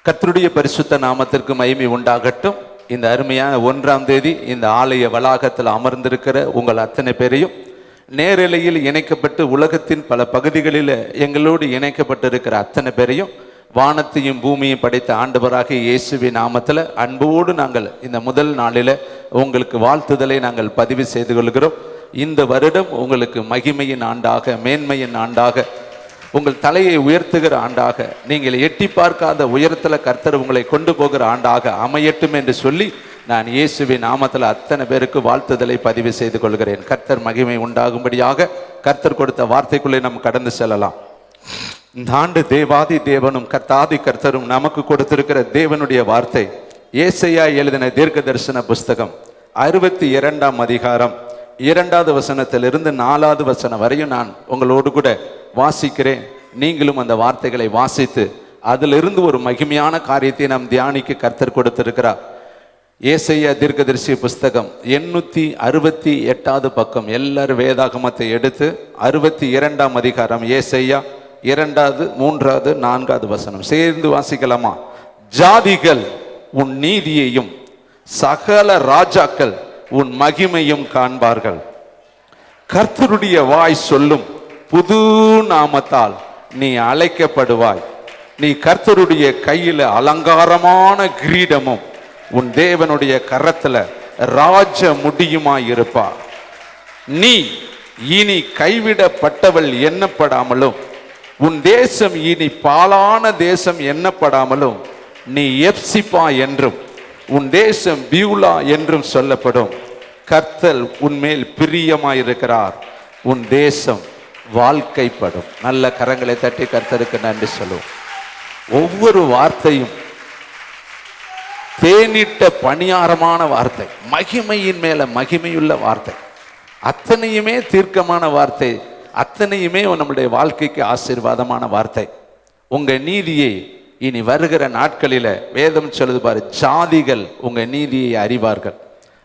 கர்த்தருடைய பரிசுத்த நாமத்திற்கு மகிமை உண்டாகட்டும். இந்த அருமையான 1ஆம் தேதி இந்த ஆலய வளாகத்தில் அமர்ந்திருக்கிற உங்கள் அத்தனை பேரையும், நேரலையில் இணைக்கப்பட்டு உலகத்தின் பல பகுதிகளில் எங்களோடு இணைக்கப்பட்டிருக்கிற அத்தனை பேரையும், வானத்தையும் பூமியையும் படைத்த ஆண்டவராகிய இயேசுவின் நாமத்தில் அன்போடு நாங்கள் இந்த முதல் நாளில் உங்களுக்கு வாழ்த்துதலை நாங்கள் பதிவு செய்து கொள்கிறோம். இந்த வருடம் உங்களுக்கு மகிமையின் ஆண்டாக, மேன்மையின் ஆண்டாக, உங்கள் தலையை உயர்த்துகிற ஆண்டாக, நீங்கள் எட்டி பார்க்காத உயரத்தில் கர்த்தர் உங்களை கொண்டு போகிற ஆண்டாக அமையட்டும் என்று சொல்லி நான் இயேசுவின் நாமத்தில் அத்தனை பேருக்கு வாழ்த்துதலை பதிவு செய்து கொள்கிறேன். கர்த்தர் மகிமை உண்டாகும்படியாக கர்த்தர் கொடுத்த வார்த்தைக்குள்ளே நம்ம கடந்து செல்லலாம். இந்த ஆண்டு தேவாதி தேவனும் கர்த்தாதி கர்த்தரும் நமக்கு கொடுத்திருக்கிற தேவனுடைய வார்த்தை ஏசாயா எழுதின தீர்க்க தரிசன புஸ்தகம் 62ஆம் அதிகாரம் 2வது வசனத்திலிருந்து 4வது வசனம் வரையும் நான் உங்களோடு கூட வாசிக்கிறேன். நீங்களும் அந்த வார்த்தைகளை வாசித்து அதிலிருந்து ஒரு மகிமையான காரியத்தை நாம் தியானிக்க கர்த்தர் கொடுத்திருக்கிறார். ஏசாயா தீர்க்கதரிசி புஸ்தகம் 868வது பக்கம். எல்லாரும் வேதாகமத்தை எடுத்து 62ஆம் அதிகாரம் ஏசாயா 2வது 3வது 4வது வசனம் சேர்ந்து வாசிக்கலாமா? ஜாதிகள் உன் நீதியையும் சகல ராஜாக்கள் உன் மகிமையும் காண்பார்கள். கர்த்தருடைய வாய் சொல்லும் புது நாமத்தால் நீ அழைக்கப்படுவாய். நீ கர்த்தருடைய கையில அலங்காரமான கிரீடமும் உன் தேவனுடைய கரத்துல ராஜ முடியுமாய் இருப்பா. நீ இனி கைவிடப்பட்டவள் எண்ணப்படாமலும், உன் தேசம் இனி பாழான தேசம் எண்ணப்படாமலும், நீ எப்சிப்பா என்றும் உன் தேசம் பியூலா என்றும் சொல்லப்படும். கர்த்தர் உன்மேல் பிரியமாயிருக்கிறார், உன் தேசம் வாழ்க்கைப்படும். நல்ல கரங்களை தட்டி கர்த்தருக்கு நன்றி சொல்லுவோம். ஒவ்வொரு வார்த்தையும் தேனிட்ட பணியாரமான வார்த்தை, மகிமையின் மேல மகிமையுள்ள வார்த்தை, அத்தனையுமே தீர்க்கமான வார்த்தை, அத்தனையுமே நம்முடைய வாழ்க்கைக்கு ஆசீர்வாதமான வார்த்தை. உங்க நீதியை இனி வருகிற நாட்களில வேதம் சொல்லுது பாரு, ஜாதிகள் உங்க நீதியை அறிவார்கள்,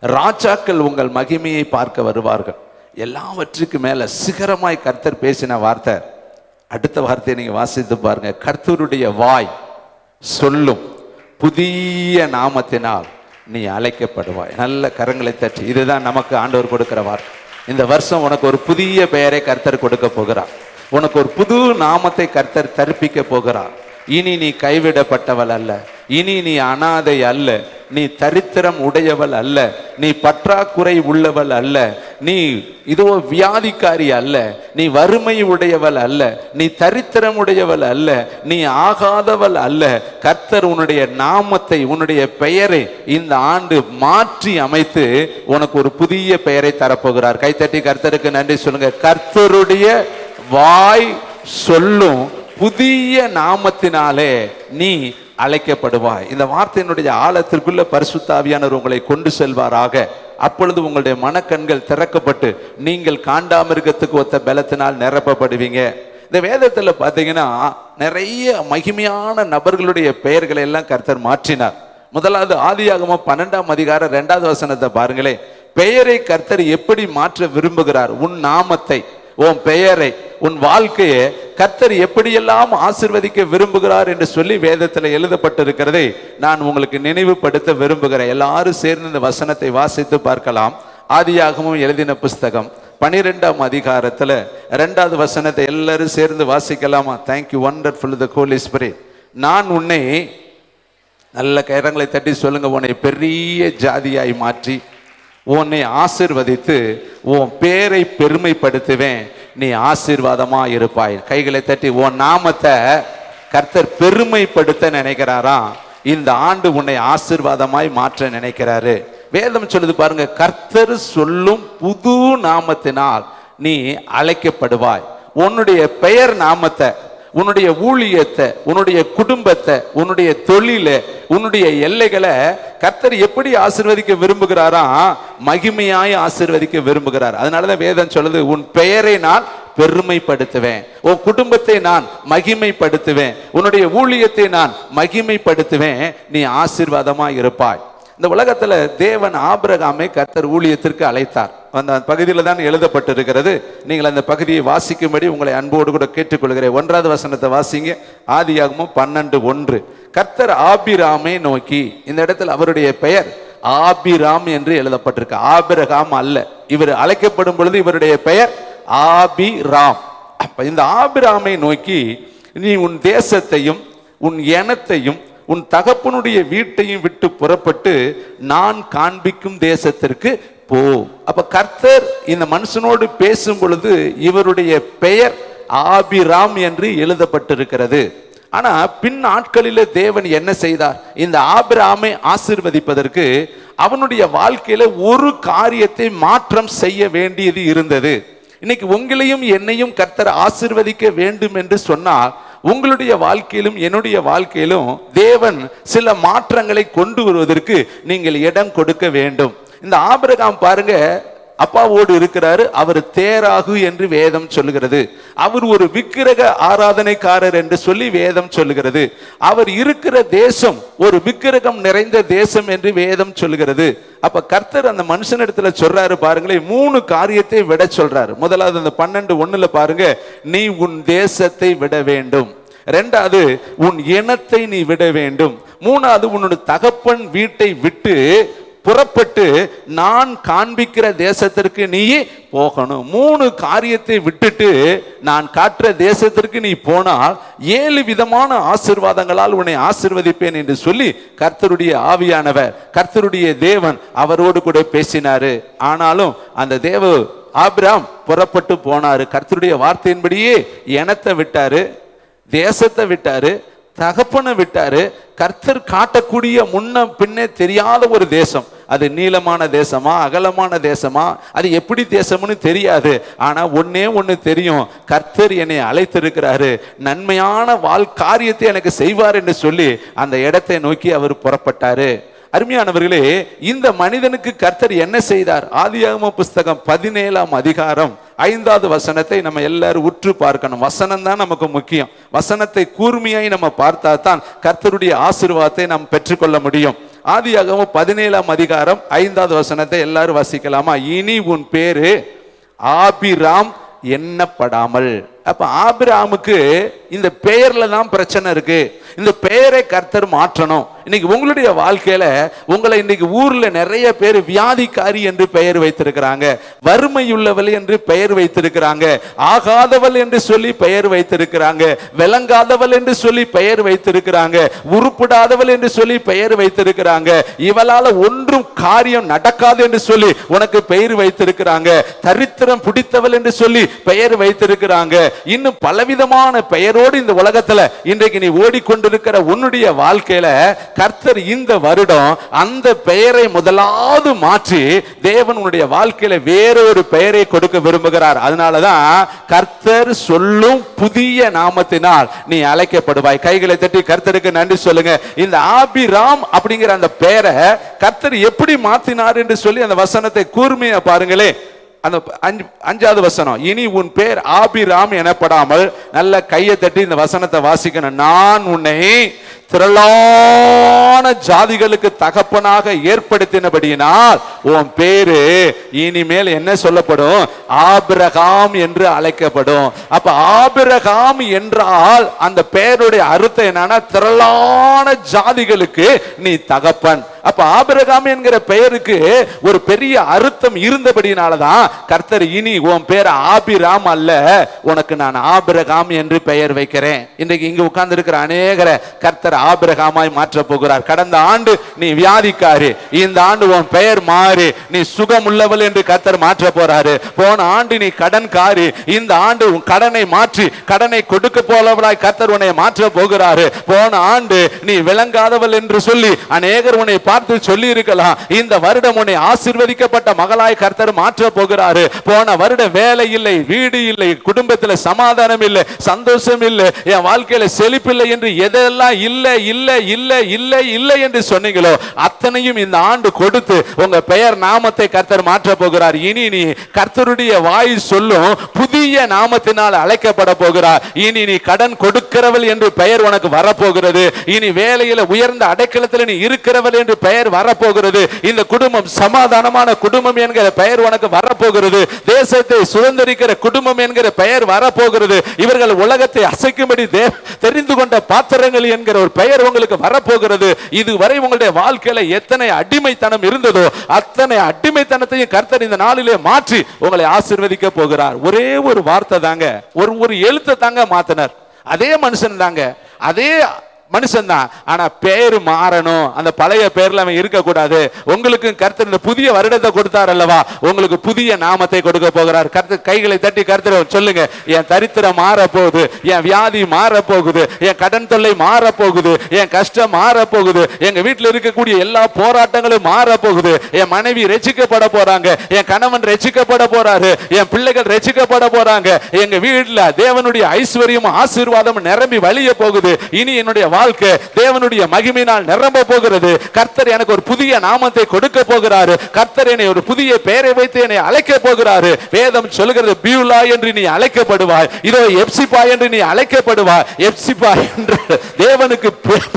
ராஜாக்கள் உங்கள் மகிமையை பார்க்க வருவார்கள். எல்லாவற்றுக்கு மேல சிகரமாய் கர்த்தர் பேசின வார்த்தை, அடுத்த வார்த்தையை நீங்க வாசித்து பாருங்க. கர்த்தருடைய வாய் சொல்லும் புதிய நாமத்தினால் நீ அழைக்கப்படுவாய். நல்ல கரங்களை தட்டி, இதுதான் நமக்கு ஆண்டவர் கொடுக்கிற வார்த்தை. இந்த வருஷம் உனக்கு ஒரு புதிய பெயரை கர்த்தர் கொடுக்க போகிறார். உனக்கு ஒரு புது நாமத்தை கர்த்தர் தரிப்பிக்க போகிறார். இனி நீ கைவிடப்பட்டவள் அல்ல, இனி நீ அனாதை அல்ல, நீ தரித்திரம் உடையவள் அல்ல, நீ பற்றாக்குறை உள்ளவள் அல்ல, நீ இதோ வியாதிக்காரி அல்ல, நீ வறுமை உடையவள் அல்ல, நீ தரித்திரம் உடையவள் அல்ல, நீ ஆகாதவள் அல்ல. கர்த்தர் உன்னுடைய நாமத்தை, உன்னுடைய பெயரை இந்த ஆண்டு மாற்றி அமைத்து உனக்கு ஒரு புதிய பெயரை தரப்போகிறார். கைத்தட்டி கர்த்தருக்கு நன்றி சொல்லுங்க. கர்த்தருடைய வாய் சொல்லும் புதிய நாமத்தினாலே நீ அழைக்கப்படுவாய். இந்த வார்த்தையினுடைய ஆழத்திற்குள்ள பரிசுத்த ஆவியானவர் உங்களை கொண்டு செல்வாராக. அப்பொழுது உங்களுடைய மனக்கண்கள் திறக்கப்பட்டு நீங்கள் காண்டாமிருகத்துக்கு ஒத்த பலத்தினால் நிரப்பப்படுவீங்க. இந்த வேதத்துல பாத்தீங்கன்னா நிறைய மகிமையான நபர்களுடைய பெயர்களை எல்லாம் கர்த்தர் மாற்றினார். முதலாவது ஆதியாகமம் 12ஆம் அதிகாரம் 2வது வசனத்தை பாருங்களே. பெயரை கர்த்தர் எப்படி மாற்ற விரும்புகிறார்? உன் நாமத்தை, உன் பெயரை, உன் வாழ்க்கையை கர்த்தர் எப்படியெல்லாம் ஆசீர்வதிக்க விரும்புகிறார் என்று சொல்லி வேதத்தில் எழுதப்பட்டிருக்கிறதை நான் உங்களுக்கு நினைவுபடுத்த விரும்புகிறேன். எல்லாரும் சேர்ந்து இந்த வசனத்தை வாசித்து பார்க்கலாம். ஆதியாகமம் எழுதின புஸ்தகம் 12ஆம் அதிகாரத்துல 2வது வசனத்தை எல்லாரும் சேர்ந்து வாசிக்கலாமா? தேங்க்யூ வண்டர்ஃபுல் தி ஹோலி ஸ்பிரிட். நான் உன்னை, நல்ல கரங்களை தட்டி சொல்லுங்க, உன்னை பெரிய ஜாதியாய் மாற்றி உன்னை ஆசீர்வதித்து உன் பேரை பெருமைப்படுத்துவேன், நீ ஆசீர்வாதமா இருப்பாய். கைகளை தட்டி உன் நாமத்தை கர்த்தர் பெருமைப்படுத்த நினைக்கிறாராம். இந்த ஆண்டு உன்னை ஆசீர்வாதமாய் மாற்ற நினைக்கிறாரு. வேதம் சொல்லுது பாருங்க, கர்த்தர் சொல்லும் புது நாமத்தினால் நீ அழைக்கப்படுவாய். உன்னுடைய பெயர் நாமத்தை, உன்னுடைய ஊழியத்தை, உன்னுடைய குடும்பத்தை, உன்னுடைய தொழில, உன்னுடைய எல்லைகளை கர்த்தர் எப்படி ஆசீர்வதிக்க விரும்புகிறாரா? மகிமையாய் ஆசீர்வதிக்க விரும்புகிறார். அதனாலதான் வேதம் சொல்லுது, உன் பெயரை நான் பெருமைப்படுத்துவேன், உன் குடும்பத்தை நான் மகிமைப்படுத்துவேன், உன்னுடைய ஊழியத்தை நான் மகிமைப்படுத்துவேன், நீ ஆசீர்வாதமா இருப்பாய். இந்த உலகத்துல தேவன் ஆபிரகாமை கர்த்தர் ஊழியத்திற்கு அழைத்தார். அந்த பகுதியில் தான் எழுதப்பட்டிருக்கிறது. நீங்கள் அந்த பகுதியை வாசிக்கும்படி உங்களை அன்போடு கூட கேட்டுக்கொள்கிறேன். 1வது வசனத்தை வாசிங்க. ஆதியாகமம் 12:1. கர்த்தர் ஆபிராமை நோக்கி, இந்த இடத்துல அவருடைய பெயர் ஆபிராம் என்று எழுதப்பட்டிருக்கு, ஆபிரகாம் அல்ல. இவர் அழைக்கப்படும் பொழுது இவருடைய பெயர் ஆபிராம். அப்ப இந்த ஆபிராமை நோக்கி, நீ உன் தேசத்தையும் உன் இனத்தையும் உன் தகப்பனுடைய வீட்டையும் விட்டு புறப்பட்டு நான் காண்பிக்கும் தேசத்திற்கு போ. அப்ப கர்த்தர் இந்த மனுஷனோடு பேசும் பொழுது இவருடைய பெயர் ஆபிராம் என்று எழுதப்பட்டிருக்கிறது. ஆனா பின் நாட்களிலே தேவன் என்ன செய்தார்? இந்த ஆபிராமை ஆசீர்வதிப்பதற்கு அவனுடைய வாழ்க்கையில ஒரு காரியத்தை மாற்றம் செய்ய வேண்டியது இருந்தது. இன்னைக்கு உங்களையும் என்னையும் கர்த்தர் ஆசீர்வதிக்க வேண்டும் என்று சொன்னால், உங்களுடைய வாழ்க்கையிலும் என்னுடைய வாழ்க்கையிலும் தேவன் சில மாற்றங்களை கொண்டு வருவதற்கு நீங்கள் இடம் கொடுக்க வேண்டும். இந்த ஆபிரகாம் பாருங்க, அப்பாவோடு இருக்கிறாரு. அவர் தேராகு என்று வேதம் சொல்லுகிறது. அவர் ஒரு விக்கிரக ஆராதனைக்காரர் என்று சொல்லி வேதம் சொல்லுகிறது. அவர் இருக்கிற தேசம் ஒரு விக்கிரகம் நிறைந்த தேசம் என்று வேதம் சொல்லுகிறது. அப்ப கர்த்தர் அந்த மனுஷனிடத்துல சொல்றாரு பாருங்களேன், 3 காரியத்தை விட சொல்றாரு. முதலாவது அந்த 12:1 பாருங்க, நீ உன் தேசத்தை விட வேண்டும். 2வது உன் இனத்தை நீ விட வேண்டும். 3வது உன்னோட தகப்பன் வீட்டை விட்டு புறப்பட்டு நான் காண்பிக்கிற தேசத்திற்கு நீ போகணும். 3 காரியத்தை விட்டுட்டு நான் காட்டுற தேசத்திற்கு நீ போனால் 7 விதமான ஆசீர்வாதங்களால் உன்னை ஆசீர்வதிப்பேன் என்று சொல்லி கர்த்தருடைய ஆவியானவர், கர்த்தருடைய தேவன் அவரோடு கூட பேசினாரு. ஆனாலும் அந்த ஆபிராம் புறப்பட்டு போனாரு. கர்த்தருடைய வார்த்தையின்படியே இனத்தை விட்டாரு, தேசத்தை விட்டாரு, தகப்பனை விட்டாரு. கர்த்தர் காட்டக்கூடிய முன்ன பின்னே தெரியாத ஒரு தேசம். அது நீளமான தேசமா, அகலமான தேசமா, அது எப்படி தேசம்னு தெரியாது. ஆனா ஒண்ணு தெரியும், கர்த்தர் என்னை அழைத்திருக்கிறாரு, நன்மையான காரியத்தை எனக்கு செய்வார் என்று சொல்லி அந்த இடத்தை நோக்கி அவர் புறப்பட்டாரு. அருமையானவர்களே, இந்த மனிதனுக்கு கர்த்தர் என்ன செய்தார்? ஆதியாகம புஸ்தகம் 17ஆம் அதிகாரம் 5வது வசனத்தை நம்ம எல்லாரும் உற்று பார்க்கணும். வசனம் தான் நமக்கு முக்கியம். வசனத்தை கூர்மையாய் நம்ம பார்த்தா தான் கர்த்தருடைய ஆசீர்வாதத்தை நாம் பெற்றுக்கொள்ள முடியும். ஆதியாகமம் 17ஆம் அதிகாரம் 5வது வசனத்தை எல்லாரும் வாசிக்கலாமா? இனி உன் பேரு ஆபிராம் எண்ணப்படாமல். அப்ப ஆபிராமுக்கு இந்த பெயர்ல தான் பிரச்சனை இருக்கு. இந்த பெயரை கர்த்தர் மாற்றணும். இன்னைக்கு உங்களுடைய வாழ்க்கையில உங்களை இன்னைக்கு ஊர்ல நிறைய பேர் வியாதிக்காரி என்று பெயர் வைத்திருக்கிறாங்க, வறுமையுள்ளவள் என்று பெயர் வைத்திருக்கிறாங்க, ஆகாதவள் என்று சொல்லி பெயர் வைத்திருக்கிறாங்க, விளங்காதவள் என்று சொல்லி பெயர் வைத்திருக்கிறாங்க, உருப்படாதவள் என்று சொல்லி பெயர் வைத்திருக்கிறாங்க, இவளால ஒன்றும் காரியம் நடக்காது என்று சொல்லி உனக்கு பெயர் வைத்திருக்கிறாங்க, தரித்திரம் பிடித்தவள் என்று சொல்லி பெயர் வைத்திருக்கிறாங்க. இன்னும் பலவிதமான பெயரோடு இந்த உலகத்துல இன்றைக்கு நீ ஓடிக்கொண்டிருக்கிற உன்னுடைய வாழ்க்கையில கர்த்தர் இந்த வருடம் அந்த பெயரை முதலாவது மாற்றி தேவன் உன்னுடைய வாழ்க்கையில வேறொரு பெயரை கொடுக்க விரும்புகிறார். அதனாலதான் கர்த்தர் சொல்லும் புதிய நாமத்தினால் நீ அழைக்கப்படுவாய். கைகளை தட்டி கர்த்தருக்கு நன்றி சொல்லுங்க. இந்த ஆபிராம் அப்படிங்கிற அந்த பெயரை கர்த்தர் எப்படி மாற்றினார் என்று சொல்லி அந்த வசனத்தை கூர்மையா பாருங்களே. அந்த 5வது வசனம், இனி உன் பேர் ஆபிராம் எனப்படாமல், நல்ல கையை தட்டி இந்த வசனத்தை வாசிக்கணும். நான் உன்னை திரளான ஜாதிகளுக்கு தகப்பனாக ஏற்படுத்தினபடியினால் உன் பேரு இனிமேல் என்ன சொல்லப்படும்? ஆபிரகாம் என்று அழைக்கப்படும். அப்ப ஆபிரகாம் என்றால் அந்த பெயருடைய அர்த்தம் என்னன்னா, திரளான ஜாதிகளுக்கு நீ தகப்பன். அப்ப ஆபிரகாம் என்கிற பெயருக்கு ஒரு பெரிய அர்த்தம் இருந்தபடினாலதான் கர்த்தர் இனி உன் பேர் ஆபிராம் அல்ல, உனக்கு நான் ஆபிரகாம் என்று பெயர் வைக்கிறேன். இன்றைக்கு இங்கு உட்கார்ந்து இருக்கிற அநேகரை கர்த்தர் ஆபிரகாமாய் மாற்ற போகிறார். கடந்த ஆண்டு நீ வியாதிக்காரி, இந்த ஆண்டு உன் பெயர் மாறி நீ சுகம் உள்ளவள் என்று கர்த்தர் மாற்ற போறாரு. போன ஆண்டு நீ கடன்காரி, இந்த ஆண்டு உன் கடனை மாற்றி கடனை கொடுக்க போலவளாய் கர்த்தர் உன்னை மாற்ற போகிறாரு. போன ஆண்டு நீ விளங்காதவள் என்று சொல்லி அநேகர் உன்னை பார்த்து சொல்லி இருக்கலாம். இந்த வருடம் உன்னை ஆசீர்வதிக்கப்பட்ட மகளாய் கர்த்தர் மாற்ற போகிறாரு. போன வருடம் வேலை இல்லை, வீடு இல்லை, குடும்பத்தில் சமாதானம் இல்லை, சந்தோஷம் இல்லை, என் வாழ்க்கையில செழிப்பில்லை என்று எதெல்லாம் இல்லை இல்லை இல்லை இல்லை இல்லை என்று சொன்னீங்களோ அத்தனையும் இந்த ஆண்டு கொடுத்து உங்க பெயர் நாமத்தை கர்த்தர் மாற்ற போகிறார். இனி நீ கர்த்தருடைய வாய் சொல்லும் புதிய நாமத்தினால் அழைக்கப்பட போகிறார். இனி நீ கடன் கொடுக்கிறவள் என்று பெயர் உனக்கு வரப்போகிறது. இனி வேலையில உயர்ந்த அடைக்கலத்தில் நீ இருக்கிறவள் என்று பெயர் வரப்போகிறது. இந்த குடும்பம் சமாதானமான குடும்பம் என்கிற பெயர் உனக்கு வரப்போகிறது. தேசத்தை சுதந்திரிக்கிற குடும்பம் என்கிற பெயர் வரப்போகிறது. இவர்கள் உலகத்தை அசைக்கும்படி தெரிந்து கொண்ட பாத்திரங்கள் என்கிற ஒரு பெயர் உங்களுக்கு வரப்போகிறது. இதுவரை உங்களுடைய வாழ்க்கையில எத்தனை அடிமைத்தனம் இருந்ததோ அத்தனை அடிமைத்தனத்தையும் கர்த்தர் இந்த நாளிலே மாற்றி உங்களை ஆசீர்வதிக்க போகிறார். ஒரே ஒரு வார்த்தை தாங்க, ஒரு எழுத்தை தாங்க மாத்தினார். அதே மனுஷன் தாங்க, அதே மனுஷன் தான். ஆனா பேரு மாறணும். அந்த பழைய பேர்ல அவன் இருக்கக்கூடாது. உங்களுக்கு கர்த்தர் இந்த புதிய வருடத்தை கொடுத்தார் அல்லவா, உங்களுக்கு புதிய நாமத்தை கொடுக்க போகிறார். கர்த்தர் கைகளை தட்டி கர்த்தர் சொல்லுங்க, என் தரித்திரம் மாற போகுது, என் வியாதி மாற போகுது, என் கடன் தொல்லை மாற போகுது, என் கஷ்டம் மாற போகுது, எங்க வீட்டில் இருக்கக்கூடிய எல்லா போராட்டங்களும் மாற போகுது, என் மனைவி ரட்சிக்கப்பட போறாங்க, என் கணவன் ரட்சிக்கப்பட போறாரு, என் பிள்ளைகள் ரட்சிக்கப்பட போறாங்க, எங்க வீட்டுல தேவனுடைய ஐஸ்வர்யம் ஆசீர்வாதம் நிரம்பி வழிய போகுது. இனி என்னுடைய வாழ்க்கை தேவனுடைய மகிமையினால் நிரம்ப போகிறது. கர்த்தர் எனக்கு ஒரு புதிய நாமத்தை கொடுக்க போகிறாரு. கர்த்தர் என்னை ஒரு புதிய பெயரை வைத்து என்னை அழைக்க போகிறாரு. வேதம் சொல்கிறது, பியூலா என்று நீ அழைக்கப்படுவாய், இதோ எப்சிபா என்று நீ அழைக்கப்படுவாய். எப்சிபா என்று தேவனுக்கு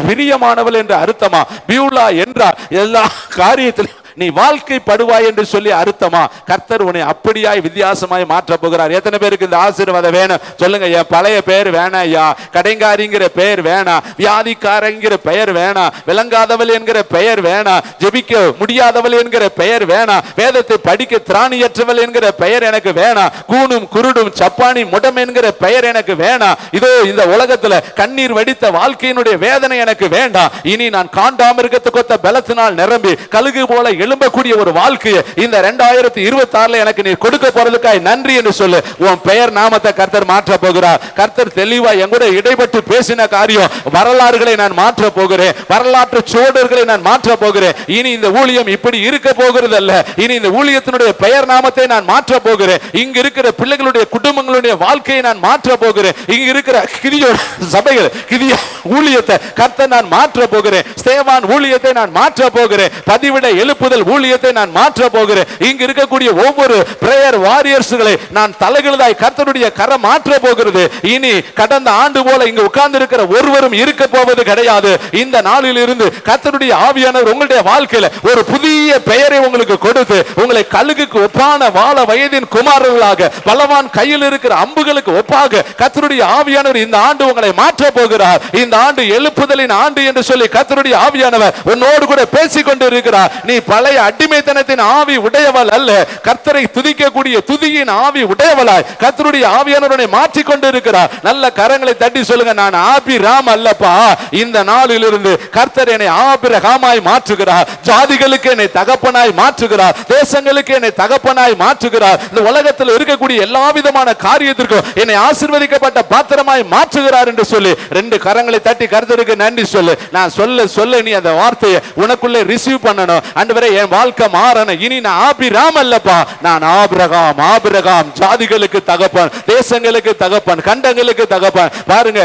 பிரியமானவள் என்று அர்த்தமா? பியூலா என்றால் எல்லா காரியத்திலும் நீ வாழ்க்கை படுவாய் என்று சொல்லி அர்த்தமா? கர்த்தர் உன்னை அப்படியாய் வித்தியாசமாய் மாற்ற போகிறார். எத்தனை பேருக்கு இந்த ஆசீர்வாதம் வேணும் சொல்லுங்க. என் பழைய பெயர் வேணாம் ஐயா, கடைங்காரிங்கிற பெயர் வேணாம், வியாதிக்காரங்கிற பெயர் வேணாம், விளங்காதவள் என்கிற பெயர் வேணாம், ஜெபிக்க முடியாதவள் என்கிற பெயர் வேணாம், வேதத்தை படிக்க திராணியற்றவள் என்கிற பெயர் எனக்கு வேணாம், கூணும் குருடும் சப்பானி முடம் என்கிற பெயர் எனக்கு வேணாம், இதோ இந்த உலகத்துல கண்ணீர் வடித்த வாழ்க்கையினுடைய வேதனை எனக்கு வேண்டாம். இனி நான் காண்டாமிருகத்துக்கொத்த பலத்தினால் நிரம்பி கழுகு போல எழும்பக்கூடிய ஒரு வாழ்க்கையை இந்த 2026 எனக்கு நீ கொடுக்க போறதுக்காய் நன்றி என்று சொல்லு. உன் பெயர் நாமத்தை கர்த்தர் மாற்ற போகிறார். கர்த்தர் தெளிவா எங்கூட இடைப்பட்டு பேசின காரியம், வரலாறுகளை நான் மாற்ற போகிறேன், வரலாற்று சோடர்களை நான் மாற்ற போகிறேன். இனி இந்த ஊழியம் இப்படி இருக்க போகிறது அல்ல, இனி இந்த ஊழியத்தினுடைய பெயர் நாமத்தை நான் மாற்ற போகிறேன். இங்க இருக்கிற பிள்ளைகளுடைய குடும்பங்களுடைய வாழ்க்கையை நான் மாற்ற போகிறேன். இங்க இருக்கிற கிரிய சபைகள் கிரிய ஊழியத்தை கர்த்தர் நான் மாற்ற போகிறேன். ஸ்தேவான் ஊழியத்தை நான் மாற்ற போகிறேன். பதிவிட எழுப்புதல் ஊழியத்தை நான் மாற்ற போகிறேன். இங்க இருக்கக்கூடிய ஒவ்வொரு பிரேயர் வாரியர்ஸ்களை நான் தலைகளாய் கர்த்தருடைய கரம் மாற்ற போகிறது. இனி கடந்த ஆண்டு போல இங்க உட்கார்ந்து இருக்கிற ஒருவரும் இருக்க போவது கிடையாது. இந்த நாளில் இருந்து கர்த்தருடைய ஆவியானவர் உங்களுடைய வாழ்க்கையில ஒரு புதிய பெயரை உங்களுக்கு கொடுத்து உங்களை கழுகுக்கு ஒப்பான வாழ வயதின் குமாரர்களாக, பலவான் கையில் இருக்கிற அம்புகளுக்கு ஒப்பாக கர்த்தருடைய ஆவியானவர் இந்த ஆண்டு உங்களை மாற்ற போகிறார். இந்த ஆண்டு எழுப்புதலின் ஆண்டு என்று சொல்லி கர்த்தருடைய ஆவியானவர் உன்னோடு கூட பேசிக் கொண்டு இருக்கிறார். நீ பழைய அடிமைத்தனத்தின் ஆவி உடையவள் அல்ல, கர்த்தரை துதிக்கக்கூடிய துதியின் ஆவி உடையவளாய் கர்த்தருடைய ஆவியானவரை மாற்றிக் கொண்டு இருக்கிறார். நல்ல கரங்களை தட்டி சொல்லுங்க, நான் ஆபிராம் அல்லப்பா, இந்த நாளிலிருந்து கர்த்தர் என்னை ஆபிரகாமாய் மாற்றுகிறார், ஜாதிகளுக்கு என்னை தகப்பனாய் மாற்றுகிறார், தேசங்களுக்கு என்னை தகப்பனாய் மாற்றுகிறார், இந்த உலகத்தில் இருக்கக்கூடிய எல்லா விதமான காரியத்திற்கும் என்னை ஆசீர்வதிக்கப்பட்ட பாத்திரமாய் மாற்றுகிறார் என்று சொல்லி 2 கரங்களை தட்டி கர்த்தருக்கு நன்றி சொல்லு. நான் சொல்ல சொல்ல நீ அந்த வார்த்தையை உனக்குள்ளே ரிசீவ் பண்ணணும். ஆண்டவரே, என் வாழ்க்கை மாறணும். இனி நான் ஆபிராம் அல்லப்பா, நான் ஆபிரகாம். ஆபிரகாம் ஜாதிகளுக்கு தகப்பன், தேசங்களுக்கு தகப்பன், கண்டங்களுக்கு தகப்பன். பாருங்க,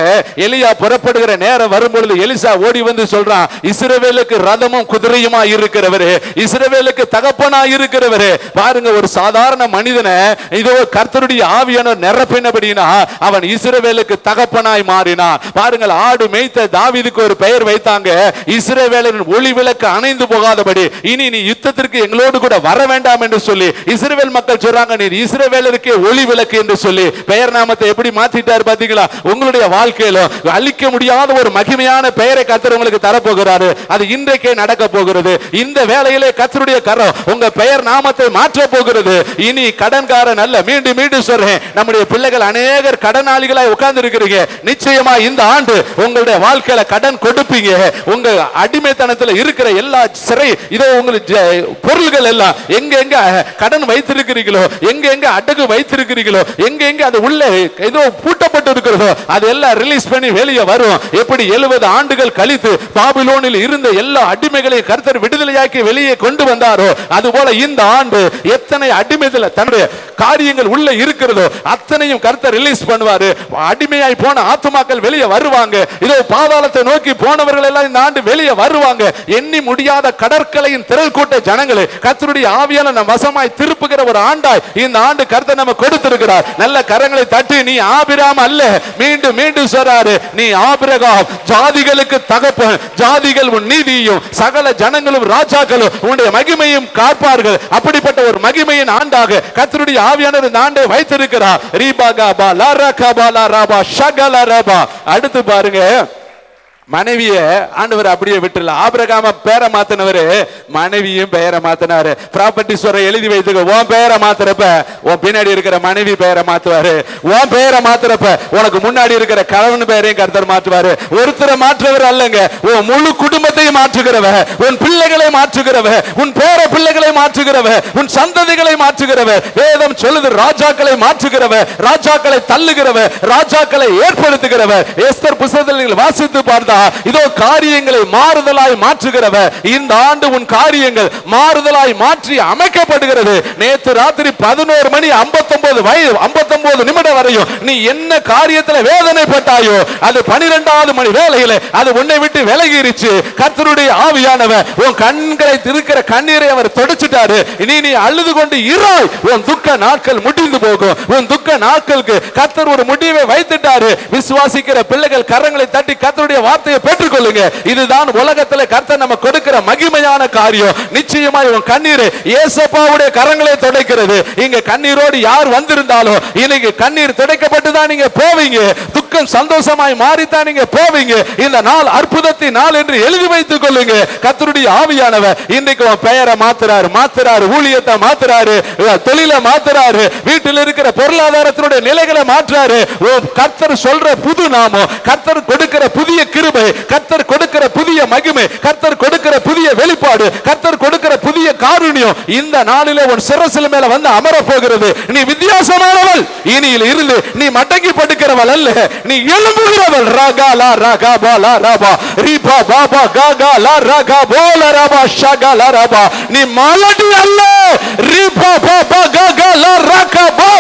எலியா புறப்படுகிற நேரம் வரும்பொழுது எலிசா ஓடி வந்து சொல்றான், இஸ்ரவேலுக்கு ரதமும் குதிரையுமா இருக்கிறவரே, இஸ்ரவேலுக்கு தகப்பனா இருக்கிறவரே. பாருங்க, ஒரு சாதாரண மனிதனை இதோ கர்த்தருடைய ஆவியானவர் நிரப்பினபடினா அவன் இஸ்ரவேலுக்கு தகப்பனாய் மாறினான். பாருங்கள், ஆடு மேய்த்த தாவீதுக்கு ஒரு பெயர் வைத்தாங்க, இஸ்ரவேலின் ஒளி விளக்கு அணைந்து போகாதபடி இனி நீ யுத்தத்திற்கு எங்களோடு கூட வர வேண்டாம் என்று சொல்லி இஸ்ரவேல் மக்கள் சொல்றாங்க, நீ இஸ்ரவேலருக்கு ஒளி விளக்கு என்று சொல்லி பெயர் நாமத்தை எப்படி மாத்திட்டார் பாத்தீங்களா? உங்களுடைய வாழ்க்கையில அழிக்க முடியாத ஒரு மகிமையான பெயரை கர்த்தர் உங்களுக்கு தரப்போகிறாரு. அது இன்றைக்கே நடக்க போகிறது. இந்த வேளையிலே கர்த்தருடைய கரம் உங்க பெயர் நாமத்தை மாற்ற போகிறது. இனி கடன்காரன் அல்ல. மீண்டும் மீண்டும் சொல்றேன், நம்முடைய பிள்ளைகள் அநேகர் கடனாளிகளாய் உட்கார்ந்து இருக்கிறீங்க. நிச்சயமா இந்த ஆண்டு உங்களுடைய வாழ்க்கையில கடன் கொடுப்பீங்க. உங்க அடிமைத்தனத்தில் இருக்கிற எல்லா சிறை இதோ உங்களுக்கு பொருள்கள் எல்லாம் எங்க எங்க கடன் வைத்திருக்கிறீர்களோ, எங்க எங்க அடகு வைத்திருக்கிறீர்களோ, எங்க எங்க அது உள்ள ஏதோ பூட்டப்பட்டு இருக்கிறதோ அது எல்லாம் ரிலீஸ் பண்ணி வெளியே வரும். எப்படி 70 ஆண்டுகள் கழித்து பாபிலோனில் இருந்த எல்லா அடிமைகளையும் கர்த்தர் விடுதலையாக்கி வெளியே கொண்டு வந்தாரோ, அதுபோல இந்த ஆண்டு எத்தனை அடிமைகள் தன்னுடைய காரியங்கள் உள்ள இருக்கிறதோ அத்தனையும் கர்த்தர் ரிலீஸ் பண்ணுவாரு. அடிமையாய் போன ஆத்துமாக்கள் வெளியே வருவாங்க. இதோ பாதாளத்தை நோக்கி போனவர்கள் எல்லாம் இந்த ஆண்டு வெளியே வருவாங்க. எண்ணி முடியாத கடற்கரையின் திரள் கூட்ட ஜனங்களை கர்த்தருடைய ஆவியான நம் வசமாய் திருப்புகிற ஒரு ஆண்டாய் இந்த ஆண்டு கர்த்தர் நம்ம கொடுத்திருக்கிறார். நல்ல கரங்களை தட்டி, நீ ஆபிராம் அல்ல, மீண்டும் மீண்டும் சொல்றாரு, நீ ஆபிரகாம், ஜாதிகளுக்கு தகப்பன், ஜாதிகள் உன் நீதியையும் சகல ஜனங்களும் ராஜாக்களும் உன்னுடைய மகிமையும் காப்பார்கள். அப்படிப்பட்ட ஒரு மகிமையின் ஆண்டாக கர்த்தருடைய ஆவியானவர் இந்த ஆண்டை வைத்திருக்கிறார். ரீபாகா பா லாரகா பா லாரபா ஷகல ரபா. அடுத்து பாருங்க, மனைவிய ஆண்டவர் அப்படியே விட்டுல. ஆபிரகாம பேரை மாத்தினவரு மனைவியும் பெயரை மாத்தினாரு. ப்ராப்பர்ட்டிஸ் எழுதி வைத்துக்க. உன் பெயரை மாத்துறப்ப உன் பின்னாடி இருக்கிற மனைவி பெயரை மாத்துவாரு. உன் பெயரை மாத்துறப்ப உனக்கு முன்னாடி இருக்கிற கணவன் பெயரையும் கர்த்தர் மாற்றுவாரு. ஒருத்தரை மாற்றுவர் அல்லங்க, உன் முழு குடும்பத்தையும் மாற்றுகிறவ, உன் பிள்ளைகளை மாற்றுகிறவ, உன் பேர பிள்ளைகளை மாற்றுகிறவ, உன் சந்ததிகளை மாற்றுகிறவ. வேதம் சொல்லுது ராஜாக்களை மாற்றுகிறவ, ராஜாக்களை தள்ளுகிறவ, ராஜாக்களை ஏற்படுத்துகிறவ. எஸ்தர் புத்தகத்தில் வாசித்து பார்த்தா இதோ காரியங்களை மாறுதலாய் மாற்றுகிறவ. இந்த ஆண்டு உன் காரியங்கள் மாறுதலாய் மாற்றி அமைக்கப்படுகிறது. நேற்று ராத்திரி 11 மணி 59 நிமிடம் வரையும் நீ என்ன காரியத்தில் வேதனைப்பட்டாயோ அது 12வது மணி வேளையில் அது உன்னை விட்டு விலகிருச்சு. கர்த்தருடைய ஆவியானவர் உன் கண்களை இருக்கிற கண்ணீரை அவர் தொடச்சிட்டாரு. நீ அழுது கொண்டு இராய். உன் துக்க நாட்கள் முடிந்து போகும். உன் துக்க நாட்களுக்கு கர்த்தர் ஒரு முடிவை வைத்துட்டாரு. விசுவாசிக்கிற பிள்ளைகள் கரங்களை தட்டி கர்த்தருடைய வார்த்தையை பெற்றுக்கொள்ளுங்க. இதுதான் உலகத்தில் கர்த்தர் நம்ம கொடுக்கிற மகிமையான காரியம். நிச்சயமாய் உன் கண்ணீரை இயேசுவுடைய கரங்களை துடைக்கிறது. இங்க கண்ணீரோடு யார் வந்திருந்தாலும் இன்னைக்கு கண்ணீர் துடைக்கப்பட்டு தான் நீங்க போவீங்க. துக்கம் சந்தோஷமாய் மாறித்தான் நீங்க போவீங்க. இந்த நாள் அற்புதத்தின் நாள் என்று எழுதி வைத்துக் கொள்ளுங்க. கர்த்தருடைய ஆவியானவர் இன்றைக்கு உன் பெயரை மாத்துறாரு, ஊழியத்தை மாத்துறாரு, தொழிலை மாத்துறாரு, வீட்டில் இருக்கிற பொருளாதாரத்தினுடைய நிலைகளை மாற்றாரு. கர்த்தர் சொல்ற புது நாமம், கர்த்தர் கொடுக்கிற புதிய கிருபை, கர்த்தர் கொடுக்கிற புதிய மகிமை, கர்த்தர் கொடுக்கிற புதிய வெளிப்பாடு, கர்த்தர் கொடுக்கிற புதிய காருண்யம் இந்த நாளிலே உன் சிரசில் மேல வந்து அமர போகிறது. நீ வித்தியாசமானவள். இனியில் இருந்து நீ மடங்கி படுக்கிறவள் அல்ல, நீ எழும்புகிறவள். ராகா லா ராகா பா லா ராபா ரீபா பாபா காகா லா ராகா போல ராபா ஷகா லா ராபா. நீ மலடி அல்ல. ரீபா பாபா காகா லா ராகா பா.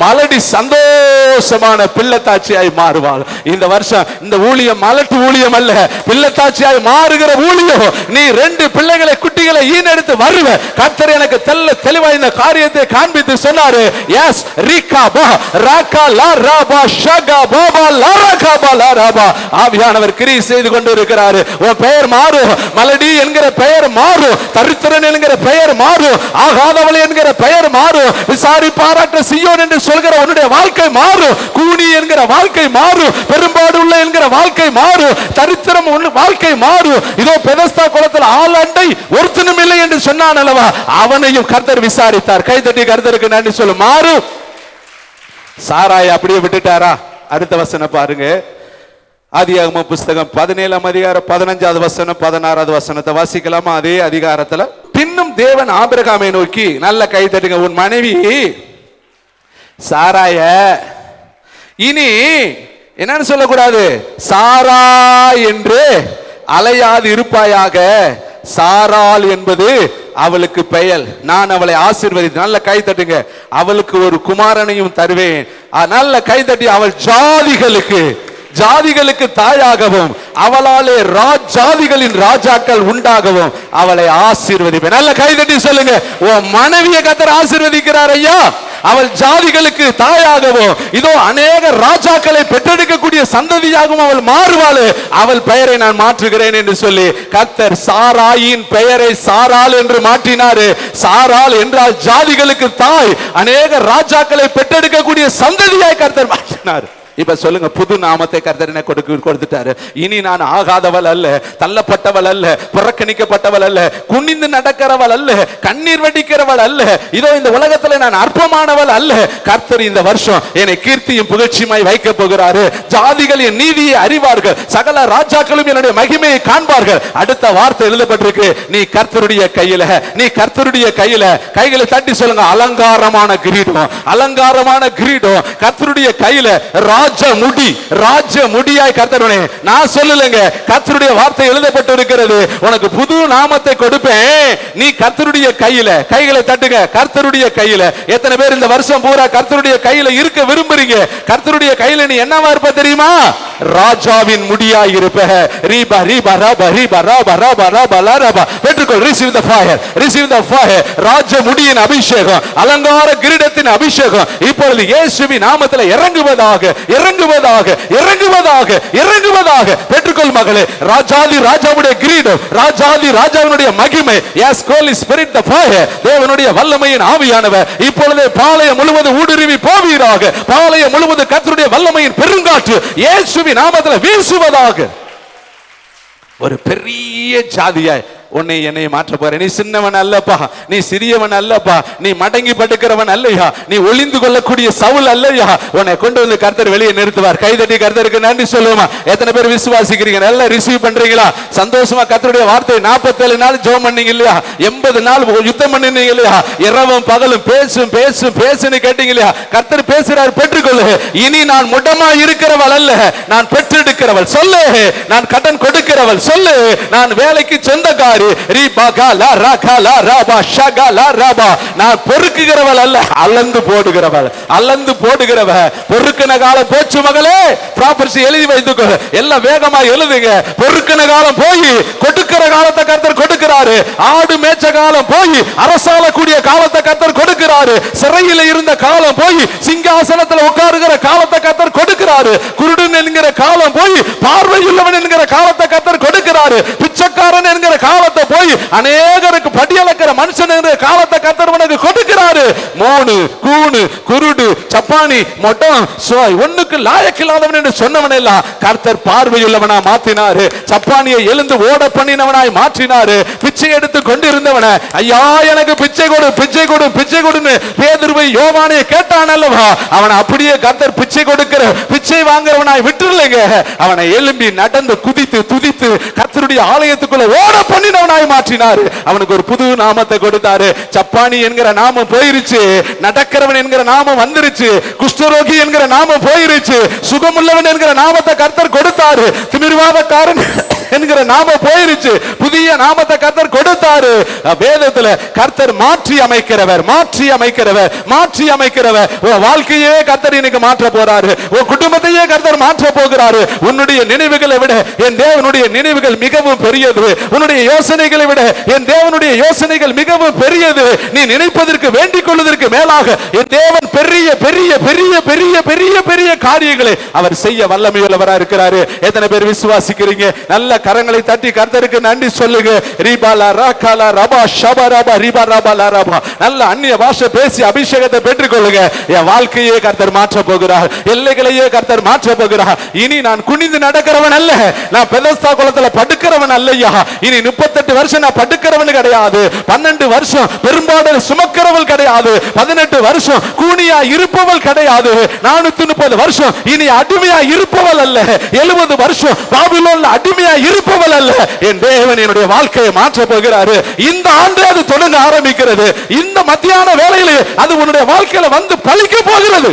மலடி சந்தோஷமான பிள்ளைத்தாட்சியாய் மாறுவாள். இந்த வருஷம் இந்த ஊழியம் மலட்டு ஊழியம் அல்ல, பிள்ளைத்தாட்சியாய் மாறுகிற ஊழியம். நீ 2 பிள்ளைகளை குட்டிகளை ஈனெடுத்து வருவ. கர்த்தர் எனக்கு தெளிவா இந்த காரியத்தை காண்பித்து சொன்னாரு. எஸ் ரீகா பா ராகா லா ராபா ஷகா பாபா லா ராகா பா லா ராபா. ஆவியானவர் கிரியை செய்து கொண்டு இருக்கிறாரு. உன் பெயர் மாறும். மலடி என்கிற பெயர் மாறும். தரித்திரன் என்கிற பெயர் மாறும். ஆகாதவள் என்கிற பெயர் மாறும். விசாரி பாராட்ட சீயோன் என்று சொல்கிற உன்னுடைய வாழ்க்கை மாறும். கூனி என்கிற வாழ்க்கை மாறும். பெரும்பாடு உள்ள என்கிற வாழ்க்கை மாறும். தரித்திரம் வாழ்க்கை மாறும். இதோ பெதஸ்தா குளத்தில் ஆளண்டை ஒருத்தனும் இல்லை என்று சொன்னான் அல்லவா, அவனையும் கர்த்தர் விசாரித்தார். கைதட்டி கர்த்தருக்கு நன்றி சொல்லு. மாறும். சாராய் அப்படியே விட்டுட்டாரா? அடுத்த வசனம் பாருங்க. ஆதியாகமம் புஸ்தகம் 17ஆம் அதிகாரம் 15வது வசனம் 16வது வசனத்தை வாசிக்கலாமா? அதே அதிகாரத்துல பின்னும் தேவன் ஆபிரகாமை நோக்கி, நல்ல கைதட்டுங்க, உன் மனைவி சாராய இனி என்னன்னு சொல்லக்கூடாது, சாரா என்று அலையாது இருப்பாயாக. சாராள் என்பது அவளுக்கு பெயர். நான் அவளை ஆசீர்வதித்து, நல்ல கை தட்டுங்க, அவளுக்கு ஒரு குமாரனையும் தருவேன். நல்ல கை தட்டி, அவள் ஜாதிகளுக்கு தாயாகவும் அவளாலே ஜாதிகளின் ராஜாக்கள் உண்டாகவும் அவளை ஆசீர்வதிப்பேன். நல்ல கை தட்டி சொல்லுங்க, உன் மனைவியை கர்த்தர் ஆசீர்வதிக்கிறார் ஐயா. அவள் ஜாதிகளுக்கு தாயாகவும் இதோ அநேக ராஜாக்களை பெற்றெடுக்கக்கூடிய சந்ததியாகவும் அவள் மாறுவாள். அவள் பெயரை நான் மாற்றுகிறேன் என்று சொல்லி கர்த்தர் சாராயின் பெயரை சாராள் என்று மாற்றினாரு. சாராள் என்றால் ஜாதிகளுக்கு தாய், அநேக ராஜாக்களை பெற்றெடுக்கக்கூடிய சந்ததியாய் கர்த்தர் மாற்றினார். இப்ப சொல்லுங்க, புது நாமத்தை கர்த்தர் என்ன கொடுத்துட்டாரு. இனி நான் ஆகாதவள் அல்ல, தள்ளப்பட்டவள் அல்ல, புறக்கணிக்கப்பட்டவள் அல்ல, குனிந்து நடக்கிறவள் அல்ல, கண்ணீர் வடிக்கிறவள் அல்ல, இதோ இந்த உலகத்துல நான் அற்பமானவள் அல்ல. கர்த்தர் இந்த வருஷம் என்னை கீர்த்தியும் புகழ்ச்சியுமாய் வைக்க போகிறாரு. ஜாதிகள் என் நீதியை அறிவார்கள், சகல ராஜாக்களும் என்னுடைய மகிமையை காண்பார்கள். அடுத்த வார்த்தை எழுதப்பட்டிருக்கு, நீ கர்த்தருடைய கையில, நீ கர்த்தருடைய கையில. கைகளை தட்டி சொல்லுங்க, அலங்காரமான கிரீடம், அலங்காரமான கிரீடம் கர்த்தருடைய கையில. ராஜ முடியாய் கர்த்தருடைய, நான் சொல்லலங்க, கர்த்தருடைய வார்த்தை எழுதப்பட்டு இருக்கிறது. உனக்கு புது நாமத்தை கொடுப்பேன், நீ கர்த்தருடைய கையில. கைகளை தட்டுங்க, கர்த்தருடைய கையில. எத்தனை பேர் இந்த வருஷம் பூரா கர்த்தருடைய கையில இருக்க விரும்புறீங்க? கர்த்தருடைய கையில நீ என்னவா இருப்ப தெரியுமா? ராஜாவின் முடியாய் இருப்ப. ரீபா ரீபா ரபா ரீபா ரபா ரபா ரபா ரபா. பெற்றுக்கொள். Receive the fire, receive the fire. ராஜ முடியின் அபிஷேகம், அலங்கார கிரீடத்தின் அபிஷேகம் இப்பொழுது இயேசுவின் நாமத்தில் இறங்குவதாக, இறங்குவதாக, இறங்குவதாக, இறங்குவதாக. பெற்றுக்கொள் மகளே. ராஜாதி ராஜாவுடைய கிரீடம், ராஜாதி ராஜாவினுடைய மகிமை. Yes, holy spirit the fire. தேவனுடைய வல்லமையின் ஆவியானவர் இப்பொழுது பாளையம் முழுவதும் ஊடுருவி போவீராக. பாளையம் முழுவதும் கர்த்தருடைய வல்லமையின் பெருங்காற்று இயேசுவின் நாமத்தில் வீசுவதாக. ஒரு பெரிய ஜாதியாய் உன்னை என்னை மாற்ற போற. நீ சின்னவன் அல்லப்பா, நீ சிறியவன் அல்லப்பா, நீ மடங்கி படுக்கிறவன் அல்லையா, நீ ஒளிந்து கொள்ளக்கூடிய சவுல் அல்லையா. உன்னை கொண்டு வந்து கர்த்தர் வெளியே நிறுத்துவார். கைதட்டி கர்த்தருக்கு நன்றி சொல்லுமா. எத்தனை பேர் விசுவாசிக்கிறீங்க? நல்லா ரிசீவ் பண்றீங்களா? சந்தோஷமா கர்த்தருடைய வார்த்தை 47 நாள் ஜெபம் பண்ணீங்க இல்லையா? 80 நாள் யுத்தம் பண்ணீங்க இல்லையா? இரவும் பகலும் பேசும் பேசும் பேசுன்னு கேட்டீங்க இல்லையா? கர்த்தர் பேசுறார், பெற்றுக்கொள்ளு. இனி நான் முடமா இருக்கிறவள் அல்ல, நான் பெற்றெடுக்கிறவள் சொல்லு. நான் கடன் கொடுக்கிறவள் சொல்லு. நான் வேலைக்கு சொந்தக்காரி. நான் பொறுக்குகிறவள் அல்ல, அளந்து போடுகிறவள். அளந்து போடுகிறவ. பொறுக்கின காலம் போச்சு மகளே. ப்ராப்பர்ட்டி எழுதி வைத்துக்கோ. எல்லாம் வேகமா எழுதுங்க. பொறுக்கின காலம் போய் கொடுக்கிற காலத்தை கர்த்தர் கொடுக்கிறாரு. ஆடு மேய்ச்ச காலம் போய் அரசாளக்கூடிய காலத்தை கர்த்தர் கொடுக்கிறாரு. சிறையில் இருந்த காலம் போய் சிங்காசனத்தில் உட்காருகிற காலத்தை கர்த்தர் கொடுக்கிறாரு. குருடன் என்கிற காலம் போய் பார்வையுள்ளவன் என்கிற காலத்தை கர்த்தர் கொடுக்கிறாரு. பிச்சைக்காரன் என்கிற காலத்தை போய் அநேகருக்கு படியளக்கிற மனுஷன் என்கிற காலத்தை கர்த்தர் உனக்கு கொடுக்கிறாரு. மோனு கூணு குருடு சப்பானி மொட்டம் ஒண்ணுக்கு லாயக்கில்லாதவன் என்று சொன்னவன் எல்லாம் கர்த்தர் பார்வையுள்ளவனா மாற்றினாரு. சப்பானியை எழுந்து ஓட பண்ணினவனாய் மாற்றினாரு. பிச்சை எடுத்து கொண்டிருந்தவன ஐயா எனக்கு பிச்சை கொடு பிச்சை கொடு பிச்சை கொடுன்னு பேதுருவை யோவானை கேட்டான் அல்லவா, அவனை அப்படியே கர்த்தர் பிச்சை கொடுக்கிற பிச்சை வாங்குறவனாய் விட்டுருலைங்க. அவனை எழும்பி நடந்து குதித்து துதித்து கர்த்தருடைய ஆலயத்துக்குள்ள ஓட பண்ணினவனாய் மாற்றினாரு. அவனுக்கு ஒரு புது நாமத்தை கொடுத்தாரு. சப்பானி என்கிற நாமம் போயிருச்சு, நடக்கிறவன் என்கிற நாமம் வந்துருச்சு, குஷ்டரோகி என்கிற நாமம் போயிருச்சு, சுகமுள்ளவன் என்கிற நாமத்தை கர்த்தர் கொடுத்தாரு, திமிர்வாதக்காரன் என்கிற நாமம் போயிருச்சு, புதிய நாமத்தை கர்த்தர் கொடுத்தாரு. வேதத்துல கர்த்தர் மாற்றி அமைக்கிறவர், மாற்றி அமைக்கிறவர், மாற்றி அமைக்கிறவர். உன் வாழ்க்கையே கர்த்தர் இன்னைக்கு மாற்ற போறாரு. உன் குடும்பத்தையே கர்த்தர் மாற்ற போகிறாரு. உன்னுடைய நினைவுகளை விட என் தேவனுடைய நினைவுகள் மிகவும் பெரியது. உன்னுடைய யோசனைகளை விட என் தேவனுடைய யோசனைகள் மிகவும் பெரியது. நீ நினைப்பதற்கு வேண்டிக் கொள்வதற்கு மேலாக என் தேவன் பெரிய பெரிய பெரிய பெரிய பெரிய பெரிய காரியங்களை அவர் செய்ய வல்லமையுள்ளவரா இருக்கிறாரு. எத்தனை பேர் விசுவாசிக்கிறீங்க? நல்ல கரங்களை தட்டி கர்த்தருக்கு நன்றி சொல்லுங்க. ரிபாலா ராகாலா ரபா ஷபரபா ரிபா ரபாலா ரபா. நல்ல அந்நிய பாஷை பேசி அபிஷேகத்தை பெற்றுக் கொள்ளுங்க. என் வாழ்க்கையே கர்த்தர் மாற்ற போகிறார். எல்லைகளையே கர்த்தர் மாற்ற போகிறார். இனி நான் குனிந்து நடக்கிறவன் அல்ல, நான் பெதஸ்தா குளத்துல படுக்கிறவன் அல்லையா. இனி 38 வருஷம் நான் படுக்கிறவன் கிடையாது, 12 வருஷம் பெரும்பாடு சுமக்கிறவள் கிடையாது, 18 வருஷம் கூனியா இருப்பவள் கிடையாது, 430 வருஷம் இனி அடிமையா இருப்பவள் அல்ல, 70 வருஷம் பாபிலோன்ல அடிமையா இருப்பவள் அல்ல. என் தேவன் என்னுடைய வாழ்க்கையை மாற்ற போகிறாரு. இந்த ஆண்டு அது தொடங்க ஆரம்பிக்கிறது. இந்த மத்தியான வேளையிலே அது உன்னுடைய வாழ்க்கையில வந்து பலிக்க போகிறது.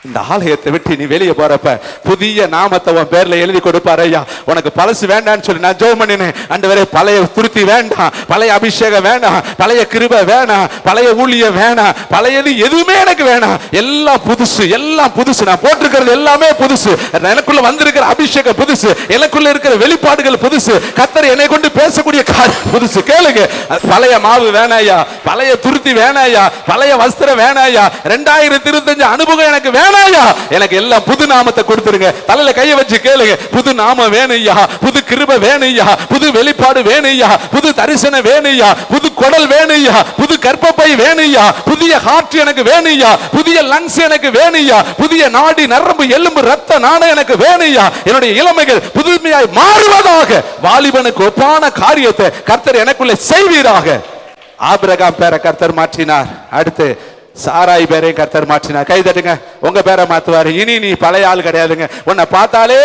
இந்த ஆலயத்தை விட்டு நீ வெளியே போறப்ப புதிய நாமத்தை உன் பேர்ல எழுதி கொடுப்பாரு. ஐயா உனக்கு பழசு வேண்டான்னு சொல்லி நான் ஜெபம் பண்ணினேன். ஆண்டவரே பழைய துருத்தி வேண்டாம், பழைய அபிஷேகம் வேண்டாம், பழைய கிருபை வேண்டாம், பழைய ஊழியம் வேண்டாம், பழையது எதுவுமே எனக்கு வேண்டாம், எல்லாம் புதுசு, எல்லாம் புதுசு. நான் போட்டிருக்கிறது எல்லாமே புதுசு. எனக்குள்ள வந்திருக்கிற அபிஷேகம் புதுசு, எனக்குள்ள இருக்கிற வெளிப்பாடுகள் புதுசு, கர்த்தர் என்னை கொண்டு பேசக்கூடிய காரியம் புதுசு. கேளுங்க, பழைய மாவு வேணாயா, பழைய துருத்தி வேணாயா, பழைய வஸ்திரம் வேணாயா, 2025 அனுபவம் எனக்கு வேணாம். எனக்கு எல்லாம் புது நாமத்தை கொடுத்துருங்க. தலையில கையை வச்சு கேளுங்க, புது நாமம் வேணும்யா, புது கிருபை வேணும்யா, புது வெளிப்பாடு வேணும்யா, புது தரிசனம் வேணும்யா, புது குடல் வேணும்யா, புது கர்ப்பப்பை வேணும்யா, புதிய ஹார்ட் எனக்கு வேணும்யா, புதிய லங்ஸ் எனக்கு வேணும்யா, புதிய நாடி நரம்பு எலும்பு ரத்த நாணம் எனக்கு வேணும்யா. என்னுடைய இளமைகள் புதுமையாய் மாறுவதாக. வாலிபனுக்கு ஒப்பான காரியத்தை கர்த்தர் எனக்குள்ள செய்வீராக. ஆபிரகாம் பேரை கர்த்தர் மாற்றினார். அடுத்து சாராய் பேரை கர்த்தர் மாற்றினார். கை தட்டுங்க, உங்க பேரை மாத்துவாரு. இனி நீ பழைய ஆள் கிடையாதுங்க. உன்னை பார்த்தாலே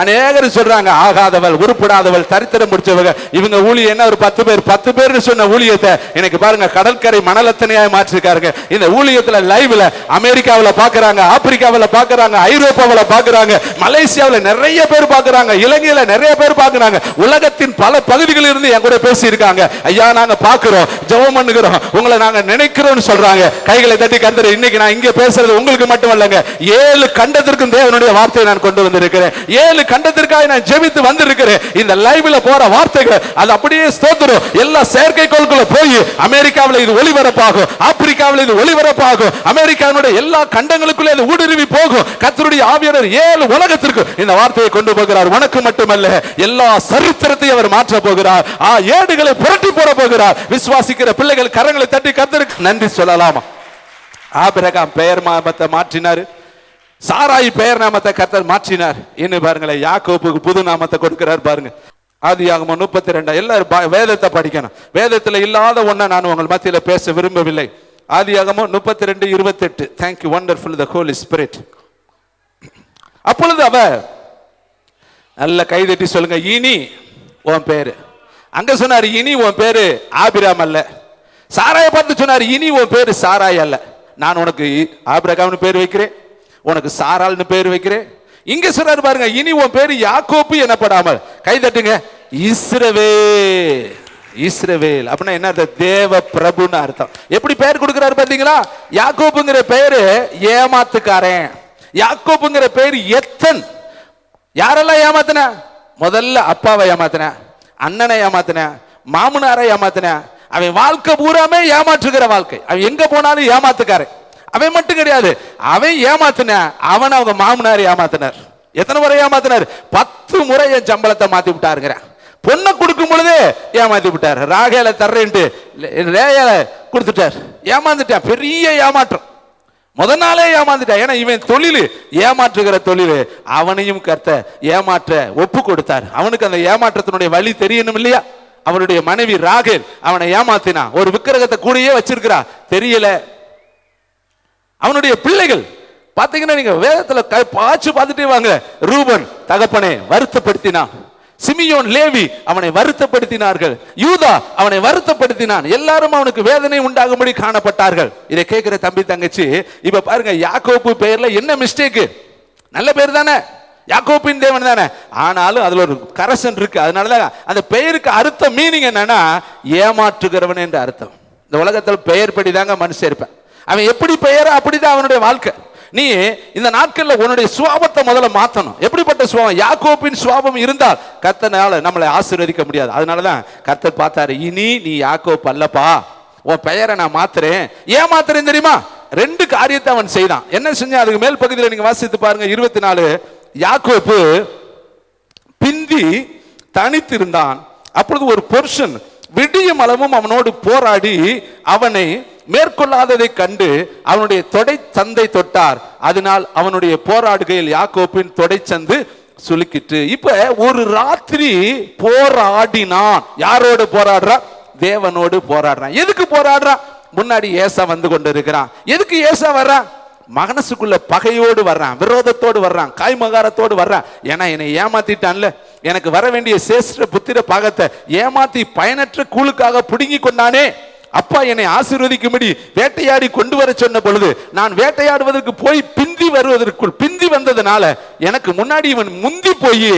அநேகர் சொல்றாங்க ஆகாதவள், உருப்படாதவள், தரித்திரம் முடிச்சவங்க. இவங்க ஊழியம் என்ன ஒரு 10 பேர் சொன்ன ஊழியத்தை எனக்கு பாருங்க கடற்கரை மணலத்தனையாய் மாற்றிருக்காருங்க. இந்த ஊழியத்துல லைவ்ல அமெரிக்காவில் பாக்குறாங்க, ஆப்பிரிக்காவில் பாக்குறாங்க, ஐரோப்பாவில் பாக்குறாங்க, மலேசியாவில் நிறைய பேர் பாக்குறாங்க, இலங்கையில நிறைய பேர் பாக்குறாங்க, உலகத்தின் பல பகுதிகளில் இருந்து என் கூட பேசி இருக்காங்க. ஐயா நாங்க பாக்குறோம், ஜெபம் பண்ணுகிறோம், உங்களை நாங்க நினைக்கிறோம் சொல்றாங்க. கைகளை தட்டி கர்த்தர் இன்னைக்கு நான் இங்க பேசுறது உங்களுக்கு மட்டுமல்லங்க, 7 கண்டத்திற்கும் தேவனுடைய வார்த்தையை நான் கொண்டு வந்திருக்கிறேன். 7 கண்டத்திற்காக நான் ஜெபித்து வந்திருக்கிறேன். இந்த லைவ்ல போற வார்த்தைகள் அது அப்படியே ஸ்தோத்திரம் எல்லா செயற்கைக்கோள்குள்ள போய் அமெரிக்காவில் இது ஒளிபரப்பாகும், ஆப்பிரிக்காவில் இது ஒளிபரப்பாகும், அமெரிக்காவுடைய எல்லா கண்டங்களுக்குள்ளே இது ஊடுருவி போகும். கர்த்தருடைய ஆவியானவர் 7 உலகத்திற்கு இந்த வார்த்தையை கொண்டு போகிறார். உனக்கு மட்டுமல்ல, எல்லா சரித்திரத்தையும் அவர் மாற்ற போகிறார். ஏடுகளை புரட்டி போட போகிறார். விசுவாசிக்கிற பிள்ளைகள் கரங்களை தட்டி கர்த்தருக்கு நன்றி சொல்லலாமா? ஆபிரகாம் பெயர் மாற்றத்தை மாற்றினாரு, சாராய் பெயர் நாமத்தை கர்த்தர் மாற்றினார். இன்னும் பாருங்களேன், யாக்கோப்புக்கு புது நாமத்தை கொடுக்கிறார் பாருங்க. ஆதியாகமம் 32. எல்லாரும் வேதத்தை படிக்கணும். வேதத்துல இல்லாத ஒன்றை நான் உங்கள் மத்தியில பேச விரும்பவில்லை. ஆதியாகமம் 32:28. தேங்க்யூ வண்டர்ஃபுல் தி ஹோலி ஸ்பிரிட். அப்பொழுது அவ நல்ல கைதட்டி சொல்லுங்க, இனி உன் பேரு. அங்க சொன்னாரு இனி உன் பேரு ஆபிராம் அல்ல. சாராய பார்த்து சொன்னாரு இனி உன் பேரு சாராய் அல்ல, நான் உனக்கு ஆபிரகாம்னு பேர் வைக்கிறேன், உனக்கு சாரால்னு பேர் வைக்கிறேன். இங்க சொல்றாரு பாருங்க, இனி உன் பேரு யாக்கோப்பு எனப்படாமல், கை தட்டுங்க, இஸ்ரவேல். இஸ்ரவேல் அப்படின்னா என்ன அர்த்தம்? தேவ பிரபுன்னு அர்த்தம். எப்படி பெயர் கொடுக்கிறாரு பாத்தீங்களா? யாக்கோப்புங்கிற பெயரு ஏமாத்துக்காரன். யாக்கோப்புங்கிற பெயர் எத்தன். யாரெல்லாம் ஏமாத்தின? முதல்ல அப்பாவை ஏமாத்தின, அண்ணனை ஏமாத்தின, மாமனாரை ஏமாத்தின. அவன் வாழ்க்கை பூராமே ஏமாற்றுகிற வாழ்க்கை. அவன் எங்க போனாலும் ஏமாத்துக்காரன். அவன் மட்டும் கிடையாது, அவன் ஏமாத்தின அவன் அவங்க மாமனார் ஏமாத்தினார். எத்தனை முறை ஏமாத்தினார்? 10 முறை என் சம்பளத்தை மாத்தி விட்டாருங்கிற. பொண்ணை கொடுக்கும் பொழுதே ஏமாத்தி விட்டார். ராகேல தர்றேன்ட்டு ரேயல கொடுத்துட்டார். ஏமாந்துட்டான். பெரிய ஏமாற்றம். முதல் நாளே ஏமாந்துட்டான். ஏன்னா இவன் தொழில் ஏமாற்றுகிற தொழில். அவனையும் கர்த்தர் ஏமாற்ற ஒப்பு கொடுத்தார். அவனுக்கு அந்த ஏமாற்றத்தினுடைய வழி தெரியணும் இல்லையா? அவனுடைய மனைவி ராகேல் அவனை ஏமாத்தினா. ஒரு விக்கிரகத்தை கூடயே வச்சிருக்கிறா, தெரியல. அவனுடைய பிள்ளைகள் பாத்தீங்கன்னா, நீங்க வேதத்துல பாச்சு பார்த்துட்டே வாங்க. ரூபன் தகப்பனை வருத்தப்படுத்தினான். சிமியோன் லேவி அவனை வருத்தப்படுத்தினார்கள். யூதா அவனை வருத்தப்படுத்தினான். எல்லாரும் அவனுக்கு வேதனை உண்டாகும்படி காணப்பட்டார்கள். இதை கேட்கிற தம்பி தங்கச்சி, இப்ப பாருங்க, யாக்கோப்பு பெயர்ல என்ன மிஸ்டேக்? நல்ல பேர் தானே, யாக்கோப்பின் தேவன் தானே, ஆனாலும் அதுல ஒரு கரசன் இருக்கு. அதனாலதான் அந்த பெயருக்கு அர்த்தம் மீனிங் என்னன்னா ஏமாற்றுகிறவன் என்ற அர்த்தம். இந்த உலகத்தில் பெயர் படி தாங்க மனுஷன் இருப்பேன். அவன் எப்படி பெயரோ அப்படிதான் அவனுடைய வாழ்க்கை. நீ இந்த நாட்கள்ல உன்னுடைய சுவாபத்தை முதல்ல மாத்தணும். எப்படிப்பட்ட சுவாபம்? யாக்கோப்பின் சுவாபம் இருந்தால் கர்த்தனால நம்மளை ஆசீர்வதிக்க முடியாது. அதனாலதான் கர்த்தர் பார்த்தாரு, இனி நீ யாக்கோப் அல்லப்பா, உன் பெயரை நான் மாத்துறேன். ஏன் மாத்துறேன் தெரியுமா? 2 காரியத்தை அவன் செய்தான். என்ன செஞ்சா? அதுக்கு மேல் பகுதியில் நீங்க வாசித்து பாருங்க. 24. யாக்கோப்பு பிந்தி தனித்திருந்தான். அப்பொழுது ஒரு புருஷன் விடியும் அளவும் அவனோடு போராடி அவனை மேற்கொள்ளாததை கண்டு அவனுடைய தொடை சந்தை தொட்டார். அதனால் அவனுடைய போராடுகையில் யாக்கோப்பின் தொடை சந்து சுலுக்கிட்டு. இப்ப ஒரு ராத்திரி போராடினான். யாரோடு போராடுறான்? தேவனோடு போராடுறான். எதுக்கு போராடுறான்? முன்னாடி ஏசா வந்து கொண்டு இருக்கிறான். எதுக்கு ஏசா வர்றான்? மகனசுக்குள்ள பகையோடு வர்றான், விரோதத்தோடு வர்றான், காய்மகாரத்தோடு வர்றான். ஏன்னா என்னை ஏமாத்திட்டான்ல, எனக்கு வர வேண்டிய சேஷ்ட புத்திர பாகத்தை ஏமாத்தி பயனற்ற கூழுக்காக புடுங்கி கொண்டானே. அப்பா என்னை ஆசீர்வதிக்கும்படி வேட்டையாடி கொண்டு வர சொன்ன பொழுது நான் வேட்டையாடுவதற்கு போய் பிந்தி வருவதற்குள் பிந்தி வந்ததுனால எனக்கு முன்னாடி இவன் முந்தி போய்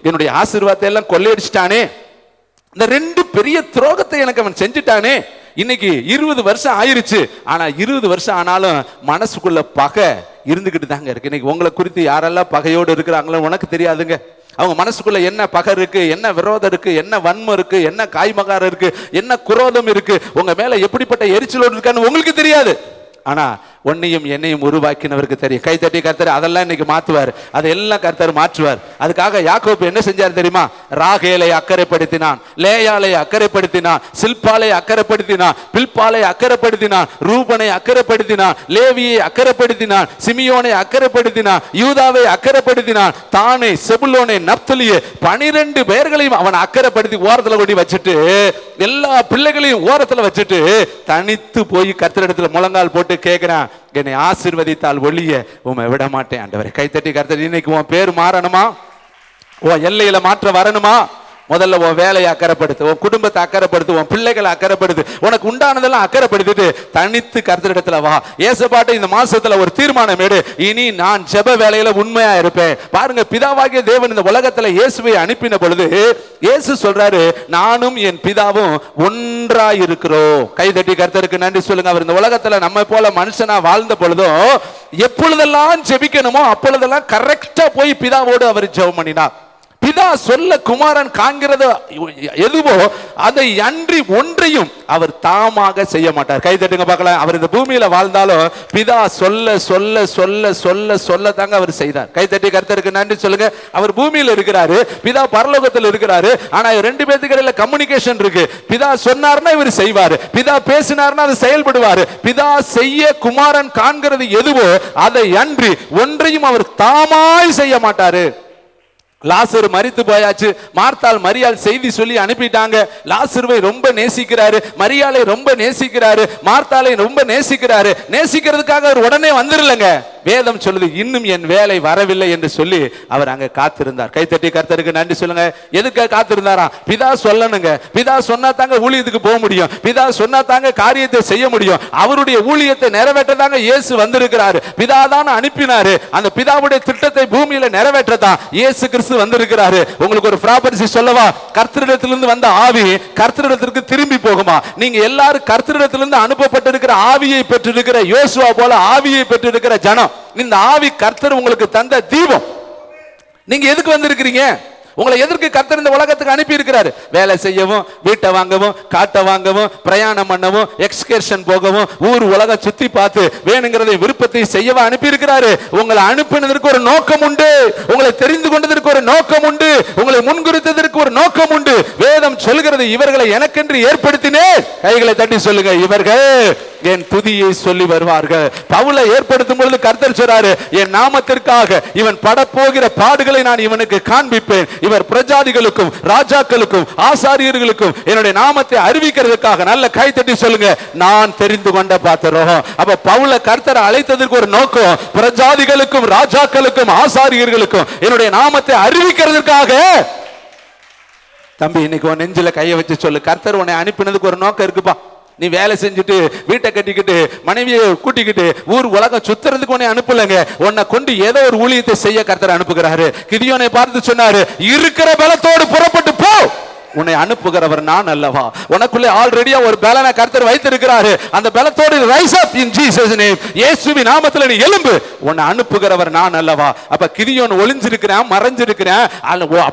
என்னுடைய ஆசீர்வாதத்தை எல்லாம் கொள்ளையடிச்சிட்டானே. இந்த 2 பெரிய துரோகத்தை எனக்கு அவன் செஞ்சுட்டானே. இன்னைக்கு 20 வருஷம் ஆயிருச்சு. ஆனா 20 வருஷம் ஆனாலும் மனசுக்குள்ள பகை இருந்துகிட்டு தாங்க இருக்கு. இன்னைக்கு உங்களை குறித்து யாரெல்லாம் பகையோடு இருக்கிறாங்களோ உனக்கு தெரியாதுங்க. அவங்க மனசுக்குள்ள என்ன பகை இருக்கு, என்ன விரோதம் இருக்கு, என்ன வன்மம் இருக்கு, என்ன காய்மகாரம் இருக்கு, என்ன குரோதம் இருக்கு, உங்க மேல எப்படிப்பட்ட எரிச்சலோடு இருக்கான்னு உங்களுக்கு தெரியாது. ஆனா உன்னையும் என்னையும் உருவாக்கினவருக்கு தெரியும். கை தட்டி கர்த்தர் அதெல்லாம் இன்னைக்கு மாற்றுவார். அதெல்லாம் கர்த்தர் மாற்றுவார். அதுக்காக யாக்கோப்பு என்ன செஞ்சார் தெரியுமா? ராகேலை அக்கறைப்படுத்தினான், லேயாலை அக்கறைப்படுத்தினான், சில்பாலை அக்கறைப்படுத்தினான், பில்பாலை அக்கறைப்படுத்தினான், ரூபனை அக்கறைப்படுத்தினான், லேவியை அக்கறைப்படுத்தினான், சிமியோனை அக்கறைப்படுத்தினான், யூதாவை அக்கறைப்படுத்தினான், தானே செபுலோனை நப்தலியை 12 பேர்களையும் அவன் அக்கறைப்படுத்தி ஓரத்துல கொண்டு வச்சுட்டு எல்லா பிள்ளைகளையும் ஓரத்துல வச்சுட்டு தனித்து போய் கர்த்தரிடத்துல முழங்கால் போட்டு கேட்கிறான், என்னை ஆசீர்வதித்தால் ஒளிய உம்மை விட மாட்டேன் ஆண்டவரே. கைத்தட்டி கர்த்தர், இன்னைக்கு உன் பேர் மாறணுமா? உன் எல்லையில மாற்றம் வரணுமா? முதல்ல உன் வேலையை அக்கறைப்படுத்து, உன் குடும்பத்தை அக்கறைப்படுத்து, உன் பிள்ளைகளை அக்கறைப்படுத்து, உனக்கு உண்டானதெல்லாம் அக்கறைப்படுத்திட்டு தனித்து கர்த்தரிடத்துல வா. ஏசப்பாட்ட இந்த மாசத்துல ஒரு தீர்மானம் எடு, இனி நான் ஜெப வேலையில உண்மையா இருப்பேன். பாருங்க, பிதாவாகிய தேவன் இந்த உலகத்துல இயேசுவை அனுப்பின பொழுது இயேசு சொல்றாரு, நானும் என் பிதாவும் ஒன்றாய் இருக்கிறோம். கைதட்டி கர்த்தருக்கு நன்றி சொல்லுங்க. அவர் இந்த உலகத்துல நம்ம போல மனுஷனா வாழ்ந்த பொழுதும் எப்பொழுதெல்லாம் ஜெபிக்கணுமோ அப்பொழுதெல்லாம் கரெக்டா போய் பிதாவோடு அவர் ஜெபம் பண்ணினார். பிதா சொல்ல குமாரன் காண்கிறது எதுவோ அதை அன்றி ஒன்றையும் அவர் தாமாக செய்ய மாட்டார். கை தட்டுங்க பார்க்கலாம். அவர் இந்த பூமியில வாழ்ந்தாலும் பிதா சொல்ல சொல்ல சொல்ல சொல்ல சொல்ல தாங்க அவர் செய்தார். கை தட்டி கர்த்தருக்கு நன்றி சொல்லுங்க. அவர் பூமியில இருக்கிறாரு, பிதா பரலோகத்தில் இருக்கிறாரு. ஆனா ரெண்டு பேத்துக்கு இடையில கம்யூனிகேஷன் இருக்கு. பிதா சொன்னார்னா இவர் செய்வாரு, பிதா பேசினார்னா அது செயல்படுவாரு. பிதா செய்ய குமாரன் காண்கிறது எதுவோ அதை அன்றி ஒன்றையும் அவர் தாமாய் செய்ய மாட்டாரு. லாசரு மரித்து போயாச்சு. மார்த்தாள் மரியாள் செய்தி சொல்லி அனுப்பிட்டாங்க. லாசருவை ரொம்ப நேசிக்கிறாரு, மரியாளை ரொம்ப நேசிக்கிறாரு, மார்த்தாளை ரொம்ப நேசிக்கிறாரு. நேசிக்கிறதுக்காக அவர் உடனே வந்துடலங்க. வேதம் சொல்லுது இன்னும் என் வேலை வரவில்லை என்று சொல்லி அவர் அங்க காத்திருந்தார். கைத்தட்டி கர்த்தருக்கு நன்றி சொல்லுங்க. எதுக்கு காத்திருந்தாரா? பிதா சொல்லணுங்க. பிதா சொன்னா தாங்க ஊழியத்துக்கு போக முடியும், பிதா சொன்னா தாங்க காரியத்தை செய்ய முடியும். அவருடைய ஊழியத்தை நிறைவேற்ற தாங்க இயேசு வந்திருக்கிறாரு. பிதா தான் அனுப்பினாரு. அந்த பிதாவுடைய திட்டத்தை பூமியில நிறைவேற்றதான் இயேசு கிறிஸ்து வந்திருக்கிறாரு. உங்களுக்கு ஒரு ப்ராப்பர்ட்டி சொல்லவா? கர்த்தரிடத்திலிருந்து வந்த ஆவி கர்த்தரிடத்திற்கு திரும்பி போகுமா? நீங்க எல்லாரும் கர்த்தரிடத்திலிருந்து அனுப்பப்பட்டிருக்கிற ஆவியை பெற்றிருக்கிற யோசுவா போல ஆவியை பெற்றிருக்கிற ஜனம். இந்த ஆவி கர்த்தர் உங்களுக்கு தந்த தீபம். நீங்க எதுக்கு வந்திருக்கிறீங்க? உங்களை எதற்கு கர்த்தர் இந்த உலகத்துக்கு அனுப்பி இருக்கிறாரு? வேலை செய்யவும், வீட்டை வாங்கவும், காட்டை வாங்கவும், பிரயாணம் பண்ணவும், எக்ஸ்கர்ஷன் போகவும், ஊர் உலக சுத்தி பார்த்து வேணுங்கிறதை விருப்பத்தை செய்யவும் அனுப்பி இருக்கிறாரு. உங்களை அனுப்பினதற்கு ஒரு நோக்கம் உண்டு, உங்களை தெரிந்து கொண்டதற்கு ஒரு நோக்கம் உண்டு, உங்களை முன்குறித்ததற்கு ஒரு நோக்கம் உண்டு. வேதம் சொல்கிறது இவர்களை எனக்கென்று ஏற்படுத்தினேன். கைகளை தட்டி சொல்லுங்க, இவர்கள் என் துதியை சொல்லி வருவார்கள். பவுலை ஏற்படுத்தும் பொழுது கர்த்தர் சொல்றாரு, என் நாமத்திற்காக இவன் படப்போகிற பாடுகளை நான் இவனுக்கு காண்பிப்பேன். இவர் பிரஜாதிகளுக்கும் ராஜாக்களுக்கும் ஆசாரியர்களுக்கும் என்னுடைய நாமத்தை அறிவிக்கிறதுக்காக. நல்ல கை தட்டி சொல்லுங்க, நான் தெரிந்து கொண்ட பாத்திரம். அப்ப பவுலை கர்த்தர் அழைத்ததற்கு ஒரு நோக்கம், பிரஜாதிகளுக்கும் ராஜாக்களுக்கும் ஆசாரியர்களுக்கும் என்னுடைய நாமத்தை அறிவிக்கிறதுக்காக. தம்பி, இன்னைக்கு உன் நெஞ்சில கையை வச்சு சொல்லு, கர்த்தர் உன்னை அனுப்பினதுக்கு ஒரு நோக்கம் இருக்குப்பா. நீ வேலை செஞ்சுட்டு வீட்டை கட்டிக்கிட்டு மனைவியை கூட்டிக்கிட்டு ஊர் உலகம் சுத்துறதுக்கு உன்னை அனுப்பலங்க. உன்னை கொண்டு ஏதோ ஒரு ஊழியத்தை செய்ய கர்த்தர் அனுப்புகிறாரு. கிதியோனை பார்த்து சொன்னாரு, இருக்கிற பலத்தோடு புறப்பட்டு போ, உன்னை அனுப்புகிறவர் நான் அல்லவா. உனக்குள்ளே ஆல்ரெடியா ஒரு பலனை கர்த்தர் வைத்திருக்கிறாரு. அந்த பலத்தோடு rice up in Jesus name, இயேசுவின் நாமத்தில் நீ எழும்பு, உன்னை அனுப்புகிறவர் நான் அல்லவா. அப்ப கிதியோன் ஒளிஞ்சிருக்கிறான், மறைஞ்சிருக்கிறான்,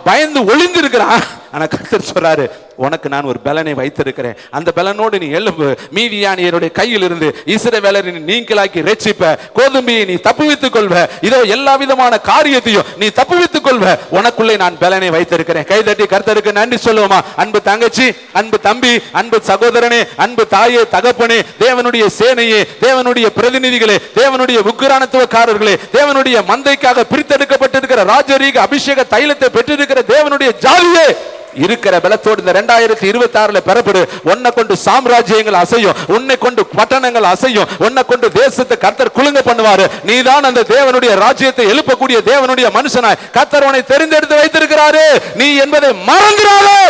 பயந்து ஒளிஞ்சிருக்கிறான். ஆனா கர்த்தர் சொல்றாரு, உனக்கு நான் ஒரு பலனை வைத்திருக்கிறேன், அந்த பலனோடு நீ எழும்பு. மீதியானியருடைய கையில் இருந்து இஸ்ரவேலரை நீங்களாக்கி ரட்சிப்ப, கோதுமையை நீ தப்புவித்துக் கொள்வ, இதோ எல்லா விதமான காரியத்தையும் நீ தப்புவித்துக் கொள்வ, உனக்குள்ளே நான் பலனை வைத்திருக்கிறேன். கைதட்டி கர்த்தருக்கு நன்றி சொல்லுவோமா? அன்பு தங்கச்சி, அன்பு தம்பி, அன்பு சகோதரனே, அன்பு தாயே, தகப்பனே, தேவனுடைய சேனையே, தேவனுடைய பிரதிநிதிகளே, தேவனுடைய உக்கிரானத்துவக்காரர்களே, தேவனுடைய மந்தைக்காக பிரித்தெடுக்கப்பட்டிருக்கிற ராஜரீக அபிஷேக தைலத்தை பெற்றிருக்கிற தேவனுடைய ஜாதியே, இருக்கிற பலத்தோடு இந்த 2026 பெறப்படு. உன்னை கொண்டு சாம்ராஜ்யங்கள் அசையும், உன்னை கொண்டு பட்டணங்கள் அசையும், உன்னை கொண்டு தேசத்தை கர்த்தர் குலுங்க பண்ணுவாரு. நீதான் அந்த தேவனுடைய ராஜ்யத்தை எழுப்பக்கூடிய தேவனுடைய மனுஷனாய் கர்த்தர் உன்னை தெரிந்தெடுத்து வைத்திருக்கிறாரு. நீ என்பதை மறந்துடாதே.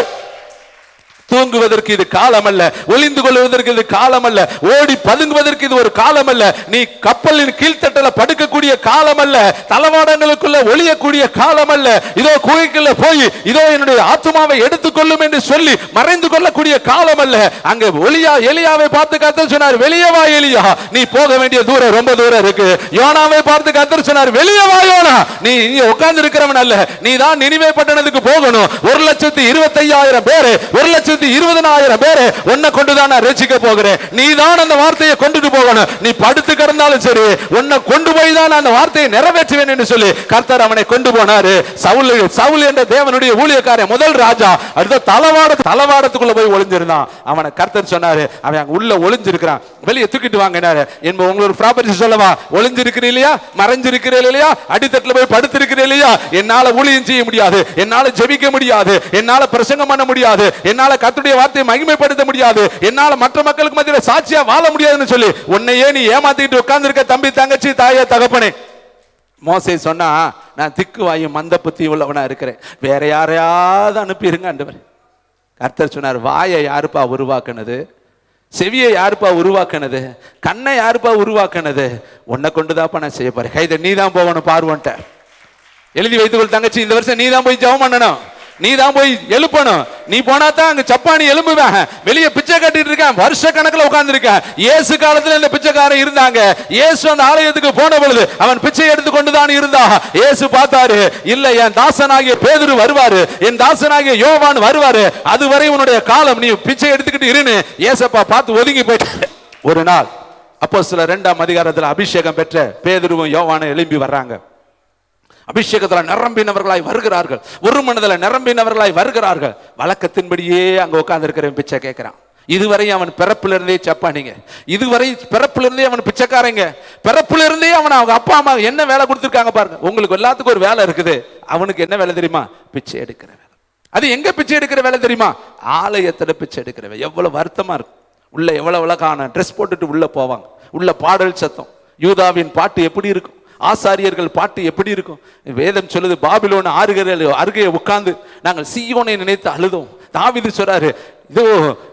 தூங்குவதற்கு இது காலம் அல்ல, ஒளிந்து கொள்வதற்கு இது காலம் அல்ல, ஓடி பதுங்குவதற்கு இது ஒரு காலம் அல்ல, நீ கப்பலின் கீழ்த்தட்டல படுக்கக்கூடிய காலம் அல்ல, தளவாடங்களுக்குள்ள ஒளியக்கூடிய காலம் அல்ல, இதோ குகைக்குள்ள போய் இதோ என்னுடைய ஆத்துமாவை எடுத்துக்கொள்ளும் என்று சொல்லி மறைந்து கொள்ளக்கூடிய காலம் அல்ல. அங்க ஒளியா எலியாவை பார்த்து கர்த்தர் சொன்னார், வெளியே வா எலியா, நீ போக வேண்டிய தூரம் ரொம்ப தூரம் இருக்கு. யோனாவை பார்த்து கர்த்தர் சொன்னார், வெளியே வா யோனா, நீ இங்க உட்கார்ந்து இருக்கிறவன் அல்ல, நீ தான் நினிவே பட்டணத்துக்கு போகணும். 1,25,000 பேரு, 1,20,000 பேரு உன்னை கொண்டுதான் நான் ரட்சிக்க போகிறேன். நீ தான் அந்த வார்த்தையை கொண்டுட்டு போகணும். நீ படுத்து கிடந்தாலும் சரி, உன்னை கொண்டு போய் தான் அந்த வார்த்தையை நிறைவேற்றுவேன் என்று சொல்லி கர்த்தர் அவனை கொண்டு போனாரு. சவுல் என்ற தேவனுடைய ஊழியக்காரன், முதல் ராஜா, அடுத்த தளவாடத்துக்குள்ள போய் ஒளிஞ்சிருந்தான். அவனை கர்த்தர் சொன்னாரு, அவன் அங்க உள்ள ஒளிஞ்சிருக்கிறான், வெளியே தூக்கிட்டு வாங்கினாரு. என்பது உங்களுக்கு ப்ராப்பர்ட்டி சொல்லவா? ஒளிஞ்சிருக்கிறீ இல்லையா, மறைஞ்சிருக்கிறீ இல்லையா, அடித்தட்டுல போய் படுத்திருக்கிறீ இல்லையா, என்னால ஊழியம் செய்ய முடியாது, என்னால ஜெபிக்க முடியாது, என்னால பிரசங்கம் பண்ண முடியாது, என்னால கர்த்தருடைய வார்த்தையை மகிமைப்படுத்த முடியாது, என்னால மற்ற மக்களுக்கு மத்தியில சாட்சியா வாழ முடியாதுன்னு சொல்லி உன்னையே நீ ஏமாத்திட்டு உட்கார்ந்து இருக்க தம்பி, தங்கச்சி, தாயே, தகப்பனே. மோசே சொன்னா, நான் திக்கு வாயும் மந்த புத்தி உள்ளவனா இருக்கிறேன், வேற யாரையாவது அனுப்பிடுங்க ஆண்டவர். கர்த்தர் சொன்னார், வாயை யாருப்பா உருவாக்குனது, செவியை யாருப்பா உருவாக்குனது, கண்ணை யாருப்பா உருவாக்குனது, உன்னை கொண்டுதாப்பா நான் செய்ய போறேன். கைத நீ தான் போகணும் பார்வன்ட்ட எழுதி வைத்துக்கொள் தங்கச்சி, இந்த வருஷம் நீ தான் போய் ஜெபம் பண்ணணும். நீ தான் போய் எழுப்பணும். நீ போனா தான் அங்க சப்பானி எழும்புவேன். வெளியே பிச்சை கட்டிட்டு இருக்கேன், வருஷ கணக்கில் உட்கார்ந்து இருக்கேன். இயேசு காலத்துல இந்த பிச்சைக்காரன் இருந்தாங்க. இயேசு அந்த ஆலயத்துக்கு போன பொழுது அவன் பிச்சை எடுத்து கொண்டுதான் இருந்தான். இயேசு பார்த்தாரு, இல்ல என் தாசனாகிய பேதுரு வருவாரு, என் தாசனாகிய யோவான் வருவாரு, அதுவரை உன்னுடைய காலம் நீ பிச்சை எடுத்துக்கிட்டு இருன்னு ஏசப்பா பார்த்து ஒதுங்கி போயிட்டாரு. ஒரு நாள் அப்போஸ்தலர் 2ஆம் அதிகாரத்தில் அபிஷேகம் பெற்ற பேதுருவும் யோவானும் எழும்பி வர்றாங்க. அபிஷேகத்தில் நிரம்பினவர்களாய் வருகிறார்கள், ஒரு மனதில் நிரம்பினவர்களாய் வருகிறார்கள். வழக்கத்தின்படியே அங்க உட்கார்ந்து இருக்கிற பிச்சை கேட்கிறான். இதுவரை அவன் பிறப்பிலிருந்தே சப்பானிங்க, இதுவரை பிறப்பிலிருந்தே அவன் பிச்சைக்காரங்க, பிறப்பிலிருந்தே அவன் அவங்க அப்பா அம்மா என்ன வேலை கொடுத்துருக்காங்க பாருங்க. உங்களுக்கு எல்லாத்துக்கும் ஒரு வேலை இருக்குது, அவனுக்கு என்ன வேலை தெரியுமா? பிச்சை எடுக்கிற வேலை. அது எங்க பிச்சை எடுக்கிற வேலை தெரியுமா? ஆலயத்துல பிச்சை எடுக்கிற வேலை. எவ்வளவு வருத்தமா இருக்கும். உள்ள எவ்வளவு அழகான ட்ரெஸ் போட்டுட்டு உள்ள போவாங்க, உள்ள பாடல் சத்தம், யூதாவின் பாட்டு எப்படி இருக்கும், ஆசாரியர்கள் பாட்டு எப்படி இருக்கும். வேதம் சொல்லுது, பாபிலோன் அருகே உட்கார்ந்து நாங்கள் சீயோனை நினைத்து அழுதோம். தாவீது சொல்றாரு, இதோ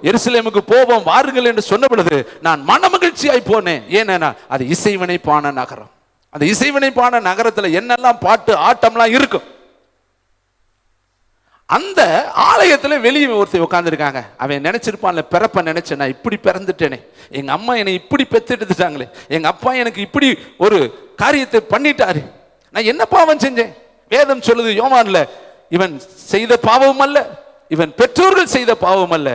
எருசலேமுக்கு போவோம் வாருங்கள் என்று சொன்ன பொழுது நான் மனமகிழ்ச்சியாய் போனேன். ஏன்னா அது இசைவினைப்பான நகரம். அந்த இசைவினைப்பான நகரத்துல என்னெல்லாம் பாட்டு ஆட்டம்லாம் இருக்கும். அந்த ஆலயத்துல வெளியே ஒருத்தர் உட்கார்ந்து இருக்காங்க. அவன் நினைச்சிருப்பான்ல, பிறப்ப நினைச்சேன், நான் இப்படி பிறந்துட்டேனே, எங்க அம்மா என்னை இப்படி பெத்தெடுத்துட்டாங்களே, எங்க அப்பா எனக்கு இப்படி ஒரு காரியத்தை பண்ணிட்டாரு, நான் என்ன பாவம் செஞ்சேன்? வேதம் சொல்லுது யோவான்ல, இவன் செய்த பாவம் அல்ல, இவன் பெற்றோர்கள் செய்த பாவம் அல்ல,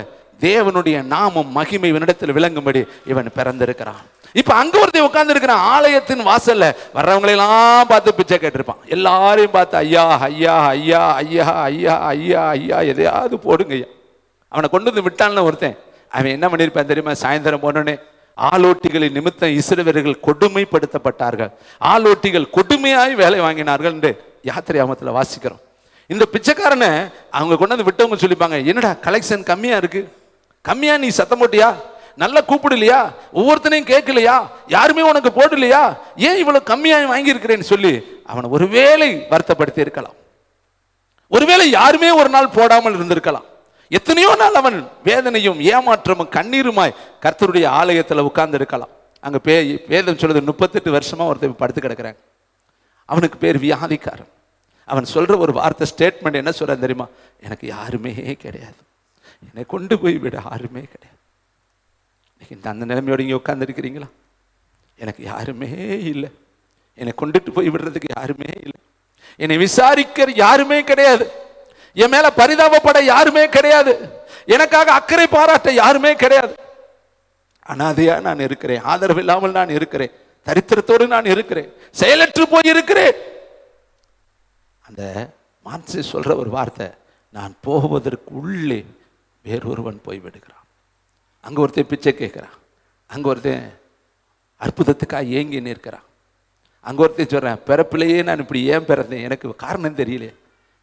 தேவனுடைய நாமம் மகிமை இவனிடத்தில் விளங்கும்படி இவன் பிறந்திருக்கிறான். இப்ப அங்க ஒருத்தர் உட்கார்ந்து இருக்கிறான். ஆலயத்தின் வாசல்ல வர்றவங்களெல்லாம் பார்த்து பிச்சை கேட்டிருப்பான். எல்லாரையும் பார்த்து ஐயா ஐயா ஐயா ஐயா ஐயா ஐயா ஐயா எதையாவது போடுங்க ஐயா. அவனை கொண்டு வந்து விட்டான்னு ஒருத்தன், அவன் என்ன பண்ணிருப்பான் தெரியுமா? சாயந்தரம் போனோடனே ஆலோட்டிகளின் நிமித்தம் இஸ்ரவேலர்கள் கொடுமைப்படுத்தப்பட்டார்கள், ஆலோட்டிகள் கொடுமையாய் வேலை வாங்கினார்கள் என்று யாத்திரையாமத்தில் வாசிக்கிறோம். இந்த பிச்சைக்காரனை அவங்க கொண்டு வந்து விட்டவங்க சொல்லிப்பாங்க, என்னடா கலெக்ஷன் கம்மியா இருக்கு, கம்மியா நீ சத்தம் போட்டியா, நல்லா கூப்பிடலையா, ஒவ்வொருத்தனையும் கேட்கலையா, யாருமே உனக்கு போடலையா, ஏன் இவ்வளவு கம்மியாக வாங்கி இருக்கிறேன்னு சொல்லி அவனை ஒருவேளை வருத்தப்படுத்தி இருக்கலாம். ஒருவேளை யாருமே ஒரு நாள் போடாமல் இருந்திருக்கலாம். எத்தனையோ நாள் அவன் வேதனையும் ஏமாற்றமும் கண்ணீருமாய் கர்த்தருடைய ஆலயத்தில் உட்கார்ந்து இருக்கலாம். அங்க வேதம் சொல்லுது 38 வருஷமா ஒருத்தர் படுத்து கிடக்கிறாங்க. அவனுக்கு பேர் வியாதிக்காரன். அவன் சொல்ற ஒரு வார்த்தை ஸ்டேட்மெண்ட் என்ன சொல்றான் தெரியுமா? எனக்கு யாருமே கிடையாது, என்னை கொண்டு போய் விட யாருமே கிடையாது. அந்த நிலைமையோடு இங்கே உட்கார்ந்து இருக்கிறீங்களா? எனக்கு யாருமே இல்லை, என்னை கொண்டுட்டு போய் விடுறதுக்கு யாருமே இல்லை, என்னை விசாரிக்கிற யாருமே கிடையாது, என் மேல பரிதாபப்பட யாருமே கிடையாது, எனக்காக அக்கறை பாராட்ட யாருமே கிடையாது. அனாதையா நான் இருக்கிறேன், ஆதரவு இல்லாமல் நான் இருக்கிறேன், தரித்திரத்தோடு நான் இருக்கிறேன், செயலற்று போய் இருக்கிறேன். அந்த மான்சி சொல்ற ஒரு வார்த்தை, நான் போவதற்கு உள்ளே வேறொருவன் போய் விடுகிறான். அங்க ஒருத்தன் பிச்சை கேட்கிறான், அங்க ஒருத்தன் அற்புதத்துக்காக ஏங்கி நிற்கிறான், அங்க ஒருத்தன் சொல்றேன் பிறப்பிலேயே நான் இப்படி ஏன் பிறந்தேன், எனக்கு காரணம் தெரியல.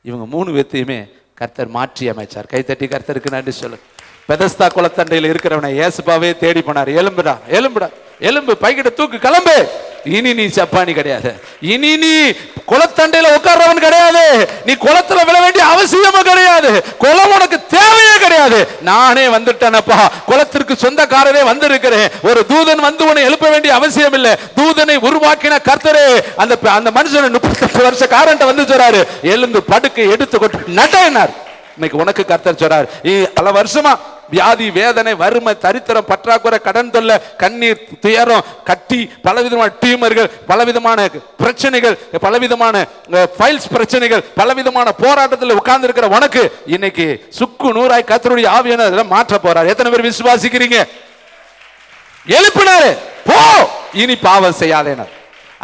இவங்க 3 பேர்த்தையுமே கர்த்தர் மாற்றி அமைச்சார். கைத்தட்டி கர்த்தருக்கு நன்றி சொல்லு. பெதஸ்தா குளத்தண்டையில் இருக்கிறவனை ஏசுப்பாவே தேடி போனார். எலும்புடா எலும்புடா எலும்பு, பைக்கிட்ட தூக்கு, கிளம்பு, இனி நீ சப்பானி கிடையாது, இனி நீ குளத்தண்டையில உட்கார்றவன் கிடையாது, நீ குளத்துல விழ வேண்டிய அவசியமும் கிடையாது, குளம் உனக்கு தேவையே கிடையாது, நானே வந்துட்டேனப்பா, குளத்திற்கு சொந்தக்காரரே வந்திருக்கிறேன், ஒரு தூதன் வந்து உன்னை எழுப்ப வேண்டிய அவசியம் இல்லை, தூதனை உருவாக்கின கர்த்தரே அந்த மனுஷன் 38 வருஷ காரண்ட வந்து சொல்றாரு, எழுந்து படுக்கை எடுத்து கொண்டு நட்டார். இன்னைக்கு உனக்கு கர்த்தர் சொல்றாரு, பல வருஷமா வியாதி, வேதனை, வறுமை, தரித்திரம், பற்றாக்குறை, கடன் தொல்லை, கண்ணீர், துயரம், கட்டி, பலவிதமான டியூமர்கள், பலவிதமான பிரச்சனைகள், பலவிதமான ஃபைல்ஸ் பிரச்சனைகள், பலவிதமான போராட்டத்தில் உட்கார்ந்து இருக்கிற உனக்கு இன்னைக்கு சுக்கு நூறாய் கர்த்தருடைய ஆவியானவர் மாற்ற போறார். எத்தனை பேர் விசுவாசிக்கிறீங்க? எழுப்பினாரு, போ இனி பாவம் செய்யாதேனார்.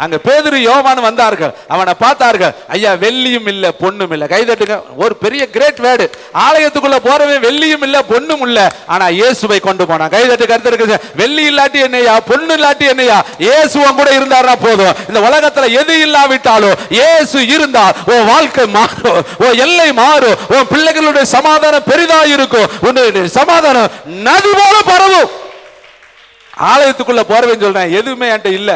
அங்க பேதுரு யோவான் வந்தார்கள், அவனை பார்த்தார்கள், ஐயா வெள்ளியும் இல்ல பொண்ணும் இல்ல. கைதட்டுங்க, ஒரு பெரிய கிரேட் வேர்டு. ஆலயத்துக்குள்ள போறவன் வெள்ளியும் இல்ல பொண்ணும் இல்ல, ஆனா இயேசுவை கொண்டு போனான். கைதட்டு கருத்து, வெள்ளி இல்லாட்டி என்னையா, பொண்ணு இல்லாட்டி என்னையா, இயேசுவன் கூட இருந்தாரா போதும். இந்த உலகத்துல எது இல்லாவிட்டாலும் இயேசு இருந்தால் உன் வாழ்க்கை மாறும், உன் எல்லை மாறும், உன் பிள்ளைகளுடைய சமாதானம் பெரிதா இருக்கும், உன்னுடைய சமாதானம் நதி போல பரவும். ஆலயத்துக்குள்ள போறவன் சொல்றேன், எதுவுமே என்கிட்ட இல்ல,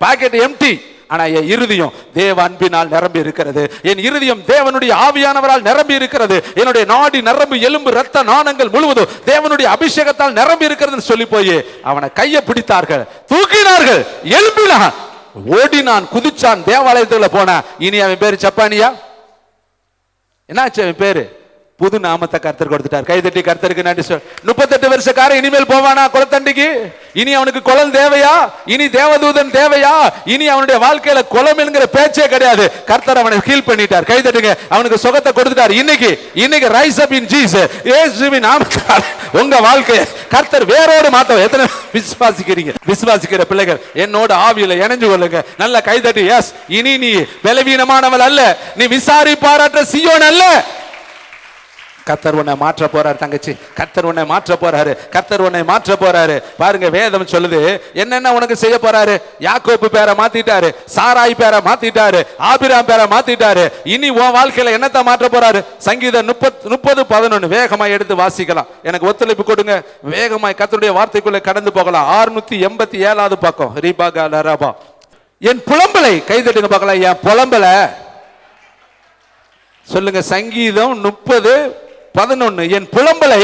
பாக்கெட் எம்டி, ஆனா என் இருதயம் தேவ அன்பினால் நிரம்பி இருக்கிறது, என் இருதயம் தேவனுடைய ஆவியானவரால் நிரம்பி இருக்கிறது, என்னுடைய நாடி நரம்பு எலும்பு ரத்த நாணங்கள் முழுவதும் தேவனுடைய அபிஷேகத்தால் நிரம்பி இருக்கிறது சொல்லி போய் அவனை கையை பிடித்தார்கள், தூக்கினார்கள், எழும்பினான், ஓடினான், குதிச்சான், தேவாலயத்துக்குள்ள போனான். இனி அவன் பேரு சப்பானியா? என்னாச்சு அவன் பேரு? புது நாமத்தை கர்த்தர் கொடுத்துட்டார். கைதட்டி கர்த்தருக்கு நன்றி சொல். 38 வருஷக்காரன் இனிமேல் போவானா குளத்தண்டிக்கு? இனி அவனுக்கு குளம் தேவையா? இனி தேவதூதன் தேவையா? இனி அவனுடைய வாழ்க்கையில குளம் என்கிற பேச்சே கிடையாது. கர்த்தர் அவனை ஹீல் பண்ணிட்டார். கைதட்டுங்க. அவனுக்கு சுகத்தை கொடுத்துட்டார். இன்னைக்கு ரைஸ் அப் இன் ஜீசஸ். இயேசுவின் நாமத்தால் உங்க வாழ்க்கையை கர்த்தர் வேரோடு மாத்த. எத்தனை விசுவாசிக்கிறீங்க? விசுவாசிக்கிற பிள்ளைகள் என்னோட ஆவியில இணைஞ்சு கொள்ளுங்க. நல்ல கைதட்டி. எஸ், இனி நீ பலவீனமானவள் அல்ல, நீ விசாரி பாராட்ட சீயோன் அல்ல. கர்த்தர் உன்னை மாற்ற போறாரு தங்கச்சி. கர்த்தர் உன்னை மாற்ற போறாரு. கர்த்தர் உன்னை மாற்ற போறாரு. பாருங்க, வேதம் சொல்லுது என்னென்ன உனக்கு செய்ய போறாரு. யாக்கோப்பு பேரை மாத்திட்டாரு, சாராய் பேரை மாத்திட்டாரு, ஆபிராம் பேரை மாத்திட்டாரு. இனி உன் வாழ்க்கையில என்னத்தை மாற்ற போறாரு? சங்கீதம் 30:11 வேகமா எடுத்து வாசிக்கலாம். எனக்கு ஒத்துழைப்பு கொடுங்க. வேகமாய் கர்த்தருடைய வார்த்தைக்குள்ள கடந்து போகலாம். 687வது பக்கம். ரீபாகா லரபா. என் புலம்பலை கைதட்டுங்க பார்க்கலாம். என் புலம்பல சொல்லுங்க. சங்கீதம் 30:11 என் புலம்பலை.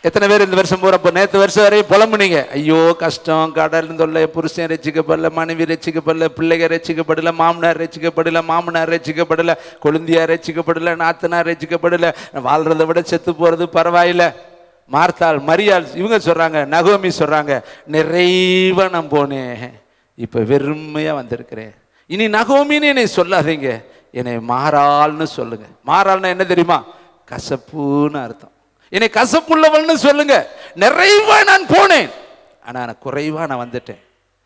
எத்தனை பேர் இந்த வருஷம் போறப்போ நேற்று வருஷம் வரை புலம்புனீங்க? ஐயோ கஷ்டம், கடல் தொல்லை, புருஷன் ரசிக்கப்படல, மனைவி ரசிக்கப்படல, பிள்ளைங்க ரசிக்கப்படல, மாமனார் ரசிக்கப்படல, மாமனார் ரசிக்கப்படல, கொழுந்தியார் ரசிக்கப்படல, நாத்தனார் ரசிக்கப்படல, வாழ்றதை விட செத்து போறது பரவாயில்ல. மார்த்தாள், மரியாள் இவங்க சொல்றாங்க, நகோமி சொல்றாங்க, நிறைவா நான் போனேன், இப்ப வெறுமையா வந்திருக்கிறேன். இனி நகோமின்னு என்னை சொல்லாதீங்க, என்னை மாறாள்னு சொல்லுங்க. மாறாள்னா என்ன தெரியுமா? கசப்புன்னு அர்த்தம். என்னை கசப்புள்ளவள்னு சொல்லுங்க. நிறைவா நான் போனேன், ஆனா நான் குறைவா நான் வந்துட்டேன்.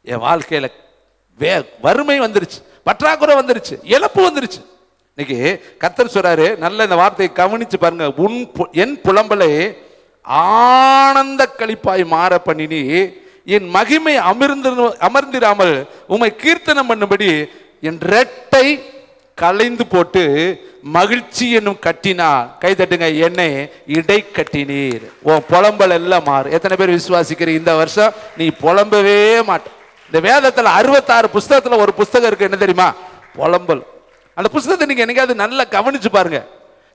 என் வாழ்க்கையில வறுமை வந்துருச்சு, பற்றாக்குறை வந்துருச்சு, இழப்பு வந்துருச்சு. இன்னைக்கு கர்த்தர் சொல்றாரு, நல்ல இந்த வார்த்தையை கவனிச்சு பாருங்க. என் புலம்பலை ஆனந்த களிப்பாய் மாற பண்ணினி, என் மகிமை அமர்ந்திராமல் உம்மை கீர்த்தனம் பண்ணும்படி என் ரெட்டை களைந்து போட்டு மகிழ்ச்சி என்னும் கட்டினா. கை தட்டுங்க. என்னை இடை கட்டினீர். உன் புலம்பல் எல்லாம் மாறு. எத்தனை பேர் விசுவாசிக்கிறீங்க? இந்த வருஷம் நீ புலம்பவே மாட்ட. இந்த வேதத்துல 66 புஸ்தகத்துல ஒரு புஸ்தகம் இருக்கு, என்ன தெரியுமா? புலம்பல். அந்த புஸ்தகத்தை நீங்க என்னைக்காவது நல்லா கவனிச்சு பாருங்க.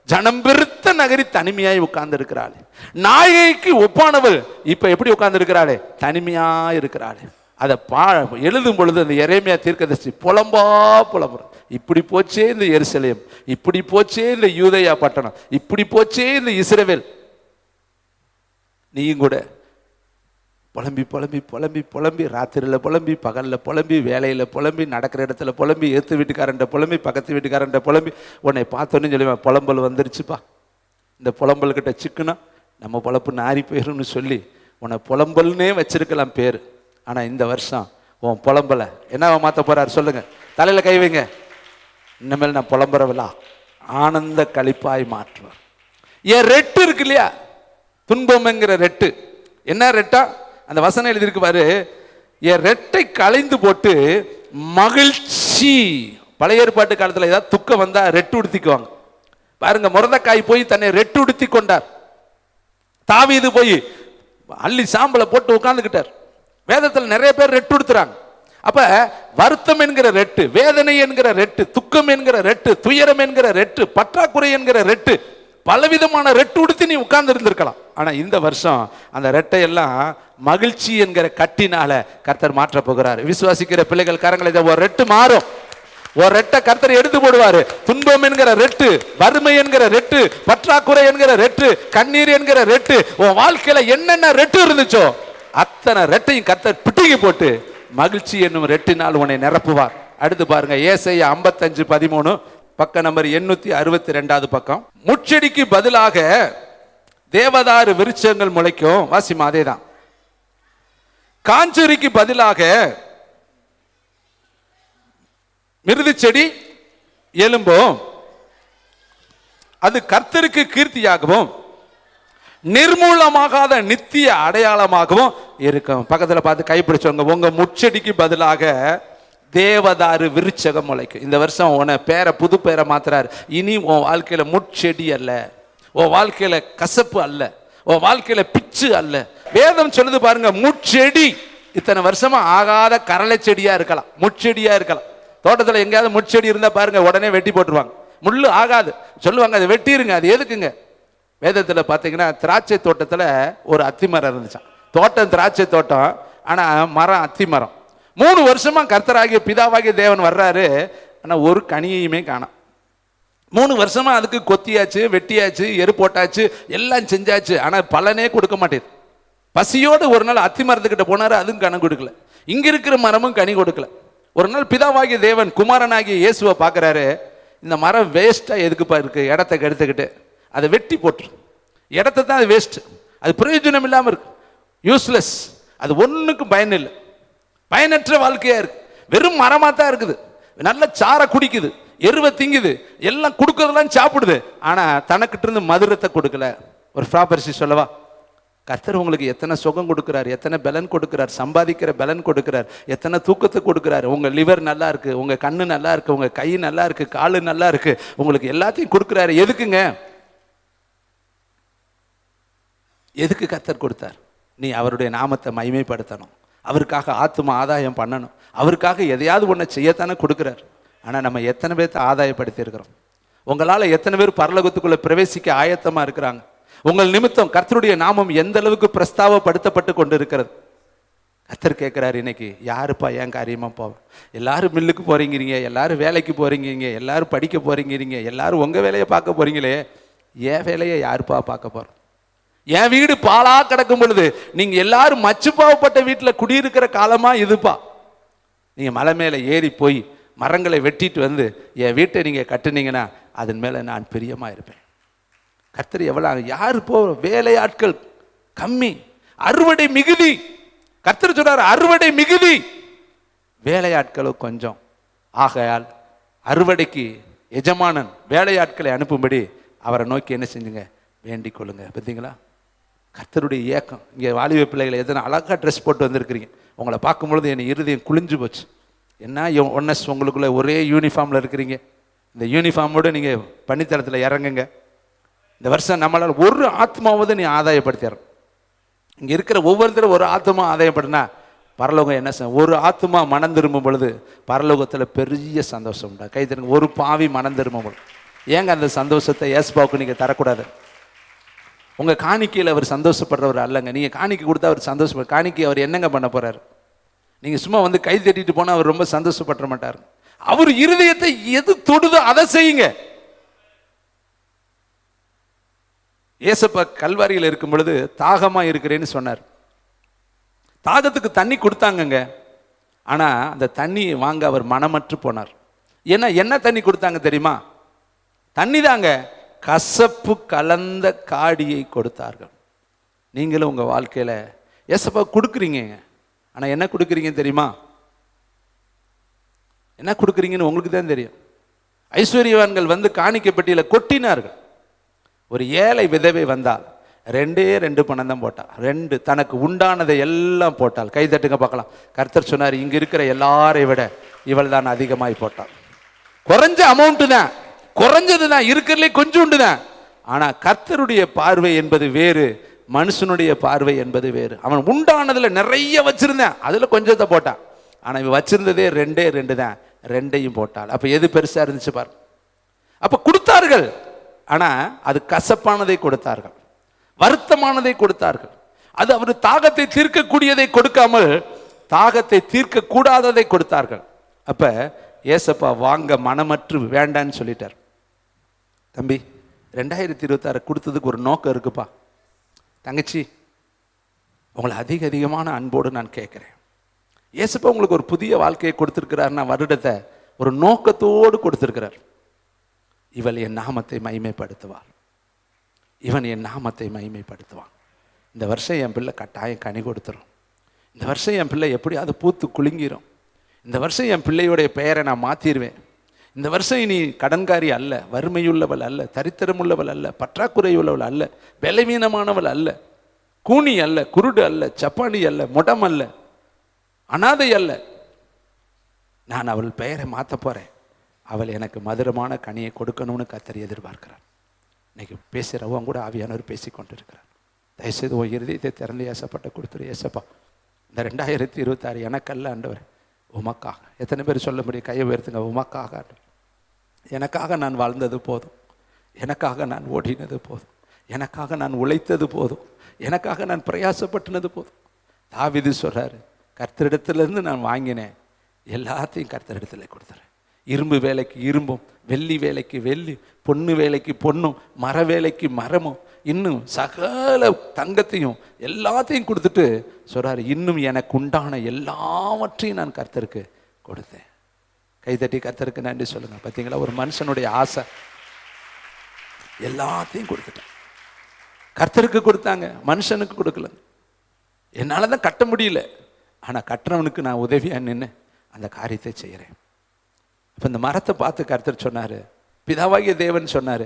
ஜனம் பெருத்த நகரி தனிமையாய் உட்கார்ந்து இருக்கிறாள். நாயகிக்கு ஒப்பானவள் இப்ப எப்படி உட்கார்ந்து இருக்கிறாளே? தனிமையா இருக்கிறாள். அதை எழுதும் பொழுது அந்த எரேமியா தீர்க்கதரிசி புலம்புற. இப்படி போச்சே இந்த எருசலேம், இப்படி போச்சே இந்த யூதேயா பட்டணம், இப்படி போச்சே இந்த இஸ்ரவேல். நீயும் கூட புலம்பி புலம்பி புலம்பி புலம்பி, ராத்திரியில் புலம்பி, பகலில் புலம்பி, வேலையில் புலம்பி, நடக்கிற இடத்துல புலம்பி, ஏற்று வீட்டுக்காரன்ட்ட புலம்பி, பக்கத்து வீட்டுக்காரன்ட்ட புலம்பி, உன்னை பார்த்தோன்னு சொல்லுவேன், புலம்பல் வந்துருச்சுப்பா. இந்த புலம்பல்கிட்ட சிக்குனா நம்ம பொழப்பு நாரி போயிரும்னு சொல்லி உன்னை புலம்பல்னே வச்சிருக்கலாம் பேர். ஆனால் இந்த வருஷம் உன் புலம்பலை என்னவா மாற்ற போறார் சொல்லுங்க? தலையில் கை வைங்க. இனிமேல் நான் புலம்புறவில்லா ஆனந்த களிப்பாய் மாற்றுவார். என் ரெட்டு இருக்கு இல்லையா, துன்பம்ங்கிற ரெட்டு. என்ன ரெட்டா? அந்த வசனம் எழுதியிருக்கு பாரு, என் ரெட்டை களைந்து போட்டு மகிழ்ச்சி. பழைய ஏற்பாட்டு காலத்தில் ஏதாவது துக்கம் வந்தா ரெட்டு உடுத்திக்குவாங்க பாருங்க. முருதக்காய் போய் தன்னை ரெட்டு உடுத்தி கொண்டார். தாவீது போய் அள்ளி சாம்பலை போட்டு உட்கார்ந்துக்கிட்டார். வேதத்தில் நிறைய பேர் ரெட்டு உடுத்துறாங்க. அப்ப வருத்தம் என்கிற ரெட்டு, வேதனை என்கிற ரெட்டு, துக்கம் என்கிற ரெட்டு, துயரம் என்கிற ரெட்டு, பற்றாக்குறை என்கிற ரெட்டு, பலவிதமான ரெட்டு உடுத்தி நீ உட்கார்ந்து இருந்திருக்கலாம். ஆனா இந்த வருஷம் அந்த ரெட்டை எல்லாம் மகிழ்ச்சி என்கிற கட்டினால கர்த்தர் மாற்ற போகிறார். விசுவாசிக்கிற பிள்ளைகள் கரங்களை, ஒரு ரெட்டு மாறும். ஒரு ரெட்டை கர்த்தர் எடுத்து போடுவாரு. துன்பம் என்கிற ரெட்டு, வறுமை என்கிற ரெட்டு, பற்றாக்குறை என்கிற ரெட்டு, கண்ணீர் என்கிற ரெட்டு, உன் வாழ்க்கையில என்னென்ன ரெட்டு இருந்துச்சோ அத்தனை ரெட்டையும் கர்த்தர் பிட்டிங்கி போட்டு மகிழ்ச்சி என்னும் ரெட்டினால் உன்னை நிரப்புவார். அடுத்து பாருங்க, ஏசாயா 55:13 பக்கம் நம்பர் 862வது பக்கம். முச்செடிக்கு பதிலாக தேவதாரு விருட்சங்கள் முளைக்கும். வாசிமா அதேதான். காஞ்சூரிக்கு பதிலாக மிருது செடி எலும்பும், அது கர்த்தருக்கு கீர்த்தியாகவும் நிர்மூலமாகாத நித்திய அடையாளமாகவும் இருக்கும். பக்கத்துல பார்த்து கைப்பிடிச்சவங்க, உங்க முச்செடிக்கு பதிலாக தேவதாரு விருட்சகம் முளைக்கும். இந்த வருஷம் உன்னை பேரை, புது பேரை மாத்துறாரு. இனி உன் வாழ்க்கையில முட்செடி அல்ல, உன் வாழ்க்கையில கசப்பு அல்ல, உன் வாழ்க்கையில பிச்சு அல்ல. வேதம் சொல்லுது பாருங்க, முட்செடி. இத்தனை வருஷமா ஆகாத கரளை செடியா இருக்கலாம், முட்செடியா இருக்கலாம். தோட்டத்தில் எங்கேயாவது முட்செடி இருந்தா பாருங்க, உடனே வெட்டி போட்டுருவாங்க. முள்ளு ஆகாது சொல்லுவாங்க, அதை வெட்டிருங்க. அது எதுக்குங்க? வேதத்தில் பார்த்தீங்கன்னா திராட்சை தோட்டத்தில் ஒரு அத்தி மரம் இருந்துச்சான். தோட்டம் திராட்சை தோட்டம், ஆனால் மரம் அத்தி மரம். 3 வருஷமா கர்த்தராகிய பிதாவாகிய தேவன் வர்றாரு, ஆனால் ஒரு கனியையுமே காணோம். 3 வருஷமா அதுக்கு கொத்தியாச்சு, வெட்டியாச்சு, எரு போட்டாச்சு, எல்லாம் செஞ்சாச்சு. ஆனால் பலனே கொடுக்க மாட்டேது. பசியோடு ஒரு நாள் அத்தி மரத்துக்கிட்ட போனார், அதுவும் கனி கொடுக்கல. இங்க இருக்கிற மரமும் கனி கொடுக்கல. ஒரு நாள் பிதாவாகிய தேவன் குமாரனாகிய இயேசுவை பார்க்குறாரு. இந்த மரம் வேஸ்ட்டாக எதுக்குப்பா இருக்கு, இடத்த கெடுத்துக்கிட்டு அதை வெட்டி போட்டுரு. இடத்த தான் அது வேஸ்ட், அது பிரயோஜனம் இல்லாமல் இருக்கு, யூஸ்லெஸ், அது ஒன்றுக்கும் பயன் இல்லை, பயனற்ற வாழ்க்கையா இருக்கு. வெறும் மரமாக தான் இருக்குது, நல்ல சாரை குடிக்குது, எருவை திங்குது, எல்லாம் கொடுக்கறதெல்லாம் சாப்பிடுது. ஆனால் தனக்கிட்ட இருந்து மதுரத்தை கொடுக்கல. ஒரு ப்ராப்பர்சி சொல்லவா, கர்த்தர் உங்களுக்கு எத்தனை சுகம் கொடுக்குறார், எத்தனை பலன் கொடுக்குறார், சம்பாதிக்கிற பலன் கொடுக்குறார், எத்தனை தூக்கத்தை கொடுக்குறாரு. உங்கள் லிவர் நல்லா இருக்கு, உங்கள் கண்ணு நல்லா இருக்கு, உங்கள் கை நல்லா இருக்கு, காலு நல்லா இருக்கு, உங்களுக்கு எல்லாத்தையும் கொடுக்குறாரு. எதுக்குங்க? எதுக்கு கர்த்தர் கொடுத்தார்? நீ அவருடைய நாமத்தை மகிமைப்படுத்தணும், அவருக்காக ஆத்தும ஆதாயம் பண்ணணும், அவருக்காக எதையாவது ஒன்றை செய்யத்தானே கொடுக்குறார். ஆனால் நம்ம எத்தனை பேர்த்த ஆதாயப்படுத்தி இருக்கிறோம்? உங்களால் எத்தனை பேர் பரலோகத்துக்குள்ளே பிரவேசிக்க ஆயத்தமாக இருக்கிறாங்க? உங்கள் நிமித்தம் கர்த்தருடைய நாமம் எந்த அளவுக்கு பிரஸ்தாவப்படுத்தப்பட்டு கொண்டு இருக்கிறது? கர்த்தர் கேட்குறாரு, இன்னைக்கு யாருப்பா ஏன் காரியமாக போவேன்? எல்லாரும் மில்லுக்கு போறீங்கிறீங்க, எல்லாரும் வேலைக்கு போறீங்க, எல்லாரும் படிக்க போறீங்கிறீங்க, எல்லாரும் உங்கள் வேலையை பார்க்க போறீங்களே, என் வேலையை யாருப்பா பார்க்க போகிறோம்? என் வீடு பாலா கிடக்கும் பொழுது நீங்கள் எல்லாரும் மச்சுப்பாவப்பட்ட வீட்டில் குடியிருக்கிற காலமா இதுப்பா. நீங்கள் மலை மேலே ஏறி போய் மரங்களை வெட்டிட்டு வந்து என் வீட்டை நீங்கள் கட்டுனீங்கன்னா அதன் மேலே நான் பிரியமாக இருப்பேன். கர்த்தர் எவ்வளோ, யாரு போ, வேலையாட்கள் கம்மி, அறுவடை மிகுதி. கர்த்தர் சொல்றார் அறுவடை மிகுதி, வேலையாட்களும் கொஞ்சம். ஆகையால் அறுவடைக்கு எஜமானன் வேலையாட்களை அனுப்பும்படி அவரை நோக்கி என்ன செஞ்சுங்க, வேண்டிக் கொள்ளுங்க. பார்த்தீங்களா கர்த்தருடைய ஏக்கம்? இங்கே வாலிப பிள்ளைகளை எத்தனை அழகாக ட்ரெஸ் போட்டு வந்திருக்கிறீங்க. உங்களை பார்க்கும்பொழுது என் இருதயம் குளிஞ்சு போச்சு. என்ன ஒன்னஸ், உங்களுக்குள்ள ஒரே யூனிஃபார்மில் இருக்கிறீங்க. இந்த யூனிஃபார்மோடு நீங்கள் பணித்தளத்தில் இறங்குங்க. இந்த வருஷம் நம்மளால் ஒரு ஆத்மாவது நீ ஆதாயப்படுத்திடுற. இங்கே இருக்கிற ஒவ்வொருத்தரும் ஒரு ஆத்மா ஆதாயப்படுனா பரலோகம் என்ன செய்யும்? ஒரு ஆத்மா மனம் திரும்பும் பொழுது பரலோகத்தில் பெரிய சந்தோஷம் உண்டா? கை தருங்க. ஒரு பாவி மனம் திரும்பும் பொழுது ஏங்க அந்த சந்தோஷத்தை ஏசுபாவுக்கு நீங்கள் தரக்கூடாது? உங்கள் காணிக்கையில் அவர் சந்தோஷப்படுறவர் அல்லங்க. நீங்கள் காணிக்கை கொடுத்தா அவர் சந்தோஷப்பட, காணிக்கை அவர் என்னங்க பண்ண போகிறார்? நீங்கள் சும்மா வந்து கை தட்டிட்டு போனால் அவர் ரொம்ப சந்தோஷப்பட மாட்டார். அவர் இருதயத்தை எது தொடுதோ அதை செய்யுங்க. ஏசப்பா கல்வாரியில் இருக்கும் பொழுது தாகமாக இருக்கிறேன்னு சொன்னார். தாகத்துக்கு தண்ணி கொடுத்தாங்கங்க. ஆனால் அந்த தண்ணியை வாங்க அவர் மனமற்று போனார். ஏன்னா என்ன தண்ணி கொடுத்தாங்க தெரியுமா? தண்ணி தாங்க, கசப்பு கலந்த காடியை கொடுத்தார்கள். நீங்களும் உங்கள் வாழ்க்கையில் ஏசப்பா கொடுக்குறீங்க. ஆனால் என்ன கொடுக்குறீங்க தெரியுமா? என்ன கொடுக்குறீங்கன்னு உங்களுக்கு தான் தெரியும். ஐஸ்வர்யவான்கள் வந்து காணிக்கை பெட்டியில் கொட்டினார்கள். ஒரு ஏழை விதவை வந்தால் 2 பணம் தான் போட்டாள். 2 தனக்கு உண்டானதை எல்லாம் போட்டாள். கை தட்டுங்க பார்க்கலாம். கர்த்தர் சொன்னார், இங்கே இருக்கிற எல்லாரை விட இவள் தான் அதிகமாய் போட்டாள். குறைஞ்ச அமௌண்ட்டு தான், குறைஞ்சது தான், இருக்கிறதுலே கொஞ்சோண்டு தான். ஆனால் கர்த்தருடைய பார்வை என்பது வேறு, மனுஷனுடைய பார்வை என்பது வேறு. அவன் உண்டானதில் நிறைய வச்சிருந்தான், அதில் கொஞ்சத்தை போட்டான். ஆனால் இவன் வச்சிருந்ததே 2 தான், 2ஐயும் போட்டாள். அப்போ எது பெருசாக இருந்துச்சு பாரு. அப்போ கொடுத்தார்கள், ஆனால் அது கசப்பானதை கொடுத்தார்கள், வருத்தமானதை கொடுத்தார்கள். அது அவர் தாகத்தை தீர்க்கக்கூடியதை கொடுக்காமல் தாகத்தை தீர்க்க கூடாததை கொடுத்தார்கள். அப்ப ஏசப்பா வாங்க மனமற்று வேண்டான்னு சொல்லிட்டார். தம்பி 2026 கொடுத்ததுக்கு ஒரு நோக்கம் இருக்குப்பா. தங்கச்சி, உங்களை அதிகமான அன்போடு நான் கேட்குறேன். ஏசப்பா உங்களுக்கு ஒரு புதிய வாழ்க்கையை கொடுத்துருக்கிறாருன்னா வருடத்தை ஒரு நோக்கத்தோடு கொடுத்துருக்கிறார். இவள் என் நாமத்தை மகிமைப்படுத்துவாள், இவன் என் நாமத்தை மகிமைப்படுத்துவான். இந்த வருஷம் என் பிள்ளை கட்டாயம் கனி கொடுத்துரும். இந்த வருஷம் என் பிள்ளை எப்படியாவது பூத்து குலுங்கிரும். இந்த வருஷம் என் பிள்ளையுடைய பெயரை நான் மாற்றிடுவேன். இந்த வருஷம் இனி கடன்காரி அல்ல, வறுமையுள்ளவள் அல்ல, தரித்திரமுள்ளவள் அல்ல, பற்றாக்குறை உள்ளவள் அல்ல, பலவீனமானவள் அல்ல, கூனி அல்ல, குருடு அல்ல, சப்பானி அல்ல, முடம் அல்ல, அனாதை அல்ல. நான் அவள் பெயரை மாற்ற போகிறேன். அவள் எனக்கு மதுரமான கனியை கொடுக்கணும்னு கர்த்தர் எதிர்பார்க்கிறார். இன்னைக்கு பேசுகிறவங்க கூட ஆவியானவர் பேசி கொண்டு இருக்கிறார். தயவுசெய்து உன் இருதயத்தை திறந்து ஏசப்பட்ட கொடுத்துரு. ஏசப்பா, இந்த 2026 எனக்கல்ல ஆண்டவர், உமக்காக. எத்தனை பேர் சொல்ல முடியும்? கையை உயர்த்துங்க. உமக்காக ஆண்டவர். எனக்காக நான் வாழ்ந்தது போதும், எனக்காக நான் ஓடினது போதும், எனக்காக நான் உழைத்தது போதும், எனக்காக நான் பிரயாசப்பட்டுனது போதும். தாவீது சொல்றாரு, கர்த்தரிடத்திலிருந்து நான் வாங்கினேன், எல்லாத்தையும் கர்த்தரிடத்தில் கொடுத்துறேன். இரும்பு வேலைக்கு இரும்பும், வெள்ளி வேலைக்கு வெள்ளி, பொண்ணு வேலைக்கு பொண்ணும், மர வேலைக்கு மரமும், இன்னும் சகல தங்கத்தையும் எல்லாத்தையும் கொடுத்துட்டு சொல்றாரு, இன்னும் எனக்கு உண்டான எல்லாவற்றையும் நான் கர்த்தருக்கு கொடுத்தேன். கைதட்டி கர்த்தருக்கு நன்றி சொல்லுங்க. பார்த்தீங்களா, ஒரு மனுஷனுடைய ஆசை எல்லாத்தையும் கொடுத்துட்டேன். கர்த்தருக்கு கொடுத்தாங்க, மனுஷனுக்கு கொடுக்கல. என்னால் தான் கட்ட முடியல, ஆனால் கட்டுறவனுக்கு நான் உதவியா நின்று அந்த காரியத்தை செய்கிறேன். அப்போ இந்த மரத்தை பார்த்து கர்த்தர் சொன்னார், பிதாவாகிய தேவன் சொன்னார்,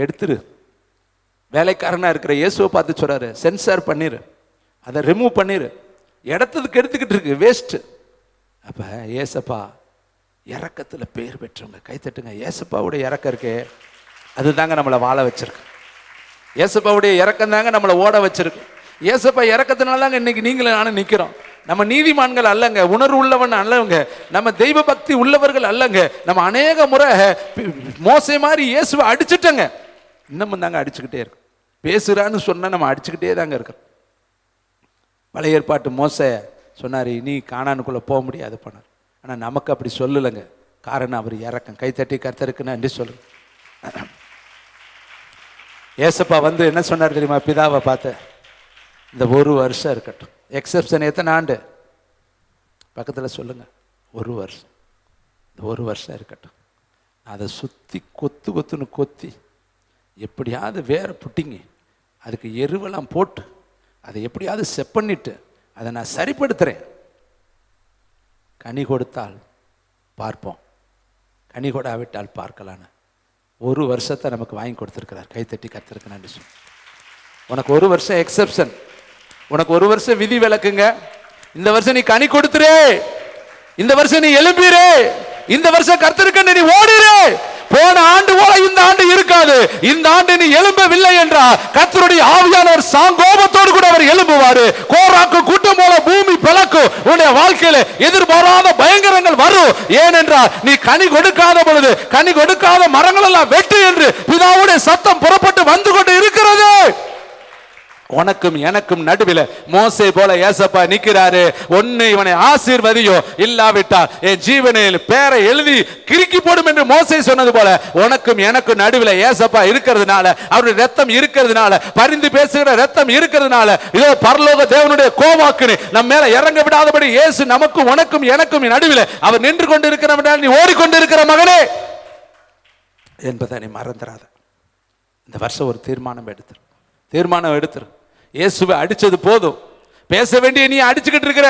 எடுத்துரு. வேலைக்காரனாக இருக்கிற இயேசுவை பார்த்து சொல்கிறாரு, சென்சார் பண்ணிரு, அதை ரிமூவ் பண்ணிரு, இடத்துக்கு எடுத்துக்கிட்டு இருக்கு, வேஸ்ட்டு. அப்போ ஏசப்பா இறக்கத்தில் பேர் பெற்றவங்க. கைத்தட்டுங்க. ஏசப்பாவுடைய இறக்கம் இருக்கே, அதுதாங்க நம்மளை வாழ வச்சிருக்கு. ஏசப்பாவுடைய இறக்கம் தாங்க நம்மளை ஓட வச்சிருக்கு. ஏசப்பா இறக்கத்தினால தாங்க இன்னைக்கு நீங்களும் நானும் நிற்கிறோம். நம்ம நீதிமான்கள் அல்லங்க, உணர்வு உள்ளவன் அல்லவங்க, நம்ம தெய்வ பக்தி உள்ளவர்கள் அல்லங்க. நம்ம அநேக முறை மோசே மாதிரி இயேசுவை அடிச்சுட்டங்க, இன்னமும் தாங்க அடிச்சுக்கிட்டே இருக்கு. பேசுறான்னு சொன்னா நம்ம அடிச்சுக்கிட்டே தாங்க இருக்கிறோம். பழைய ஏற்பாட்டு மோசே சொன்னார், நீ கானானுக்குள்ள போக முடியாது பண்ணார். ஆனால் நமக்கு அப்படி சொல்லலைங்க. காரணம் அவர் இறக்கம். கைத்தட்டி கர்த்தருக்கு நன்றி சொல்லுங்க. ஏசப்பா வந்து என்ன சொன்னார் தெரியுமா? பிதாவை பார்த்து, இந்த ஒரு வருஷம் இருக்கட்டும். எக்ஸப்ஷன் எத்தனை ஆண்டு பக்கத்தில் சொல்லுங்க? ஒரு வருஷம். இந்த ஒரு வருஷம் இருக்கட்டும். அதை சுற்றி கொத்து கொத்துன்னு கொத்தி எப்படியாவது வேற புட்டிங்க, அதுக்கு எருவெல்லாம் போட்டு அதை எப்படியாவது செட் பண்ணிட்டு அதை நான் சரிப்படுத்துகிறேன். கனி கொடுத்தால் பார்ப்போம், கனி கொடாவிட்டால் பார்க்கலான்னு ஒரு வருஷத்தை நமக்கு வாங்கி கொடுத்துருக்கிறார். கைத்தட்டி கர்த்தருக்கு நன்றி சொல்லு. உனக்கு ஒரு வருஷம் எக்ஸப்ஷன், உனக்கு ஒரு வருஷம் விதி விலக்குங்க. இந்த வருஷம் நீ கனி கொடுத்துரு, இந்த வருஷம் நீ எழும்பிரு, இந்த வருஷம் கர்த்தருக்கு நீ ஓடிரு. போன ஆண்டு போல இந்த ஆண்டு இருக்காது. இந்த ஆண்டு நீ எழும்பவில்லை என்றால் கர்த்தருடைய ஆவியானவர் சாங்கோபத்தோடு கூட அவர் எழும்புவாரு. கோராக்கு கூட்டம் போல பூமி பிளக்கும். உன்னுடைய வாழ்க்கையில எதிர்பாராத பயங்கரங்கள் வரும். ஏனென்றால் நீ கனி கொடுக்காத பொழுது கனி கொடுக்காத மரங்கள் எல்லாம் வெட்டு என்று பிதாவுடைய சத்தம் புறப்பட்டு வந்து கொண்டு இருக்கிறது. உனக்கும் எனக்கும் நடுவில் மோசே போல ஏசப்பா நிக்கிறாரு. ஒன்னு இவனை ஆசீர்வதியோ, இல்லாவிட்டா என் ஜீவனில் பேரை எழுதி கிறுக்கி போடும் என்று மோசே சொன்னது போல உனக்கும் எனக்கும் நடுவில் ஏசப்பா இருக்கிறதுனால, அவருடைய ரத்தம் இருக்கிறதுனால, பரிந்து பேசுகிற ரத்தம் இருக்கிறதுனால, இதோ பரலோக தேவனுடைய கோவாக்குன்னு நம்ம மேல இறங்க விடாதபடி இயேசு நமக்கும் உனக்கும் எனக்கும் நடுவில் அவர் நின்று கொண்டு இருக்கிற, நீ ஓடிக்கொண்டு இருக்கிற மகனே என்பதை நீ மறந்துடாத. இந்த வருஷம் ஒரு தீர்மானம் எடுத்துரு. இயேசுவை அடிச்சது போதும். பேச வேண்டிய நீ அடிச்சுக்கிட்டு இருக்கிற,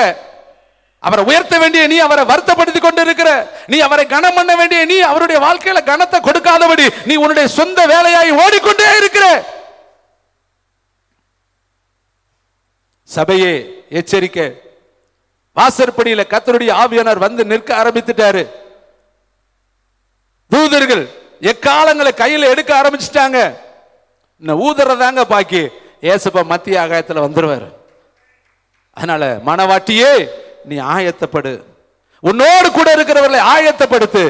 அவரை உயர்த்த வேண்டிய நீ அவரை வருத்தப்படுத்தி கொண்டு இருக்கிற, நீ அவரை கனம் பண்ண வேண்டிய நீ அவருடைய வாழ்க்கையில கனத்தை கொடுக்காதபடி நீ உன்னுடைய சொந்த வேலையாய் ஓடிக்கொண்டே இருக்கிற. சபையே எச்சரிக்கை. வாசற்படியில கர்த்தருடைய ஆவியானவர் வந்து நிற்க ஆரம்பித்துட்டாரு. தூதர்கள் எக்காலங்களை கையில எடுக்க ஆரம்பிச்சுட்டாங்க. ஊதுறதாங்க பாக்கி. ஏசப்பா மத்திய ஆகாயத்தில் வந்துருவாரு. அதனால மனவாட்டியே நீ ஆயத்தப்படு, உன்னோடு கூட இருக்கிறவர்களை ஆயத்தப்படுத்து,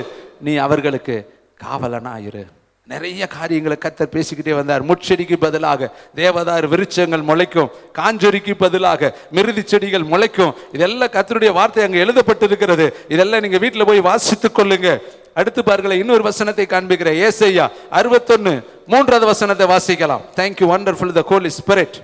நீ அவர்களுக்கு காவலனா இரு. நிறைய காரியங்களை கர்த்தர் பேசிக்கிட்டே வந்தார். முட்செடிக்கு பதிலாக தேவதார் விருட்சங்கள் முளைக்கும், காஞ்சொரிக்கு பதிலாக மிருதி செடிகள் முளைக்கும். இதெல்லாம் கர்த்தருடைய வார்த்தை அங்கே எழுதப்பட்டிருக்கிறது. இதெல்லாம் நீங்க வீட்டில் போய் வாசித்துக் கொள்ளுங்க. அடுத்து பாருங்களேன், இன்னொரு வசனத்தை காண்பிக்கிறேன். ஏசாயா 61:3 வசனத்தை வாசிக்கலாம். Thank you wonderful the Holy Spirit.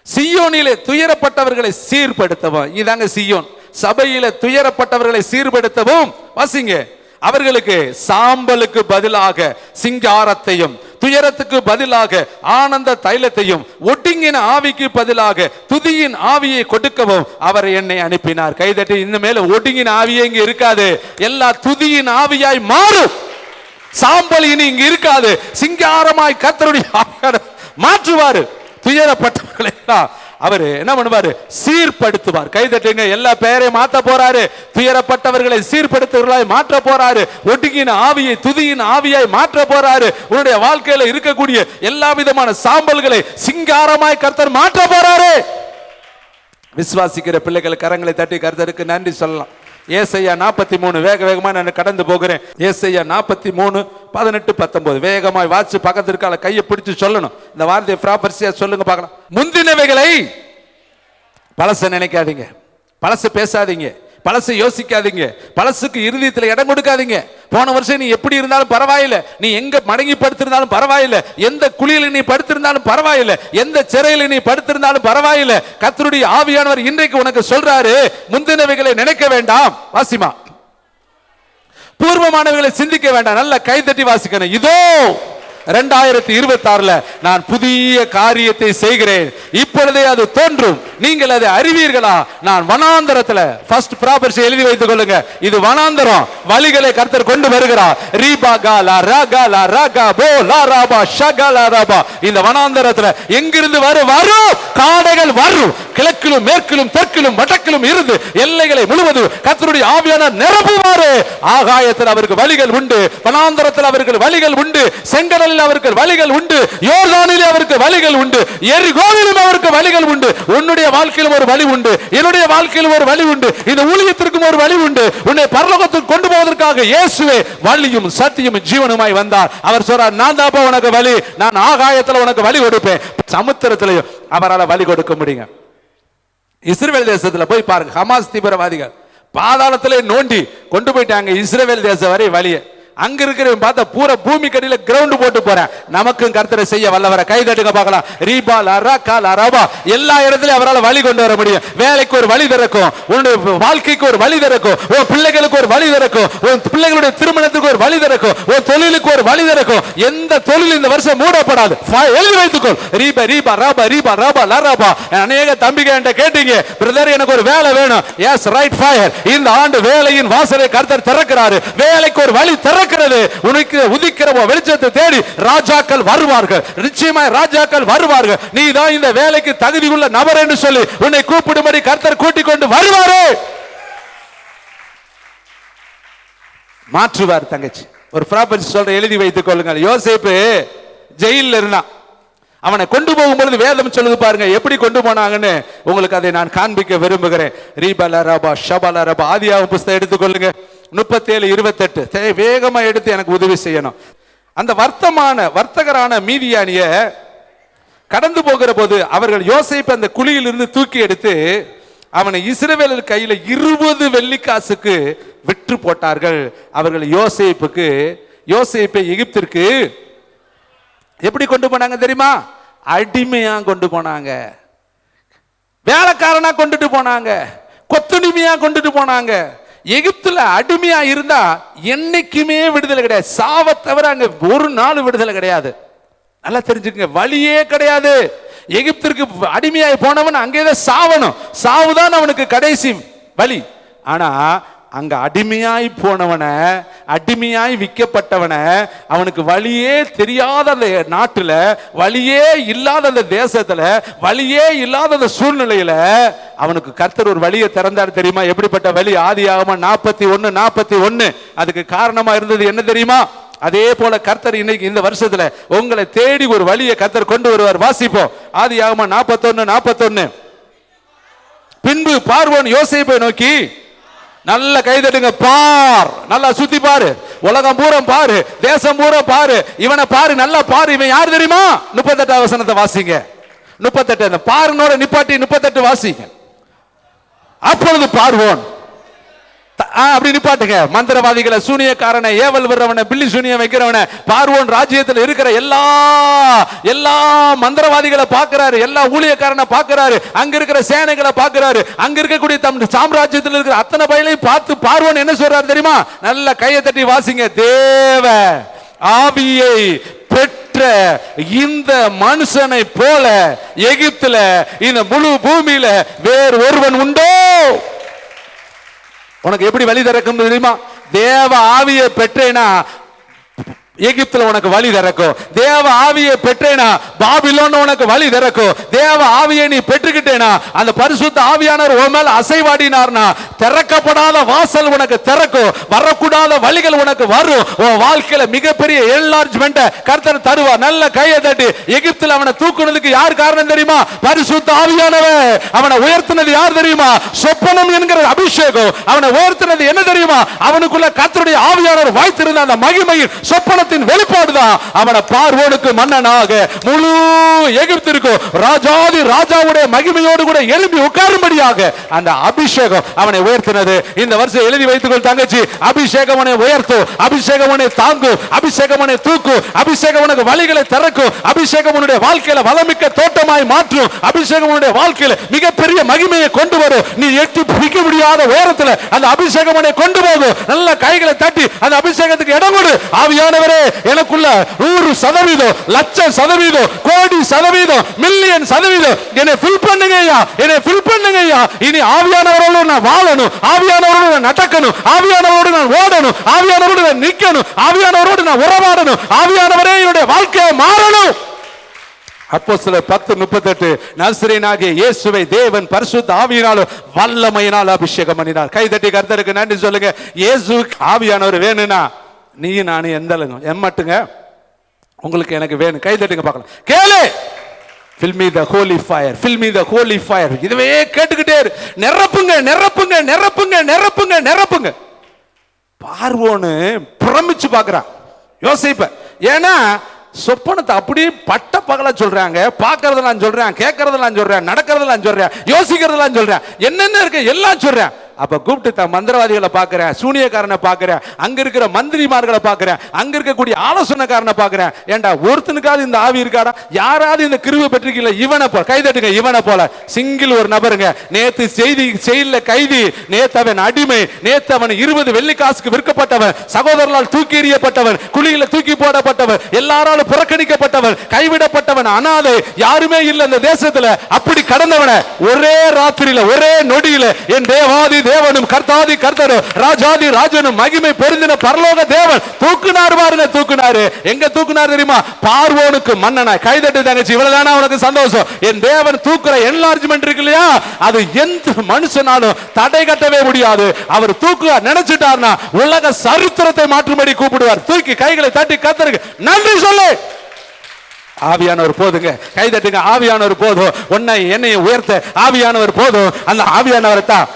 சீயோனிலே துயரப்பட்டவர்களை சீர்படுத்தவும், இதாங்க சீயோன். சபையிலே துயரப்பட்டவர்களை சீர்படுத்தவும், வாசிங்க, அவர்களுக்கு சாம்பலுக்கு பதிலாக சிங்காரத்தையும், துயரத்துக்கு பதிலாக ஆனந்த தைலத்தையும், ஒடுங்கின ஆவிக்கு பதிலாக துதியின் ஆவியை கொடுக்கவும் அவர் என்னை அனுப்பினார். கைதட்டி. இந்த மேல ஒடுங்கின ஆவியே இங்க இருக்காது, எல்லா துதியின் ஆவியாய் மாறும். சாம்பல் இனி இங்க இருக்காது, சிங்காரமாய் கர்த்தருடைய ஆவியானவர் மாற்றுவாரு. துயரப்பட்டவர்களை எல்லாம் அவரு என்ன பண்ணுவாரு? சீர்படுத்துவார். கைதட்டுங்க. எல்லா பெயரையும் மாற்ற போறாரு. துயரப்பட்டவர்களை சீர்படுத்துவர்களாய் மாற்ற போறாரு. ஒடுங்கின ஆவியை துதியின் ஆவியாய் மாற்ற போறாரு. உன்னுடைய வாழ்க்கையில இருக்கக்கூடிய எல்லா விதமான சாம்பல்களை சிங்காரமாய் கர்த்தர் மாற்ற போறாரு. விசுவாசிக்கிற பிள்ளைகள் கரங்களை தட்டி கர்த்தருக்கு நன்றி சொல்லலாம். ஏசாயா 43, வேகமா நான் கடந்து போகிறேன். ஏசாயா 43:18-19 வேகமாய் வாட்சி பக்கத்திற்கால கையை பிடிச்சு சொல்லணும். இந்த வார்த்தையை ப்ராப்பர்சியா சொல்லுங்க பார்க்கலாம். முந்தினவைகளை பழச நினைக்காதீங்க, பழச பேசாதீங்க. பழசை யோசிக்காதீங்க, பழசுக்கு இருதயத்தில் இடம் கொடுக்காதீங்க. போன வருஷம் நீ எப்படி இருந்தாலும் பரவாயில்லை, நீ எங்க மடங்கி படுத்திருந்தாலும் பரவாயில்லை, எந்த குழியில நீ படுத்திருந்தாலும் பரவாயில்லை, எந்த சிறையில நீ படுத்திருந்தாலும் பரவாயில்லை. கர்த்தருடைய ஆவியானவர் இன்றைக்கு உனக்கு சொல்றாரு, முந்தினவைகளை நினைக்க வேண்டாம். வாசிமா, பூர்வமானவைகளை சிந்திக்க வேண்டாம். நல்ல கைதட்டி வாசிக்கணும். இதோ 2026 நான் புதிய காரியத்தை செய்கிறேன், இப்பொழுதே அது தோன்றும், நீங்கள் அதை அறிவீர்களா? நான் வனாந்தரத்துல ஃபர்ஸ்ட் ப்ராப்பர்ஸ் எழுதி வைத்துக் கொள்ளுங்க. இது வனாந்தரம், வழிகளை கர்த்தர் கொண்டு வருகிறார். ரீபா காலா ரகாலா ரகா போ லா ராபா ஷகலா ராபா. இந்த வனாந்தரத்துல எங்கிருந்து வரும் காடைகள் வரும், கிழக்கிலும் மேற்கிலும் தெற்கிலும் வடக்கிலும் இருந்து எல்லைகளை முழுவதும் கர்த்தருடைய ஆவியானவர் நிரப்புவார். ஆகாயத்தில் அவருக்கு வழிகள் உண்டு, வனாந்தரத்தில் அவருக்கு வழிகள் உண்டு, செங்கடலில் அவருக்கு வழிகள் உண்டு, யோர்தானிலே அவருக்கு வழிகள் உண்டு, எரிகோவிலும் அவருக்கு வழிகள் உண்டு. உன்னுடைய வாழ்க்கையில் ஒரு வழி உண்டு, என்னுடைய வாழ்க்கையில் ஒரு வழி உண்டு, இந்த ஊழியத்திற்கும் ஒரு வழி உண்டு. உன்னை பரலோகத்துக்கு கொண்டு போவதற்காக இயேசுவே வழியும் சத்தியமும் ஜீவனுமாய் வந்தார். அவர் சொல்றார், நான் தான் உனக்கு வழி, நான் ஆகாயத்தில் உனக்கு வழி கொடுப்பேன், சமுத்திரத்திலையும் அவரால் வழி கொடுக்க முடியும். இஸ்ரவேல் தேசத்துல போய் பாருங்க, ஹமாஸ் தீவிரவாதிகள் பாதாளத்திலே நோண்டி கொண்டு போயிட்டாங்க இஸ்ரவேல் தேசம் வரை வழியை. அங்க இருக்கிறவன் பார்த்தா பூரா பூமி கடியில கிரவுண்ட் போட்டு போறேன். நமக்கும் கர்த்தரை செய்ய வல்லவரை கைதட்டுங்க பார்க்கலாம். ரீபா லரா காலா ரபா, எல்லா இடத்துலயும் அவரால் வழி கொண்டு வர முடியும். வேலைக்கு ஒரு வழி திறக்கும், உன்னுடைய வாழ்க்கைக்கு ஒரு வழி திறக்கும், உன் பிள்ளைகளுக்கு ஒரு வழி திறக்கும், உன் பிள்ளைகளுடைய திருமணத்துக்கு ஒரு வழி திறக்கும், உன் தொழிலுக்கு ஒரு வழி திறக்கும். எந்த தொழில் இந்த வருஷம் மூடப்படாது, எழுதி வைத்துக்கொள். ரீபா ரீபா ராபா ரீபா ராபா லராபா. அநேக தம்பிங்க என்கிட்ட கேட்டீங்க, பிரதர் எனக்கு ஒரு வேலை வேணும். S right fire. இந்த ஆண்டு வேலையின் வாசலை கர்த்தர் திறக்கிறாரு. வேலைக்கு ஒரு வழி உனக்கு உதிக்கிற வெளிச்சத்தை தேடி ராஜாக்கள் வருவார்கள், நிச்சயமாய் ராஜாக்கள் வருவார்கள். நீ தான் இந்த வேலைக்கு தகுதி உள்ள நபர் என்று சொல்லி உன்னை கூப்பிடும்படி கர்த்தர் கூட்டிக் கொண்டு வருவாரு. மாற்றுவார். தங்கச்சி ஒரு ப்ராப்பர்ட்டி சொல்ற, எழுதி வைத்துக் கொள்ளுங்கள். யோசேப்பு ஜெயிலில் இருந்தான். அவனை கொண்டு போகும்பொழுது வேதம் சொல்லுது பாருங்க, எப்படி கொண்டு போனாங்கன்னு உங்களுக்கு அதை நான் காண்பிக்க விரும்புகிறேன். ரீபல ரபா ஷபல ரபா. ஆதியாகமம் புத்தகம் எடுத்துக்கொள்ளுங்க, 37:28. வேகமா எடுத்து எனக்கு உதவி செய்யணும். அந்த வர்த்தகரான மீதியானிய கடந்து போகிற போது அவர்கள் யோசேப்பு அந்த குழியில் இருந்து தூக்கி எடுத்து அவனை இஸ்ரவேலர் கையில 20 வெள்ளிக்காசுக்கு விற்று போட்டார்கள். அவர்கள் யோசேப்பை எகிப்திற்கு எப்படி கொண்டு போனாங்க தெரியுமா? அடிமையா கொண்டு போனாங்க, வேலைக்காரனா கொண்டுட்டு போனாங்க, கொத்தடிமையா கொண்டுட்டு போனாங்க. எகிப்துல அடிமையா இருந்தா என்னைக்குமே விடுதலை கிடையாது. சாவை தவிர அங்க ஒரு நாள் விடுதலை கிடையாது. நல்லா தெரிஞ்சுக்கங்க, வழியே கிடையாது. எகிப்திற்கு அடிமையாய் போனவன் அங்கேதான் சாவணும். சாவுதான் அவனுக்கு கடைசி வழி. ஆனா அங்க அடிமையாய் போனவன, அடிமையாய் விற்கப்பட்டவன, அவனுக்கு வழியே தெரியாத அந்த நாட்டுல, வழியே இல்லாத அந்த தேசத்துல, வழியே இல்லாத அந்த சூழ்நிலையில அவனுக்கு கர்த்தர் ஒரு வழியை திறந்தார். தெரியுமா எப்படிப்பட்ட வழி? ஆதியாகமம் 41:41. அதுக்கு காரணமா இருந்தது என்ன தெரியுமா? அதே போல கர்த்தர் இன்னைக்கு இந்த வருஷத்துல உங்களை தேடி ஒரு வழியை கர்த்தர் கொண்டு வருவார். வாசிப்போம் ஆதியாகமம் 41:41. பின்பு பார்வோன் யோசேப்பை நோக்கி, நல்ல கைதட்டுங்க, பார், நல்லா சுத்தி பாரு, உலகம் பூரம் பாரு, தேசம் பூரம் பாரு, இவனை பாரு, நல்லா பாரு. இவன் யார் தெரியுமா? 38 வசனத்தை வாசிங்க. 38 அந்த பாருனோட நிப்பாட்டி 38 வாசிங்க. அப்பொழுது பார்வோன், அப்படி நிப்பாட்டுங்க, மந்திரவாதிகளை, சூனியக்காரனை, ஏவல் விடுறவனை, பில்லி சூனியம் வைக்கிறவனை, பார்வோன் ராஜ்யத்தில் இருக்கிற எல்லா மந்திரவாதிகளை பார்க்கிறாரு, எல்லா ஊழியக்காரனை பார்க்கிறாரு, அங்க இருக்கிற சேனைகளை பார்க்கிறாரு, அங்க இருக்கக்கூடிய தம் சாம்ராஜ்யத்தில் இருக்கிற அத்தனை பயிலையும் பார்த்து பார்வோன் என்ன சொல்றாரு தெரியுமா? நல்ல கையை தட்டி வாசிங்க. தேவ ஆவியை பெற்ற இந்த மனுஷனை போல எகிப்துல இந்த முழு பூமியில வேறு ஒருவன் உண்டோ? உனக்கு எப்படி வழி திறக்கும் தெரியுமா? தேவ ஆவியை பெற்றேனா எகிப்துல உனக்கு வழி திறக்கும். தேவ ஆவியை பெற்றேனா பாபிலோன் உனக்கு வழி திறக்கும். தேவ ஆவியை நீ பெற்றுக்கிட்டேனா, அந்த பரிசுத்த ஆவியானவர் உன் மேல அசைவாடினார்னா திறக்கப்படாத வாசல் உனக்கு திறக்கும், வரக்கூடாத வழிகள் உனக்கு வரும். உன் வாழ்க்கையில மிகப்பெரிய என்லார்ஜ்மென்ட் கர்த்தர் தருவார். நல்ல கையை தட்டி. எகிப்துல அவனை தூக்குனதுக்கு யார் காரணம் தெரியுமா? பரிசுத்த ஆவியானவர். அவனை உயர்த்தினது யார் தெரியுமா? சொப்பனம் என்கிற அபிஷேகம். அவனை உயர்த்தினது என்ன தெரியுமா? அவனுக்குள்ள கர்த்தருடைய ஆவியானவர் வாய்த்திருந்த அந்த மகிமையில் சொப்பனத்தை அதிகாரத்தின் வெளிப்பாடுதான் அவனை பார்வோனுக்கு மன்னனாக முழு எகிப்திற்கும் ராஜாதி ராஜாவுடைய மகிமையோடு கூட எழுப்பி உட்காரும்படியாக அந்த அபிஷேகம் அவனை உயர்த்தினது. இந்த வருஷம் எழுதி வைத்துக்கொள் தங்கச்சி, அபிஷேகம் அவனை உயர்த்தும், அபிஷேகம் அவனை தாங்கும், அபிஷேகம் அவனை தூக்கும், அபிஷேகம் உனக்கு வழிகளை திறக்கும், அபிஷேகம் உன்னுடைய வாழ்க்கையில வளமிக்க தோட்டமாய் மாற்றும், அபிஷேகம் உன்னுடைய வாழ்க்கையில மிகப்பெரிய மகிமையை கொண்டு வரும். நீ எட்டி பிடிக்க முடியாத உயரத்தில் அந்த அபிஷேகம் அவனை கொண்டு போகும். நல்ல கைகளை தட்டி அந்த அபிஷேகத்துக்கு இடம் கொடு. ஆவியானவரே, எனக்குள்ள 100%, லட்சம் சதவீதம், கோடி சதவீதம், மில்லியன் சதவீதம் என்னை ஃபில் பண்ணுங்க ஐயா, என்னை ஃபில் பண்ணுங்க ஐயா. இனி ஆவியானவரோடு நான் வாழணும், ஆவியானவரோடு நான் நடக்கணும், ஆவியானவரோடு நான் ஓடணும், ஆவியானவரோடு நான் நிற்கணும், ஆவியானவரோடு நான் உறவாடணும். ஆவியானவரே என்னுடைய வாழ்க்கையை மாறணும். அப்போஸ்தலர் 10:38 நசரேயனாகிய இயேசுவை தேவன் பரிசுத்த ஆவியினாலும் வல்லமையினால் அபிஷேகம் பண்ணினார். கைதட்டி கர்த்தருக்கு நன்றி சொல்லுங்க. இயேசுவுக்கு ஆவியானவர் வேணும்னா நீ நானும் எம்மட்டுங்க உங்களுக்கு எனக்கு வேணும். கைதட்டுங்க பார்க்கலாம். கேளு. Fill me the holy fire, fill me the holy fire. இதுவே கேட்டுக்கிட்டே இரு. நிரப்புங்க நிரப்புங்க நிரப்புங்க நிரப்புங்க நிரப்புங்க. பார்வோனு பிரமிச்சு பார்க்கறான் யோசிப்ப. ஏன்னா சொப்பனத்தை அப்படியே பட்ட பகல சொல்றாங்க, பார்க்கறதெல்லாம் சொல்றேன், கேட்கறதெல்லாம் சொல்றேன், நடக்கிறதெல்லாம் சொல்றேன், யோசிக்கிறதெல்லாம் சொல்றேன், என்னென்ன இருக்கு எல்லாம் சொல்றேன். அப்ப கூப்பிட்டு மந்திரவாதிகளை பார்க்கிறேன், சூனியக்காரனை பார்க்கிறேன், அங்க இருக்கிற மந்திரிமார்களை பார்க்கிறேன், அங்க இருக்கக்கூடிய ஆலோசனைக்காரனை பார்க்கிறேன். ஏண்டா ஒருத்தனுக்காவது இந்த ஆவி இருக்காரா? யாராவது இந்த கிருபை பெற்றிருக்கீங்களா? இவனை போல கைதட்டுங்க. இவனை போல சிங்கிள் ஒரு நபருங்க. நேத்து செயல்ல கைதி, நேத்து அவன் அடிமை, நேத்து அவன் 20 வெள்ளிக்காசுக்கு விற்கப்பட்டவன், சகோதரர்களால் தூக்கி எறியப்பட்டவன், குழியில தூக்கி போடப்பட்டவன், எல்லாராலும் புறக்கணிக்கப்பட்டவன், கைவிடப்பட்டவன், அனாதை, யாருமே இல்லை இந்த தேசத்துல. அப்படி கடந்தவன ஒரே ராத்திரியில ஒரே நொடியில என் தேவாதி தேவனும் கர்த்தாதி கர்த்தரும் ராஜாதி ராஜனும் மகிமை பொருந்தின பரலோக தேவன் தூக்குனார் பாருங்க. தூக்குனாரு. எங்க தூக்குனார் தெரியுமா? பார்வோனுக்கு மன்னனாய். கைதட்டு தங்கச்சி, இவ்வளவுதானா உனக்கு சந்தோஷம்? என் தேவன் தூக்குற என்லார்ஜ்மென்ட் இருக்கு இல்லையா, அது எந்த மனுஷனாலும் தடை கட்டவே முடியாது. அவர் தூக்க நினைச்சிட்டார்னா உலக சரித்திரத்தை மாற்றும்படி கூப்பிடுவார். தூக்கி கைகளை தட்டி கர்த்தருக்கு நன்றி சொல்லு. ஆவியானவர் போதுங்க. கைதட்டுங்க. ஆவியானவர் போதும். உன்னை என்னை உயர்த்த ஆவியானவர் போதும். அந்த ஆவியானவரை தான்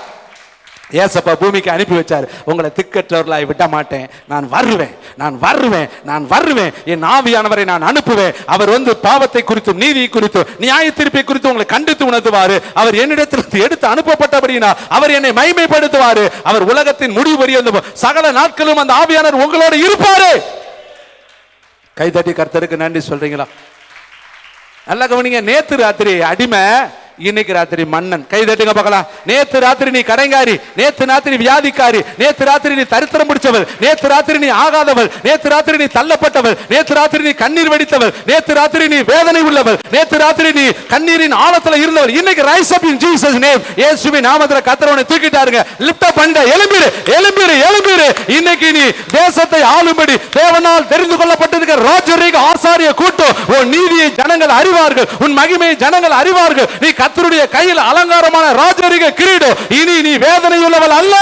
ஏசப்பா பூமிக்கு அனுப்பி வச்சார். உங்களை திக்கற்றவர்களாய் விட மாட்டேன், நான் வருவேன், நான் வருவேன், நான் வருவேன், என் ஆவியானவரை நான் அனுப்புவேன். அவர் வந்து பாவத்தை குறித்தும் நீதி குறித்தும் நியாய தீர்ப்பை குறித்து உங்களை கண்டித்து உணர்த்துவாரு. அவர் என்னிடத்தில் எடுத்து அனுப்பப்பட்டபடினா அவர் என்னை மகிமைப்படுத்துவாரு. அவர் உலகத்தின் முடிவு வரையும் சகல நாட்களும் அந்த ஆவியானவர் உங்களோடு இருப்பாரு. கைதட்டி கர்த்தருக்கு நன்றி சொல்றீங்களா? நல்லா கவனிங்க. நேத்து ராத்திரி அடிமை, இன்னைக்கு ராத்திரி மன்னன். கைதட்டுங்க பார்க்கலாம். நேத்து ராத்திரி நீ கடைங்காரி, நேத்து ராத்திரி வியாதிக்காரி, நேத்து ராத்திரி நீ தரித்திரம் பிடிச்சவள், நேத்து ராத்திரி நீ ஆகாதவள், நேத்து ராத்திரி நீ தள்ளப்பட்டவள், நேத்து ராத்திரி நீ கண்ணீர் வடித்தவள், நேத்து ராத்திரி நீ வேதனை உள்ளவள், நேத்து ராத்திரி நீ கண்ணீரின் ஆழத்துல இருந்தவள். இன்னைக்கு rice up in Jesus name. இயேசுவின் நாமத்துல கர்த்தரவனை தூக்கிட்டாருங்க. லிஃப்ட் அப் பண்ண எழும்பிரு எழும்பிரு எழும்பிரு. இன்னைக்கு நீ தேசத்தை ஆளும்படி தேவனால் தெரிந்து கொள்ளப்பட்டிருக்கிற ராஜரீக ஆசாரிய கூட்டம். உன் நீதியை ஜனங்கள் அறிவார்கள், உன் மகிமையை ஜனங்கள் அறிவார்கள். நீ கர்த்தருடைய கையில் அலங்காரமான ராஜரீக கிரீடம். இனி நீ வேதனை உள்ளவள் அல்ல,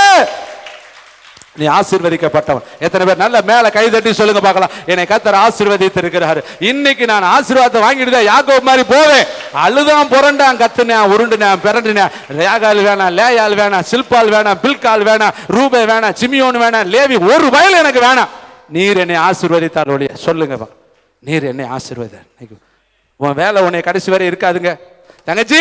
நீ ஆசீர்வதிக்கப்பட்டவன். எத்தனை பேர் நல்ல மேல கை தட்டி சொல்லுங்க பார்க்கலாம். என்னை கர்த்தர் ஆசீர்வதித்து இருக்கிறார். இன்னைக்கு நான் ஆசீர்வாதத்தை வாங்கிட்டு யாக்கோபு மாதிரி போவேன். அழுதான் புரண்டான், கத்துனேன், உருண்டுனேன், பிறண்டினேன். லேகால் வேணாம், லேயால் வேணாம், சில்பால் வேணாம், பில்கால் வேணாம், ரூபே வேணாம், சிமியோன் வேணாம், லேவி ஒரு வயல் எனக்கு வேணாம். நீர் என்னை ஆசீர்வதித்தார் ஒழிய. சொல்லுங்க, நீர் என்னை ஆசீர்வதித்தார். உன் வேலை உன்னை கடைசி வரை இருக்காதுங்க தங்கச்சி.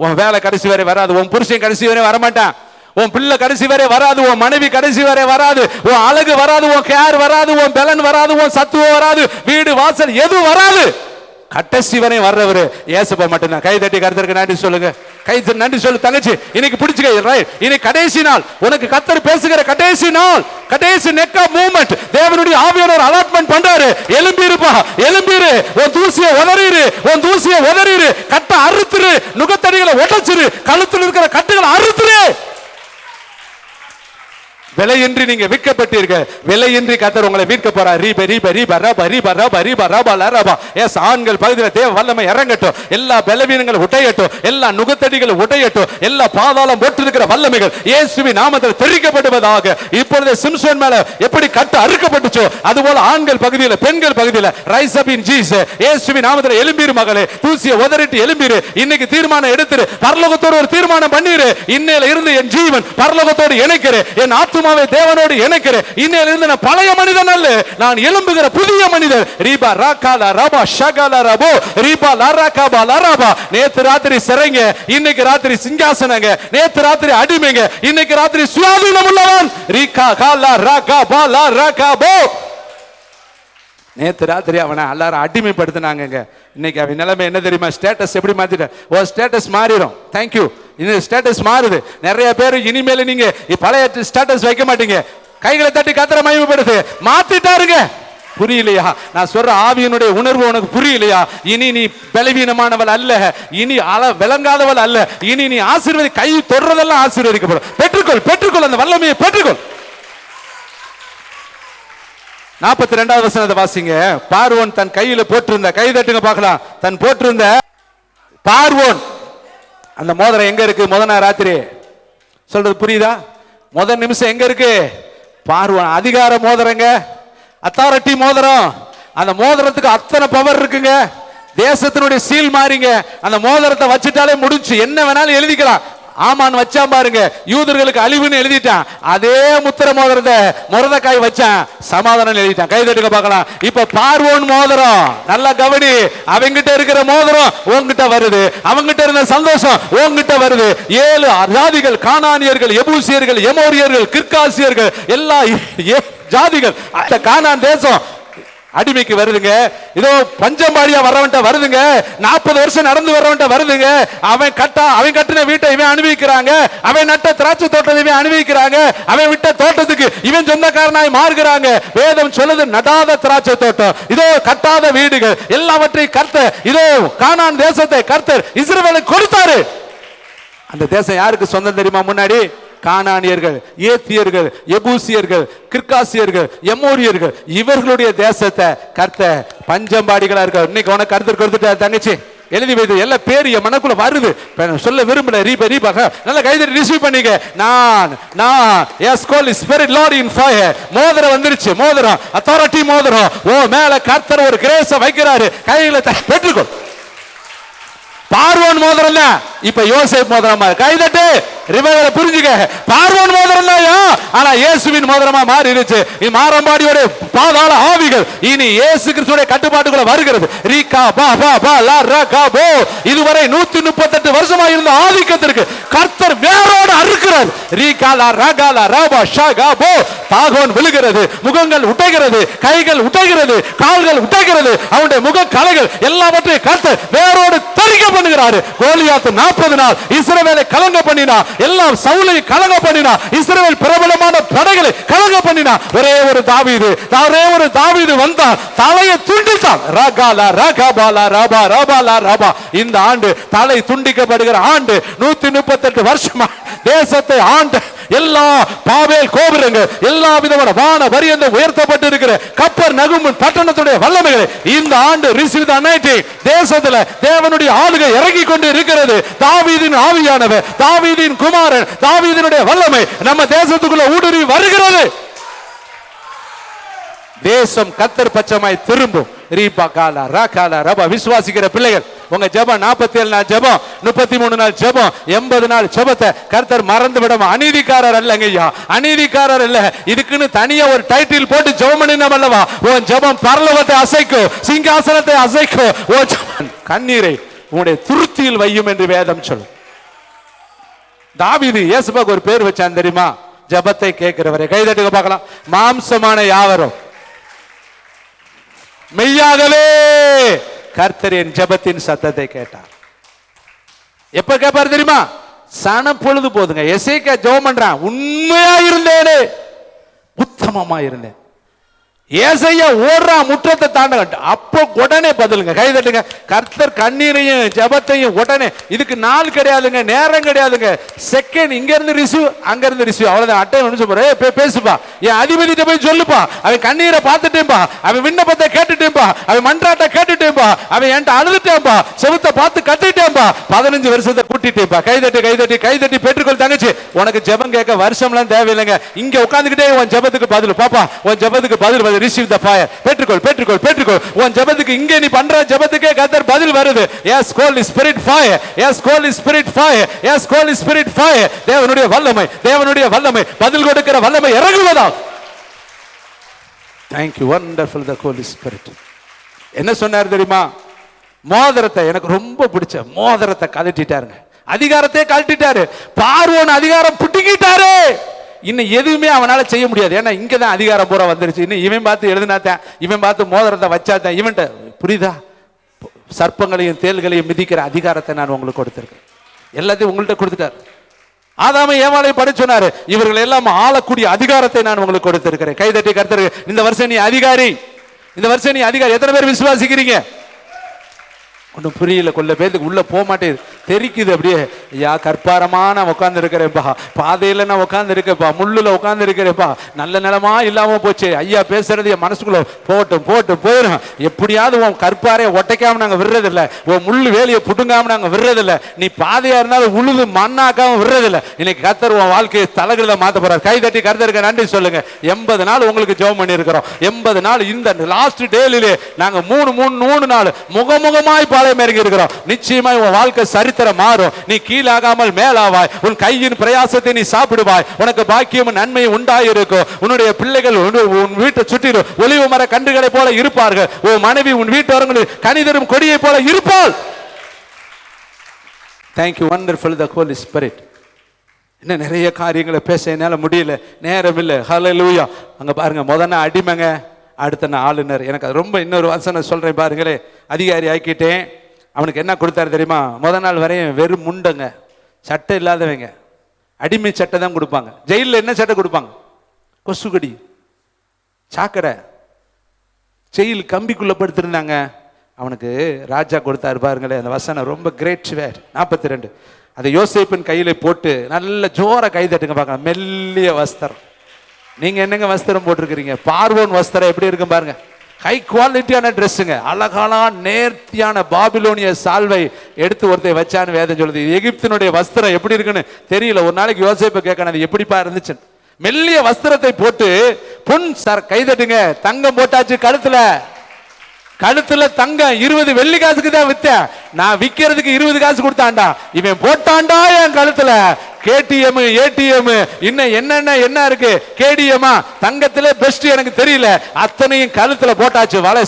உன் வேலை கடைசி வரை வராது, உன் புருஷன் கடைசி வரை வரமாட்டான், உன் பிள்ளை கடைசி வரை வராது, உன் மனைவி கடைசி வரை வராது, உன் அழகு வராது, உன் கேர் வராது, உன் பலன் வராது, உன் சத்துவம் வராது, வீடு வாசல் எதுவும் வராது. கடைசி வரை வர்றவரு இயேசுப்பா மட்டும்தான். கை தட்டி கர்த்தருக்கு நன்றி சொல்லுங்க. கை நன்றி சொல்லு தங்கச்சி. இன்னைக்கு பிடிச்சுக்க. இன்னைக்கு கடைசி நாள், உனக்கு கர்த்தர் பேசுகிற கடைசி நாள், கடைசி நெக் ஆஃப் மூவ்மெண்ட். தேவனுடைய ஆவியானவர் அலாட்மென்ட் பண்றாரு. எழும்பிருப்பா, எழும்பிரு. உன் தூசியை உதறிரு, உன் தூசியை உதறிரு. கட்டை அறுத்துரு, நுகத்தடிகளை உடைச்சிரு, கழுத்தில் இருக்கிற கட்டுகளை அறுத்துரு. விலையின்றி நீங்க விற்கப்பட்டீர்கள், விலையின்றி கர்த்தர் உங்களை மீட்க போறார். எஸ், ஆண்கள் பகுதியில் தேவ வல்லமை இறங்கட்டும். எல்லா பலவீனங்கள் உடையட்டும், எல்லா நுகத்தடிகள் உடையட்டும், எல்லா பாதாளம் போட்டிருக்கிற வல்லமைகள் இயேசுவின் நாமத்தில் தெரிவிக்கப்படுவதாக. இப்பொழுது சிம்சோன் மேல எப்படி கட்டு அறுக்கப்பட்டுச்சோ அதுபோல ஆண்கள் பகுதியில், பெண்கள் பகுதியில் ரைஸ் அப் இன் ஜீசஸ். இயேசுவின் நாமத்தில் எழும்பிரு மகளே, தூசியை உதறிட்டு எழும்பிரு. இன்னைக்கு தீர்மானம் எடுத்துரு, பரலோகத்தோடு ஒரு தீர்மானம் பண்ணிரு. இன்னையில இருந்து என் ஜீவன் பரலோகத்தோடு இணைக்கிறேன், என் ஆத்மா ஆத்துமாவை தேவனோடு இணைக்கிறேன். இன்னையிலிருந்து நான் பழைய மனிதன் அல்ல, நான் எழும்புகிற புதிய மனிதன். ரீபா ராகாலா ரபா ஷகாலா ரபோ ரீபா லாராகாபா லாராபா. நேத்து ராத்திரி சிறைங்க, இன்னைக்கு ராத்திரி சிங்காசனங்க. நேத்து ராத்திரி அடிமைங்க, இன்னைக்கு ராத்திரி சுயாதீனம் உள்ளவன். ரீகா காலா ராகாபா லாராகாபோ. நேத்து ராத்திரி அவனை எல்லாரும் அடிமைப்படுத்தினாங்க. இன்னைக்கு அவன் நிலைமை என்ன தெரியுமா? ஸ்டேட்டஸ் எப்படி மாத்திட்ட? ஒரு ஸ்டேட்டஸ் மாறிடும். தேங்க்யூ. இந்த ஸ்டேட்டஸ் மாறுது. நிறைய பேர் இனிமேல் நீங்க பழைய ஸ்டேட்டஸ் வைக்க மாட்டீங்க. கைகளை தட்டி கத்தரை மகிமைப்படுத்து. மாத்திட்டாருங்க. புரியலையா? நான் சொல்ற ஆவியனுடைய உணர்வு உனக்கு புரியலையா? இனி நீ பலவீனமானவள் அல்ல, இனி விளங்காதவள் அல்ல. இனி நீ ஆசீர்வதி, கை தொடுறதெல்லாம் ஆசீர்வதிக்கப்படும். பெற்றுக்கொள், பெற்றுக்கொள், அந்த வல்லமையை பெற்றுக்கொள். 42வது வசனத்தை வாசிங்க. பார்வோன் தன் கையில போட்டிருந்த, கை தட்டுங்க பார்க்கலாம், தன் போட்டிருந்த பார்வோன் அந்த மோதிரம் எங்க இருக்கு? முதல் ராத்திரி சொல்றது புரியுதா? முதல் நிமிஷம் எங்க இருக்கு? பார்வோன் அதிகார மோதிரங்க, அத்தாரிட்டி மோதிரம். அந்த மோதிரத்துக்கு அத்தனை பவர் இருக்குங்க. தேசத்தினுடைய சீல் மாறிங்க. அந்த மோதிரத்தை வச்சுட்டாலே முடிஞ்சு, என்ன வேணாலும் எழுதிக்கலாம். ஆமான் வச்சா பாருங்க, யூதர்களுக்கு அழிவுன்னு எழுதிட்டான். அதே முத்திர மோதிரத்தை மொர்தெகாய் வச்சான், சமாதானம் எழுதிட்டான். கை தட்டுங்க பார்க்கலாம். இப்ப பார்வோன் மோதிரம், நல்லா கவனி. அவங்கிட்ட இருக்கிற மோதிரம் உங்ககிட்ட வருது. அவங்கிட்ட இருந்த சந்தோஷம் உங்ககிட்ட வருது. 7 ஜாதிகள், கானானியர்கள், எபூசியர்கள், எமோரியர்கள், கிர்காசியர்கள், எல்லா ஜாதிகள் அந்த கானான் தேசம் அடிமைக்கு வருதுங்க. இதோ பஞ்சம்பாடியா வரவன்ட்ட வருதுங்க. 40 வருஷம் நடந்து வரவன்ட்ட வருதுங்க. அவன் கட்டின வீட்டை இவன் அனுபவிக்கிறாங்க. அவன் நட்ட திராட்சை தோட்டத்தை இவன் அனுபவிக்கிறாங்க. அவன் விட்ட தோட்டத்துக்கு இவன் சொந்தக்காரனாய் மாறுகிறாங்க. வேதம் சொல்லுது, நடாத திராட்சை தோட்டம், இதோ கட்டாத வீடுகள், எல்லாவற்றையும் கர்த்தர், இதோ கானான் தேசத்தை கர்த்தர் இஸ்ரவேலுக்கு கொடுத்தாரு. அந்த தேசம் யாருக்கு சொந்தம் தெரியுமா? முன்னாடி கானானியர்கள், ஏத்தியர்கள், எபூசியர்கள், கிர்காசியர்கள், எமோரியர்கள், இவர்களுடைய தேசத்தை கர்த்தர் பஞ்சம்பாடிகளா இருக்க. இன்னைக்கு உனக்கு கருத்து கொடுத்துட்ட தங்கச்சி, எழுதி வைத்து எல்லா பேர் என் மனக்குள்ள வருது. சொல்ல விரும்பல. ரீபா ரீபா நல்ல கைதறி ரிசீவ் பண்ணிக்க. நான் yes holy spirit lord in fire. மோதிரம் வந்துருச்சு. மோதிரம் அத்தாரிட்டி மோதிரம். ஓ மேல கர்த்தர் ஒரு கிரேஸ வைக்கிறாரு. கையில பெற்றுக்கோ. பார்வோன் மோதிரம் தான் இப்ப யோசேப் மோதிரமா. கைதட்டு ரிவரை புரிஞ்சுக்க. பார்வோன் மோதிரம் தான், ஆனா இயேசுவின் மோதிரமா மாறிடுச்சு. மாரம்பாடியோட பாதாள ஆவிகள் இனி இயேசு கிறிஸ்துவின் கட்டுப்பாட்டுக்குள்ள வருகிறது. ரீகா பா பா பா லா ரகா போ. இதுவரை 138 வருஷமா இருந்த ஆதிக்கத்திற்கு கர்த்தர் வேரோடு அறுக்கிறார். ரீகா லா ரகா லா ரபா ஷகா போ. தாகோன் விழுகிறது, முகங்கள் உடைகிறது, கைகள் உடைகிறது, கால்கள் உடைகிறது, அவனுடைய முக கலைகள் எல்லாவற்றையும் கர்த்தர் வேரோடு தரிக்க பண்ணுகிறாரு. கோலியாத் 40 நாள் இஸ்ரவேலை கலங்க பண்ணினா, எல்லாம் சவுலை கலங்க பண்ணினா, இஸ்ரவேல் பிரபலமான படைகளை கலங்க பண்ணினா. ஒரே ஒரு தாவீது வந்தான், தலையை துண்டித்தான். ரகாலா ரகாபாலா ரபா ரபாலா ரபா. இந்த ஆண்டு தலை துண்டிக்கப்படுகிற ஆண்டு. 138 வருஷமா தேசத்தை ஆண்டு எல்லா பாபேல் கோபுரங்கள், எல்லா விதமான வான வரியந்த உயர்த்தப்பட்டு இருக்கிற கப்பர் நகும் பட்டணத்துடைய வல்லமைகளை இந்த ஆண்டு ரிசீவ் தி அனாயிண்டிங். தேசத்துல தேவனுடைய ஆளுகை இறங்கி கொண்டு இருக்கிறது. தாவீதின் ஆவியானவர், தாவீதின் குமாரன், தாவீதினுடைய வல்லமை நம்ம தேசத்துக்குள்ள ஊடுருவி வருகிறது. தேசம் கத்தர் பச்சமாய் திரும்பும். ரீபா காலா ராகாலா ரபா. விசுவாசிக்கிற பிள்ளைகள், உங்க ஜெபம் 47 நாள் ஜெபம், 33 நாள் ஜெபம், 80 நாள் ஜெபத்தை கர்த்தர் மறந்து விடாம. அநீதிக்காரர் அல்லங்க ஐயா, அநீதிக்காரர் அல்ல. இதுக்குன்னு தனியா ஒரு டைட்டில் போட்டு ஜெபம் பண்ணினோம் அல்லவா? உன் ஜெபம் பரலோகத்தை அசைக்கும், சிங்காசனத்தை அசைக்கும். உன் கண்ணீரை உன்னுடைய துருத்தியில் வையும் என்று வேதம் சொல்லும். தாவீது இயேசுவுக்கு ஒரு பேர் வச்சான் தெரியுமா? ஜெபத்தை கேட்கிறவரை. கைதட்டுக பார்க்கலாம். மாம்சமான யாவரும் மெய்யாகவே கர்த்தரின் ஜெபத்தின் சத்தத்தை கேட்டார். எப்ப கேட்பார் தெரியுமா? சன பொழுது போதுங்க. எசேக்கியா ஜெபம் பண்றான், உண்மையா இருந்தேனே, உத்தமமா இருந்தேன். ஏசையா ஓடுறான் முற்றத்தை தாண்ட. அப்போ உடனே பதிலுங்க. கைதட்டுங்க. கர்த்தர் கண்ணீரையும் ஜெபத்தையும் உடனே. இதுக்கு நாள் கிடையாதுங்க, நேரம் கிடையாதுங்க. செகண்ட் இங்க இருந்து ரிசீவ், அங்க இருந்து ரிசீவ். அவ்வளவுதான். அட்டை ஒன்று பேசுப்பா, என் அதிபதிட்ட போய் சொல்லுப்பா. அவன் கண்ணீரை பார்த்துட்டேன்பா, அவன் விண்ணப்பத்தை கேட்டுட்டேன்பா, அவன் மன்றாட்ட கேட்டுட்டேன்பா, அவன் என்கிட்ட அழுதுட்டேன்பா, செவுத்தை பார்த்து கட்டிட்டேன்பா, 15 வருஷத்தை கூட்டிட்டேன்பா. கைதட்டி கைதட்டி கைதட்டி பெற்றுக்கொள் தங்கச்சி. உனக்கு ஜெபம் கேட்க வருஷம்லாம் தேவையில்லைங்க. இங்க உட்காந்துக்கிட்டே உன் ஜெபத்துக்கு பதில். பாப்பா, உன் ஜெபத்துக்கு பதில். Receive the fire. பெற்றுக்கொள் பெற்றுக்கொள் பெற்றுக்கொள். உன் ஜெபத்துக்கு, இங்கே நீ பண்ற ஜெபத்துக்கே கர்த்தர் பதில் வருது. Yes holy spirit fire, yes holy spirit fire, yes holy spirit fire. தேவனுடைய வல்லமை, தேவனுடைய வல்லமை, பதில் கொடுக்கிற வல்லமை இறங்குவதா. Thank you, wonderful the Holy Spirit. என்ன சொன்னார் தெரியுமா? மோதிரத்தை, எனக்கு ரொம்ப பிடிச்ச மோதிரத்தை கழட்டிட்டாருங்க. அதிகாரத்தை கழட்டிட்டாரு. பார்வோன் அதிகாரம் புட்டிக்கிட்டாரு. இன்னும் எதுவுமே அவனால செய்ய முடியாது. ஏன்னா இங்கதான் அதிகாரம் பூரா வந்துருச்சு. இன்னும் இவன் பார்த்து எழுதினாத்தான், இவன் பார்த்து மோதிரத்தை வச்சாத்தான் இவன்ட்ட புரியுதா? சர்ப்பங்களையும் தேள்களையும் மிதிக்கிற அதிகாரத்தை நான் உங்களுக்கு கொடுத்திருக்கேன். எல்லாத்தையும் உங்கள்கிட்ட கொடுத்துட்டார். ஆதாமை ஏவாளையும் படி சொன்னாரு, இவர்கள் எல்லாம் ஆளக்கூடிய அதிகாரத்தை நான் உங்களுக்கு கொடுத்திருக்கிறேன். கைதட்டி கர்த்தர், இந்த வருஷம் நீ அதிகாரி, இந்த வருஷம் நீ அதிகாரி. எத்தனை பேர் விசுவாசிக்கிறீங்க? ஒன்றும் புரியல. கொள்ள பேருக்கு உள்ள போக மாட்டேது, தெரிக்குது அப்படியே. ஐயா கற்பாரமான உட்கார்ந்து இருக்கிறேன்ப்பா, பாதையில நான் உட்கார்ந்து இருக்கேன்ப்பா, முள்ளுல உட்கார்ந்து இருக்கிறேன்ப்பா, நல்ல நிலமா இல்லாம போச்சு. ஐயா பேசுறது என் மனசுக்குள்ள போட்டும் போட்டு போயிடும். எப்படியாவது உன் கற்பாரையை ஒட்டைக்காம நாங்க விடுறதில்ல, உன் முள்ளு வேலையை புட்டுங்காம நாங்க விடுறதில்ல, நீ பாதையா இருந்தாலும் உழுது மண்ணாக்காம விடுறதில்ல. இன்னைக்கு கர்த்தர் உன் வாழ்க்கையை தலைகளில் மாத்த போறார். கை தட்டி கர்த்தருக்கு நன்றி சொல்லுங்க. 80 நாள் உங்களுக்கு ஜெபம் பண்ணி இருக்கிறோம். 80 நாள் இந்த லாஸ்ட் டேலிலே நாங்க 3 நாள் முகமுகமாய் இறங்கி இருக்கிறோம். நிச்சயமாய் உன் வாழ்க்கை சரித்திரம் மாறும். நீ கீழாகாமல் மேலாவாய். உன் கையின் பிரயாசத்தை நீ சாப்பிடுவாய். உனக்கு பாக்கியம் நன்மையும் உண்டாயிருக்கும். உன்னுடைய பிள்ளைகள் உன் வீட்டை சுற்றிலும் ஒலிவு மர கன்றுகளை போல இருப்பார்கள். உன் மனைவி உன் வீட்டோரங்களில் கனிதரும் கொடியை போல இருப்பாள். Thank you, wonderful the Holy Spirit. இன்னும் நிறைய காரியங்களை பேச என்னால முடியல, நேரம் இல்லை. ஹல்லேலூயா. அங்க பாருங்க, முதல்ல அடிமைங்க, அடுத்த நான் ஆளுநர். எனக்கு அது ரொம்ப, இன்னொரு வசனம் சொல்றேன் பாருங்களே. அதிகாரி ஆக்கிட்டேன். அவனுக்கு என்ன கொடுத்தாரு தெரியுமா? முதல் நாள் வரையும் வெறும் முண்டங்க, சட்டை இல்லாதவங்க, அடிமை சட்டை தான் கொடுப்பாங்க. ஜெயிலில் என்ன சட்டை கொடுப்பாங்க? கொசுக்கடி, சாக்கடை, ஜெயில் கம்பிக்குள்ள படுத்திருந்தாங்க. அவனுக்கு ராஜா கொடுத்தாரு பாருங்களே. அந்த வசனம் ரொம்ப கிரேட் வேர். 42. அதை யோசேப்பின் கையில போட்டு நல்ல ஜோர கை தட்டுங்க பார்க்கலாம். மெல்லிய வஸ்திரம். நீங்க என்னங்க வஸ்திரம் போட்டிருக்கிறீங்க? பார்வோன் வஸ்திரம் எப்படி இருக்கும் பாருங்க. ஹை குவாலிட்டியான ட்ரெஸ்ஸுங்க, அழகான நேர்த்தியான பாபிலோனிய சால்வை எடுத்து ஒருத்தர் வச்சான்னு வேதம் சொல்லுது. எகிப்தினுடைய வஸ்திரம் எப்படி இருக்குன்னு தெரியல. ஒரு நாளைக்கு யோசேப்பை கேட்கணும், அது எப்படிப்பா இருந்துச்சு? மெல்லிய வஸ்திரத்தை போட்டு பொன் சார் கைதட்டுங்க. தங்கம் போட்டாச்சு கழுத்துல, கழுத்துல தங்கம் 20 வெள்ளி காசுக்கு தான் வித்தேன். நான் விக்கிறதுக்கு 20 காசு கொடுத்தாண்டா, இவன் போட்டாண்டா என் கழுத்துல. கேடிஎம், ஏடிஎம், இன்னும் என்ன இருக்கு? கேடிஎம்மா, தங்கத்திலே பெஸ்ட் எனக்கு தெரியல, அத்தனையும் கழுத்துல போட்டாச்சு. வலை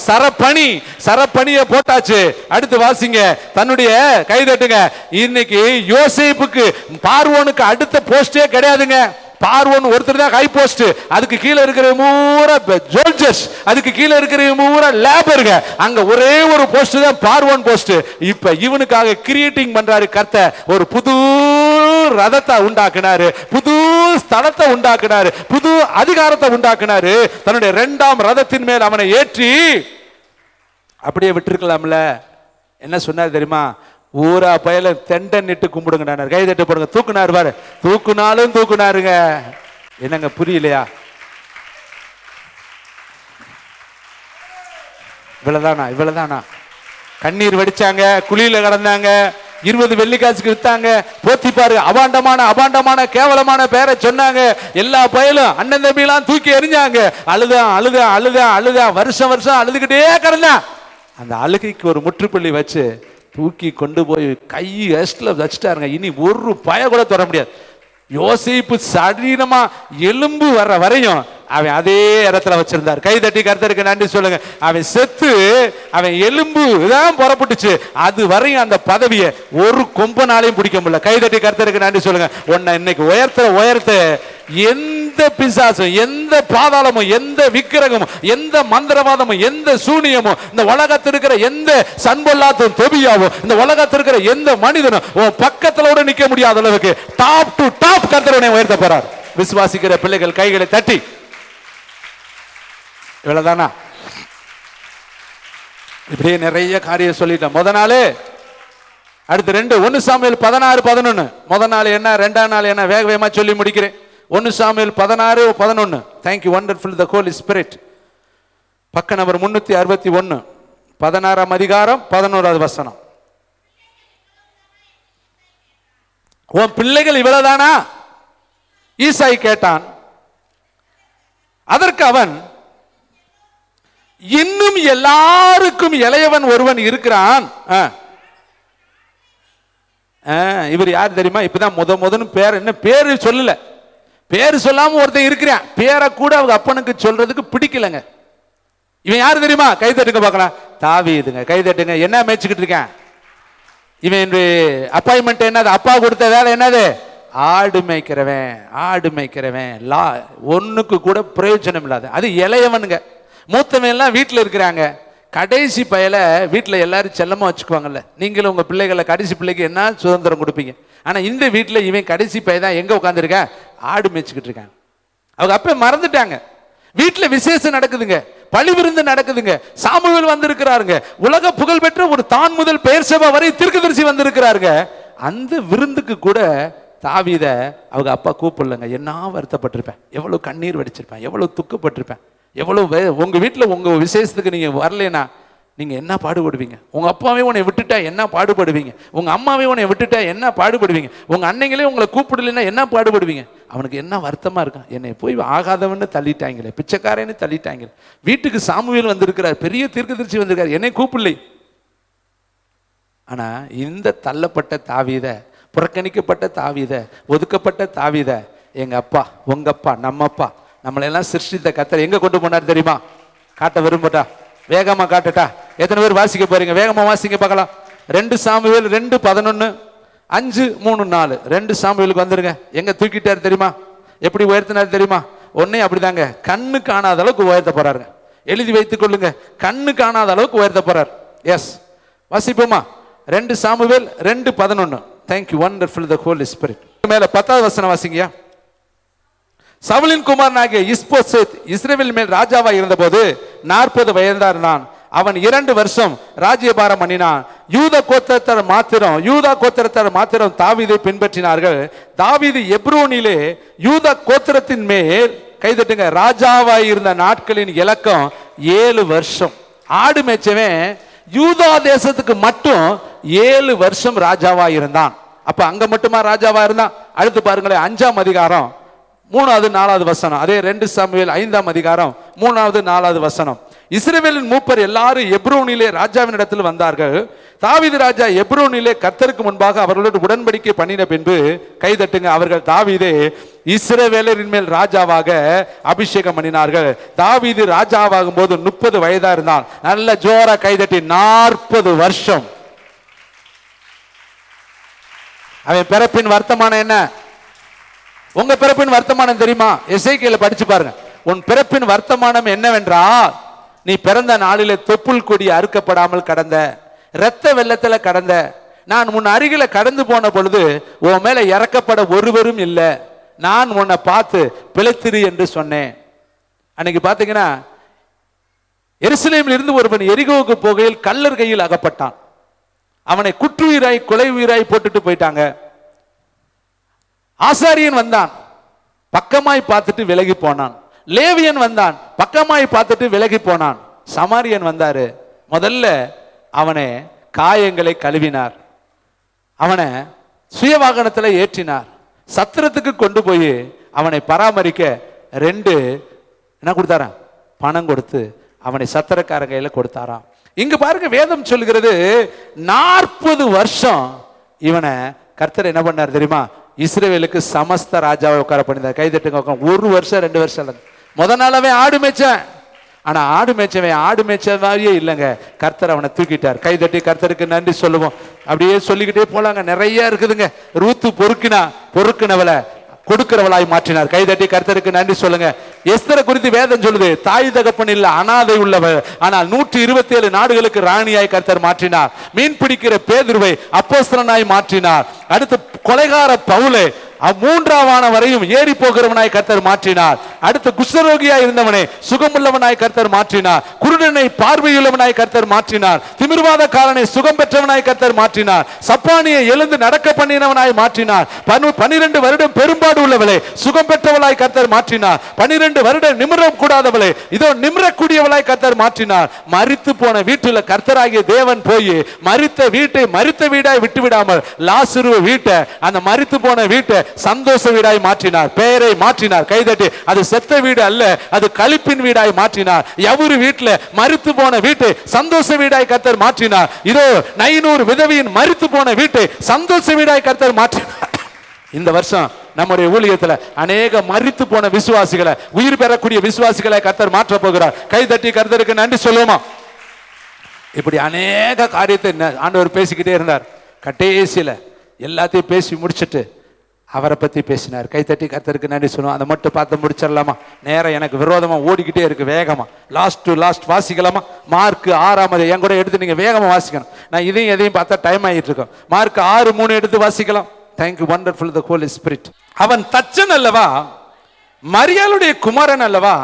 சரப்பணிய போட்டாச்சு. அடுத்து வாசிங்க, தன்னுடைய கைதட்டுங்க. இன்னைக்கு யோசேப்புக்கு பார்வோனுக்கு அடுத்த போஸ்டே கிடையாதுங்க. பார்வோன் ஒருத்தர் தான் ஹை போஸ்ட், அதுக்கு கீழே இருக்கிற மூரா ஜோல்ஜர்ஸ், அதுக்கு கீழே இருக்கிற மூரா லேபருங்க. அங்க ஒரே ஒரு போஸ்ட் தான் பார்வோன் போஸ்ட். இப்ப இவனுக்காக கிரியேட்டிங் பண்றாரு கர்த்தர். ஒரு புது ரதத்தை உண்டாக்குனாரு, புது ஸ்தலத்தை உண்டாக்குனாரு, புது அதிகாரத்தை உண்டாக்குனாரு. தன்னுடைய 2ஆம் ரதத்தின் மேல் அவனை ஏற்றி அப்படியே விட்டுருக்கலாம்ல. என்ன சொன்னார் தெரியுமா? ஊரா பயல தெண்டன் நிட்டு கும்பிடுங்க. கை தட்டு போடுங்க. தூக்குனாரு பாரு, தூக்குனாலும் தூக்குனாருங்க. என்னங்க புரியலையா? இவ்வளவுதானா? கண்ணீர் வடிச்சாங்க, குழியில கடந்தாங்க, 20 வெள்ளிக்காசுக்கு வித்தாங்க. போத்திப்பாரு அபாண்டமான கேவலமான பேரை சொன்னாங்க. எல்லா பயலும் அண்ணன் தம்பிலாம் தூக்கி எறிஞ்சாங்க. அழுதான் வருஷம் அழுதுகிட்டே கிடந்தான். அந்த அழுகைக்கு ஒரு முற்றுப்புள்ளி வச்சு தூக்கி கொண்டு போய் கை எஸ்ட்ல வச்சுட்டாருங்க. இனி ஒரு பய கூட தொட முடியாது. யோசேப்பு சரீரமா எலும்பு வர்ற வரையும் அவன் அதே இடத்துல வச்சிருந்தார். கை தட்டி கர்த்தருக்கு நன்றி சொல்லுங்க. அவன் செத்து அவன் எலும்பு தான் புறப்பட்டுச்சு. அது வரையும் அந்த பதவியை ஒரு கொம்பனாலையும் பிடிக்க முடியல. கை தட்டி கர்த்தருக்கு நன்றி சொல்லுங்க. உன்னை இன்னைக்கு உயர்த்த எந்த பிசாசும், எந்த பாதாளமும், எந்த விக்கிரகமும், எந்த மந்திரவாதமும், எந்த சூனியமும், இந்த உலகத்தில் இருக்கிற எந்த சன்பொல்லாத்தும் தொபியாவும், இந்த உலகத்தில் இருக்கிற எந்த மனிதனும் உன் பக்கத்துல நிக்க முடியாத அளவுக்கு டாப் டு டாப் கர்த்தர் உயர்த்த போறார். விசுவாசிக்கிற பிள்ளைகள் கைகளை தட்டி. இவ்வளவுதானா? இப்படியே நிறைய காரியம் சொல்லிட்டேன். முத நாள், அடுத்து 1 சாமுவேல் 16-11. முத நாள் என்ன, 2ஆம் நாள் என்ன, வேகமா சொல்லி முடிக்கிறேன். 1 சாமுவேல் 16-11. தேங்க்யூ வண்டர்ஃபுல் தி ஹோலி ஸ்பிரிட். பக்க நம்பர் 361, 16ஆம் அதிகாரம் 11வது வசனம். உன் பிள்ளைகள் இவ்வளவுதானா? ஈசாய் கேட்டான். அதற்கு அவன், இன்னும் எல்லாருக்கும் இளையவன் ஒருவன் இருக்கிறான். இவர் யார் தெரியுமா? இப்பதான் முதன்னு பேர் என்ன பேரு சொல்லல, பேரு சொல்லாம ஒருத்தன் இருக்கிறான். பேரை கூட அவங்க அப்பனுக்கு சொல்றதுக்கு பிடிக்கலங்க. இவன் யாரு தெரியுமா? கை தட்டுங்க பார்க்கலாம். தாவீதுங்க. கை தட்டுங்க. என்ன மேய்ச்சிக்கிட்டு இருக்கான் இவன்? அப்பாயின்மெண்ட் என்னது? அப்பா கொடுத்த வேலை என்னது? ஆடு மேய்க்கிறவன். ஆடு மேய்க்கிறவன் ஒண்ணுக்கு கூட பிரயோஜனம் இல்லாத, அது இளையவனுங்க. மூத்தவன் எல்லாம் வீட்டில் இருக்கிறாங்க. கடைசி பயல வீட்டில் எல்லாரும் செல்லமா வச்சுக்குவாங்கல்ல. நீங்களும் உங்க பிள்ளைகளை கடைசி பிள்ளைக்கு என்ன சுதந்திரம் கொடுப்பீங்க? ஆனா இந்த வீட்டில் இவன் கடைசி பையதான் எங்க உட்காந்துருக்க? ஆடு மேய்ச்சிக்கிட்டு இருக்காங்க. அவங்க அப்ப மறந்துட்டாங்க. வீட்டில் விசேஷம் நடக்குதுங்க, பழி விருந்து நடக்குதுங்க, சாமுவேல் வந்திருக்கிறாருங்க, உலக புகழ் பெற்ற ஒரு தான் முதல் பெயர்சபா வரை தீர்க்கதரிசி வந்திருக்கிறாருங்க. அந்த விருந்துக்கு கூட தாவீத அவங்க அப்பா கூப்பிடலங்க. என்ன வருத்தப்பட்டிருப்பேன், எவ்வளவு கண்ணீர் வடிச்சிருப்பேன், எவ்வளவு துக்கப்பட்டிருப்பேன், எவ்வளவு. உங்க வீட்டில் உங்க விசேஷத்துக்கு நீங்க வரலனா நீங்க என்ன பாடுபடுவீங்க? உங்க அப்பாவே உன்னை விட்டுட்டா என்ன பாடுபடுவீங்க? உங்க அம்மாவே உன்னை விட்டுட்டா என்ன பாடுபடுவீங்க? உங்க அன்னைங்களே உங்களை கூப்பிடலைன்னா என்ன பாடுபடுவீங்க? அவனுக்கு என்ன வருத்தமா இருக்கான், என்னை போய் ஆகாதவன்னு தள்ளிட்டாங்களே, பிச்சைக்காரன்னு தள்ளிட்டாங்களே. வீட்டுக்கு சாமுவேல் வந்திருக்கிறார், பெரிய தீர்க்கதரிசி வந்திருக்கார், என்னை கூப்பிடலை. ஆனா இந்த தள்ளப்பட்ட தாவீத, புறக்கணிக்கப்பட்ட தாவீத, ஒதுக்கப்பட்ட தாவீத எங்க அப்பா, உங்க அப்பா, நம்ம அப்பா, நம்மளெல்லாம் சிருஷ்டித்த கர்த்தர் எங்க கொண்டு போனார் தெரியுமா? காட்ட விரும்பட்டா? வேகமா காட்டட்டா? எத்தனை பேர் வாசிக்க போறீங்க? வேகமா வாசிங்க பார்க்கலாம். 2 சாமுவேல் 2:11, 5:3-4. 2 சாமுவேலுக்கு வந்துருங்க. எங்க தூக்கிட்டார் தெரியுமா? எப்படி உயர்த்தினார் தெரியுமா? ஒன்னே அப்படிதாங்க, கண்ணு காணாத அளவுக்கு உயர்த்த போறாருங்க. எழுதி வைத்துக் கொள்ளுங்க, கண்ணு காணாத அளவுக்கு உயர்த்த போறார். எஸ், வாசிப்போமா? 2 சாமுவேல் 2:11. தேங்க்யூ, வண்டர்ஃபுல் தி ஹோலி ஸ்பிரிட். மேல 10வது வசனம் வாசிங்கயா. சவுலின் குமாரனாகிய இஸ்போசேத் இஸ்ரவேல் மேல் ராஜாவாக இருந்தபோது 40 வயதா இருந்தான். அவன் 2 வருஷம் ராஜ்யபாரம் பண்ணினான். யூதா கோத்திரத்தார் மாத்திரம் தாவீதை பின்பற்றினார்கள். தாவீது எப்ரோனிலே யூதா கோத்திரத்தின் மேல், கைதட்டுங்க, ராஜாவாய் இருந்த நாட்களின் இலக்கம் 7 வருஷம். ஆடு மேய்ச்சவன் யூதா தேசத்துக்கு மட்டும் 7 வருஷம் ராஜாவா இருந்தான். அப்ப அங்க மட்டுமா ராஜாவா இருந்தான்? அடுத்து பாருங்களேன், 5ஆம் அதிகாரம் 3வது 4வது வசனம். அதே 2 சாமுவேல் 5ஆம் அதிகாரம் 3வது 4வது வசனம். இஸ்ரவேலின் மூப்பர் எல்லாரும் எப்ரோனிலே ராஜாவின் இடத்தில் வந்தார்கள். தாவீது ராஜா எப்ரோனிலே கர்த்தருக்கு முன்பாக அவர்களோடு உடன்படிக்கை பண்ணின பின்பு, கைதட்டுங்க, அவர்கள் தாவீதை இஸ்ரவேலரின் மேல் ராஜாவாக அபிஷேகம் பண்ணினார்கள். தாவீது ராஜாவாகும் போது 30 வயதா இருந்தான். நல்ல ஜோரா கைதட்டி 40 வருஷம். அவன் பிறப்பின் வர்த்தமானம் என்ன? உங்க பிறப்பின் வர்த்தமானம் தெரியுமா? எசேக்கியேல படிச்சு பாருங்க. உன் பிறப்பின் வர்த்தமானம் என்னவென்றால், நீ பிறந்த நாளிலே தொப்புள் கொடி அறுக்கப்படாமல் கடந்த, இரத்த வெள்ளத்துல கடந்த, நான் உன் அருகில கடந்து போன பொழுது உன் மேல இறக்கப்பட ஒருவரும் இல்லை, நான் உன்னை பார்த்து பிழைத்திரு என்று சொன்னேன். அன்னைக்கு பாத்தீங்கன்னா, எருசலேமில் இருந்து ஒருவன் எரிகோவுக்கு போகையில் கள்ளர் கையில் அகப்பட்டான். அவனை குற்றுயிராய் கொலை உயிராய் போட்டுட்டு போயிட்டாங்க. ஆசாரியன் வந்தான், பக்கமாய் பார்த்துட்டு விலகி போனான். லேவியன் வந்தான், பக்கமாய் பார்த்துட்டு விலகி போனான். சமாரியன் வந்தாரு, முதல்ல அவனை காயங்களை கழுவினார், அவனை சுயவாகனத்தில் ஏற்றினார், சத்திரத்துக்கு கொண்டு போய் அவனை பராமரிக்க 2 என்ன கொடுத்தாரா? பணம் கொடுத்து அவனை சத்திரக்கார கையில கொடுத்தாராம். இங்க பாருங்க, வேதம் சொல்கிறது 40 வருஷம் இவனை கர்த்தர் என்ன பண்ணார் தெரியுமா? இஸ்ரவேலுக்கு சமஸ்த ராஜாவை உட்கார பண்ணினார். கைதட்டுங்க. 1 வருஷம் 2 வருஷம் இல்லைங்க. முத நாளாவே ஆடு மேய்ச்சேன். ஆனா ஆடு மேய்ச்சவன் ஆடு மேய்ச்சதாரியே இல்லைங்க, கர்த்தர் அவனை தூக்கிட்டார். கைதட்டி கர்த்தருக்கு நன்றி சொல்லுவோம். அப்படியே சொல்லிக்கிட்டே போலாங்க, நிறைய இருக்குதுங்க. ரூத்து பொறுக்கினவளை கொடுக்கிறவளாய் மாற்றினார். கைதட்டி கர்த்தருக்கு நன்றி சொல்லுங்க. எஸ்தரை குறித்து வேதம் சொல்லுது, தாய் தகப்பன் இல்ல, அனாதை உள்ளவர், ஆனால் 127 நாடுகளுக்கு ராணியாய் கர்த்தர் மாற்றினார். மீன் பிடிக்கிற பேதுருவை அப்போஸ்தலனாய் மாற்றினார். அடுத்து கொலைகார பவுலை 3ஆம் வரையும் ஏறி போகிறவனாய் கர்த்தர் மாற்றினார். அடுத்து குஷ்டரோகியாய் இருந்தவனை சுகமுள்ளவனாய் கர்த்தர் மாற்றினார். குருடனை பார்வையுள்ளவனாய் கர்த்தர் மாற்றினார். திமிர்வாத காரனை சுகம் பெற்றவனாய் கர்த்தர் மாற்றினார். சப்பானியை எழுந்து நடக்க பண்ணினவனாய் மாற்றினார். 12 வருடம் பெரும்பாடு உள்ளவளை சுகம் பெற்றவளாய் கர்த்தர் மாற்றினார். 12 வருடம் நிமிரம் கூடாதவளை இதோ நிமிரக்கூடியவளாய் கர்த்தர் மாற்றினார். மரித்து போன வீட்டுல கர்த்தராகிய தேவன் போய் மரித்த வீட்டை மரித்த வீடாய் விட்டு விடாமல் லாசரு வீட்டை, அந்த மரித்து போன வீட்டை சந்தோஷ வீடாய் மாற்றினார். பெயரை மாற்றினார். கைதட்டி. அது செத்த வீடு அல்ல, அது களிப்பின் வீடாய் மாற்றினார். எவரு வீட்டுல மரித்து போன வீட்டை சந்தோஷ வீடாய் கர்த்தர் மாற்றினார். இதோ 900 விதவையின் மரித்து போன வீட்டை சந்தோஷ வீடாய் கர்த்தர் மாற்றினார். இந்த வருஷம் நம்முடைய ஊழியத்துல அநேக மரித்து போன விசுவாசிகளை, உயிர் பெறக்கூடிய விசுவாசிகளை கர்த்தர் மாற்ற போகிறார். கைதட்டி கர்த்தருக்கு நன்றி சொல்லுவோமா? இப்படி அநேக காரியத்தை ஆண்டவர் பேசிக்கிட்டே இருந்தார். கடைசியில எல்லாத்தையும் பேசி முடிச்சுட்டு அவரை பத்தி பேசினார். கைத்தட்டி கர்த்தருக்கு நன்றி சொல்லுவோம். அதை மட்டும் பார்த்து முடிச்சிடலாமா? நேரம் எனக்கு விரோதமா ஓடிக்கிட்டே இருக்கு. வேகமா லாஸ்ட் டு லாஸ்ட் வாசிக்கலாமா? மார்க் 6 என் கூட எடுத்து நீங்க வேகமா வாசிக்கணும். நான் இதையும் எதையும் பார்த்தா டைம் ஆகிட்டு இருக்கோம். மார்க் 6:3 எடுத்து வாசிக்கலாம். தேங்க்யூ வண்டர்ஃபுல் த ஹோலி ஸ்பிரிட். அவன் தச்சன் அல்லவா, மரியாளுடைய குமாரன் அல்லவா,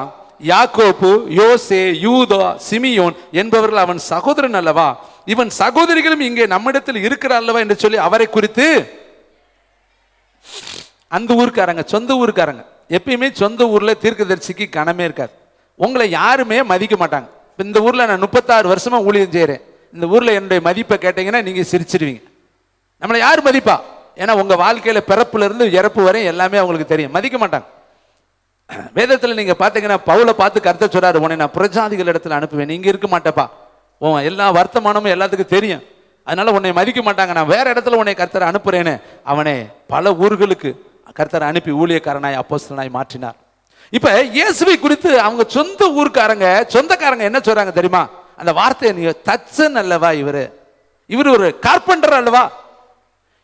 யாக்கோப்பு, யோசே, யூதா, சிமியோன் என்பவர்கள் அவன் சகோதரன் அல்லவா, இவன் சகோதரிகளும் இங்கே நம்மிடத்தில் இருக்கிறார் அல்லவா என்று சொல்லி அவரை குறித்து அந்த ஊருக்காரங்க, சொந்த ஊருக்காரங்க, எப்பயுமே சொந்த ஊர்ல தீர்க்கதரிசிக்கு கனமே இருக்காது. உங்களை யாருமே மதிக்க மாட்டாங்க. இந்த ஊர்ல நான் 36 வருஷமா ஊழியம் செய்யறேன். இந்த ஊர்ல என்னுடைய மதிப்பை கேட்டீங்கன்னா நீங்க சிரிச்சிருவீங்க. நம்மளை யார் மதிப்பா? ஏன்னா உங்க வாழ்க்கையில பிறப்புல இருந்து இறப்பு வரை எல்லாமே அவங்களுக்கு தெரியும். மதிக்க மாட்டாங்க. வேதத்துல நீங்க பாத்தீங்கன்னா பவுலை பார்த்து கர்த்தர் சொல்றாரு, உன்னை நான் புறஜாதிகள் இடத்துல அனுப்புவேன், நீங்க இருக்க மாட்டப்பா, உன் எல்லா வர்த்தமானமும் எல்லாத்துக்கும் தெரியும், அதனால உன்னை மதிக்க மாட்டாங்க, நான் வேற இடத்துல உன்னை கர்த்தரை அனுப்புறேன்னு அவனை பல ஊர்களுக்கு கர்த்தரை அனுப்பி ஊழியக்காரனாய் அப்போஸ்தலனாய் மாற்றினார். இப்ப இயேசுவை குறித்து அவங்க சொந்த ஊர்க்காரங்க, சொந்தக்காரங்க என்ன சொல்றாங்க தெரியுமா? அந்த வார்த்தையை நீ தச்சன் அல்லவா, இவர் ஒரு கார்பெண்டர் அல்லவா,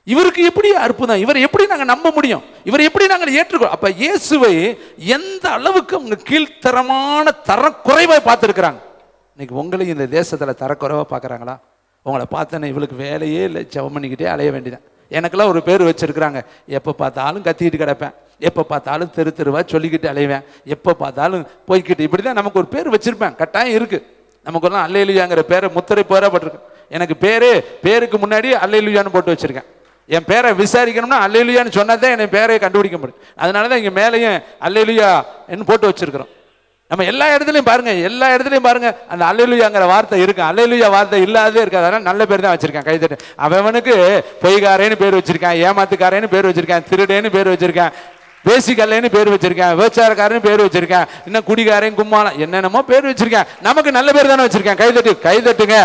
இவருக்கு எப்படி அற்புதம், இவர் எப்படி நாங்க நம்ப முடியும், இவர் எப்படி நாங்கள் ஏற்றுக்கோ? அப்ப இயேசுவை எந்த அளவுக்கு அவங்க கீழ்த்தரமான தரக்குறைவாய் பார்த்துருக்கிறாங்க. இன்னைக்கு உங்களையும் இந்த தேசத்துல தரக்குறைவா பார்க்கறாங்களா? உங்களை பார்த்தேன்னு இவளுக்கு வேலையே இல்லை, ஜெபம் பண்ணிக்கிட்டே அலைய வேண்டியதான். எனக்கெல்லாம் ஒரு பேர் வச்சிருக்கிறாங்க, எப்போ பார்த்தாலும் கத்திக்கிட்டு கிடப்பேன், எப்போ பார்த்தாலும் தெரு தெருவா சொல்லிக்கிட்டு அலைவேன், எப்போ பார்த்தாலும் போய்கிட்டு, இப்படி தான் நமக்கு ஒரு பேர் வச்சிருப்பேன். கட்டாயம் இருக்கு நமக்குலாம். அல்லேலூயாங்கிற பேரை முத்திரை போடப்பட்டிருக்கு. எனக்கு பேருக்கு முன்னாடி அல்லேலூயான்னு போட்டு வச்சிருக்கேன். என் பேரை விசாரிக்கணும்னா அல்லேலூயான்னு சொன்னாதான் என் பேரை கண்டுபிடிக்க முடியும். அதனாலதான் இங்க மேலையும் அல்லேலூயா போட்டு வச்சிருக்கிறோம். நம்ம எல்லா இடத்துலையும் பாருங்க, எல்லா இடத்துலையும் பாருங்க அந்த அல்லேலூயாங்கிற வார்த்தை இருக்கு. அல்லேலூயா வார்த்தை இல்லாதே இருக்காது. அதனால நல்ல பேர் தான் வச்சிருக்கேன். கைதட்டு. அவனுக்கு பொய்காரேன்னு பேர் வச்சிருக்கான், ஏமாத்துக்காரேன்னு பேர் வச்சிருக்கான், திருடேன்னு பேர் வச்சிருக்கான், பேசிக்கல்லேன்னு பேர் வச்சிருக்கேன், விபச்சாரக்காரன்னு பேர் வச்சிருக்கேன், இன்னும் குடிகாரன் கும்மாளம் என்னென்னமோ பேர் வச்சிருக்கேன். நமக்கு நல்ல பேர் தானே வச்சிருக்கேன். கைதட்டுங்க.